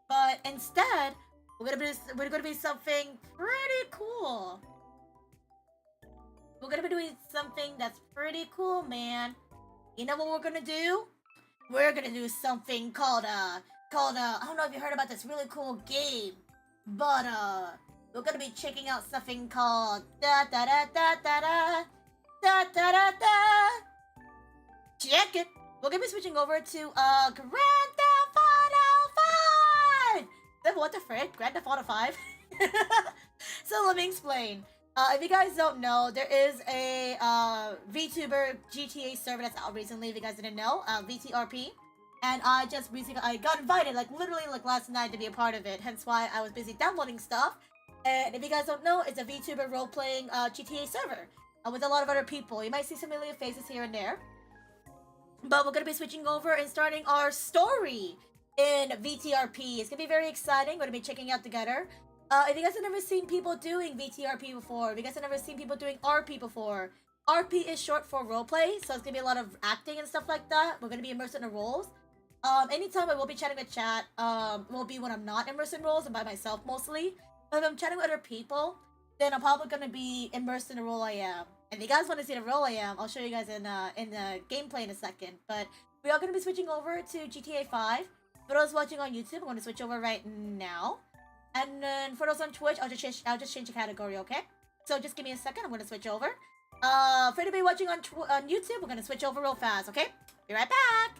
But instead, we're gonna be something pretty cool. We're gonna be doing something that's pretty cool, man. You know what we're gonna do? We're gonna do something called I don't know if you heard about this really cool game, but we're gonna be checking out something called da da da da da da da da da da. Check it. We're gonna be switching over to Grand Theft Auto 5. What the frick? Grand Theft Auto 5? So let me explain. If you guys don't know, there is a VTuber GTA server that's out recently. If you guys didn't know, VTRP. And I got invited, like literally like last night to be a part of it. Hence why I was busy downloading stuff. And if you guys don't know, it's a VTuber role-playing GTA server with a lot of other people. You might see some familiar faces here and there. But we're gonna be switching over and starting our story in VTRP. It's gonna be very exciting. We're gonna be checking out together. If you guys have never seen people doing VTRP before, if you guys have never seen people doing RP before, RP is short for roleplay, so it's gonna be a lot of acting and stuff like that. We're gonna be immersed in the roles. Anytime I will be chatting with chat, will be when I'm not immersed in roles and by myself mostly. But if I'm chatting with other people, then I'm probably gonna be immersed in the role I am. And if you guys want to see the role I am, I'll show you guys in the gameplay in a second. But we are gonna be switching over to GTA 5. For those watching on YouTube, I'm gonna switch over right now. And then for those on Twitch, I'll just change the category, okay? So just give me a second, I'm gonna switch over. For anybody watching on YouTube, we're gonna switch over real fast, okay? Be right back!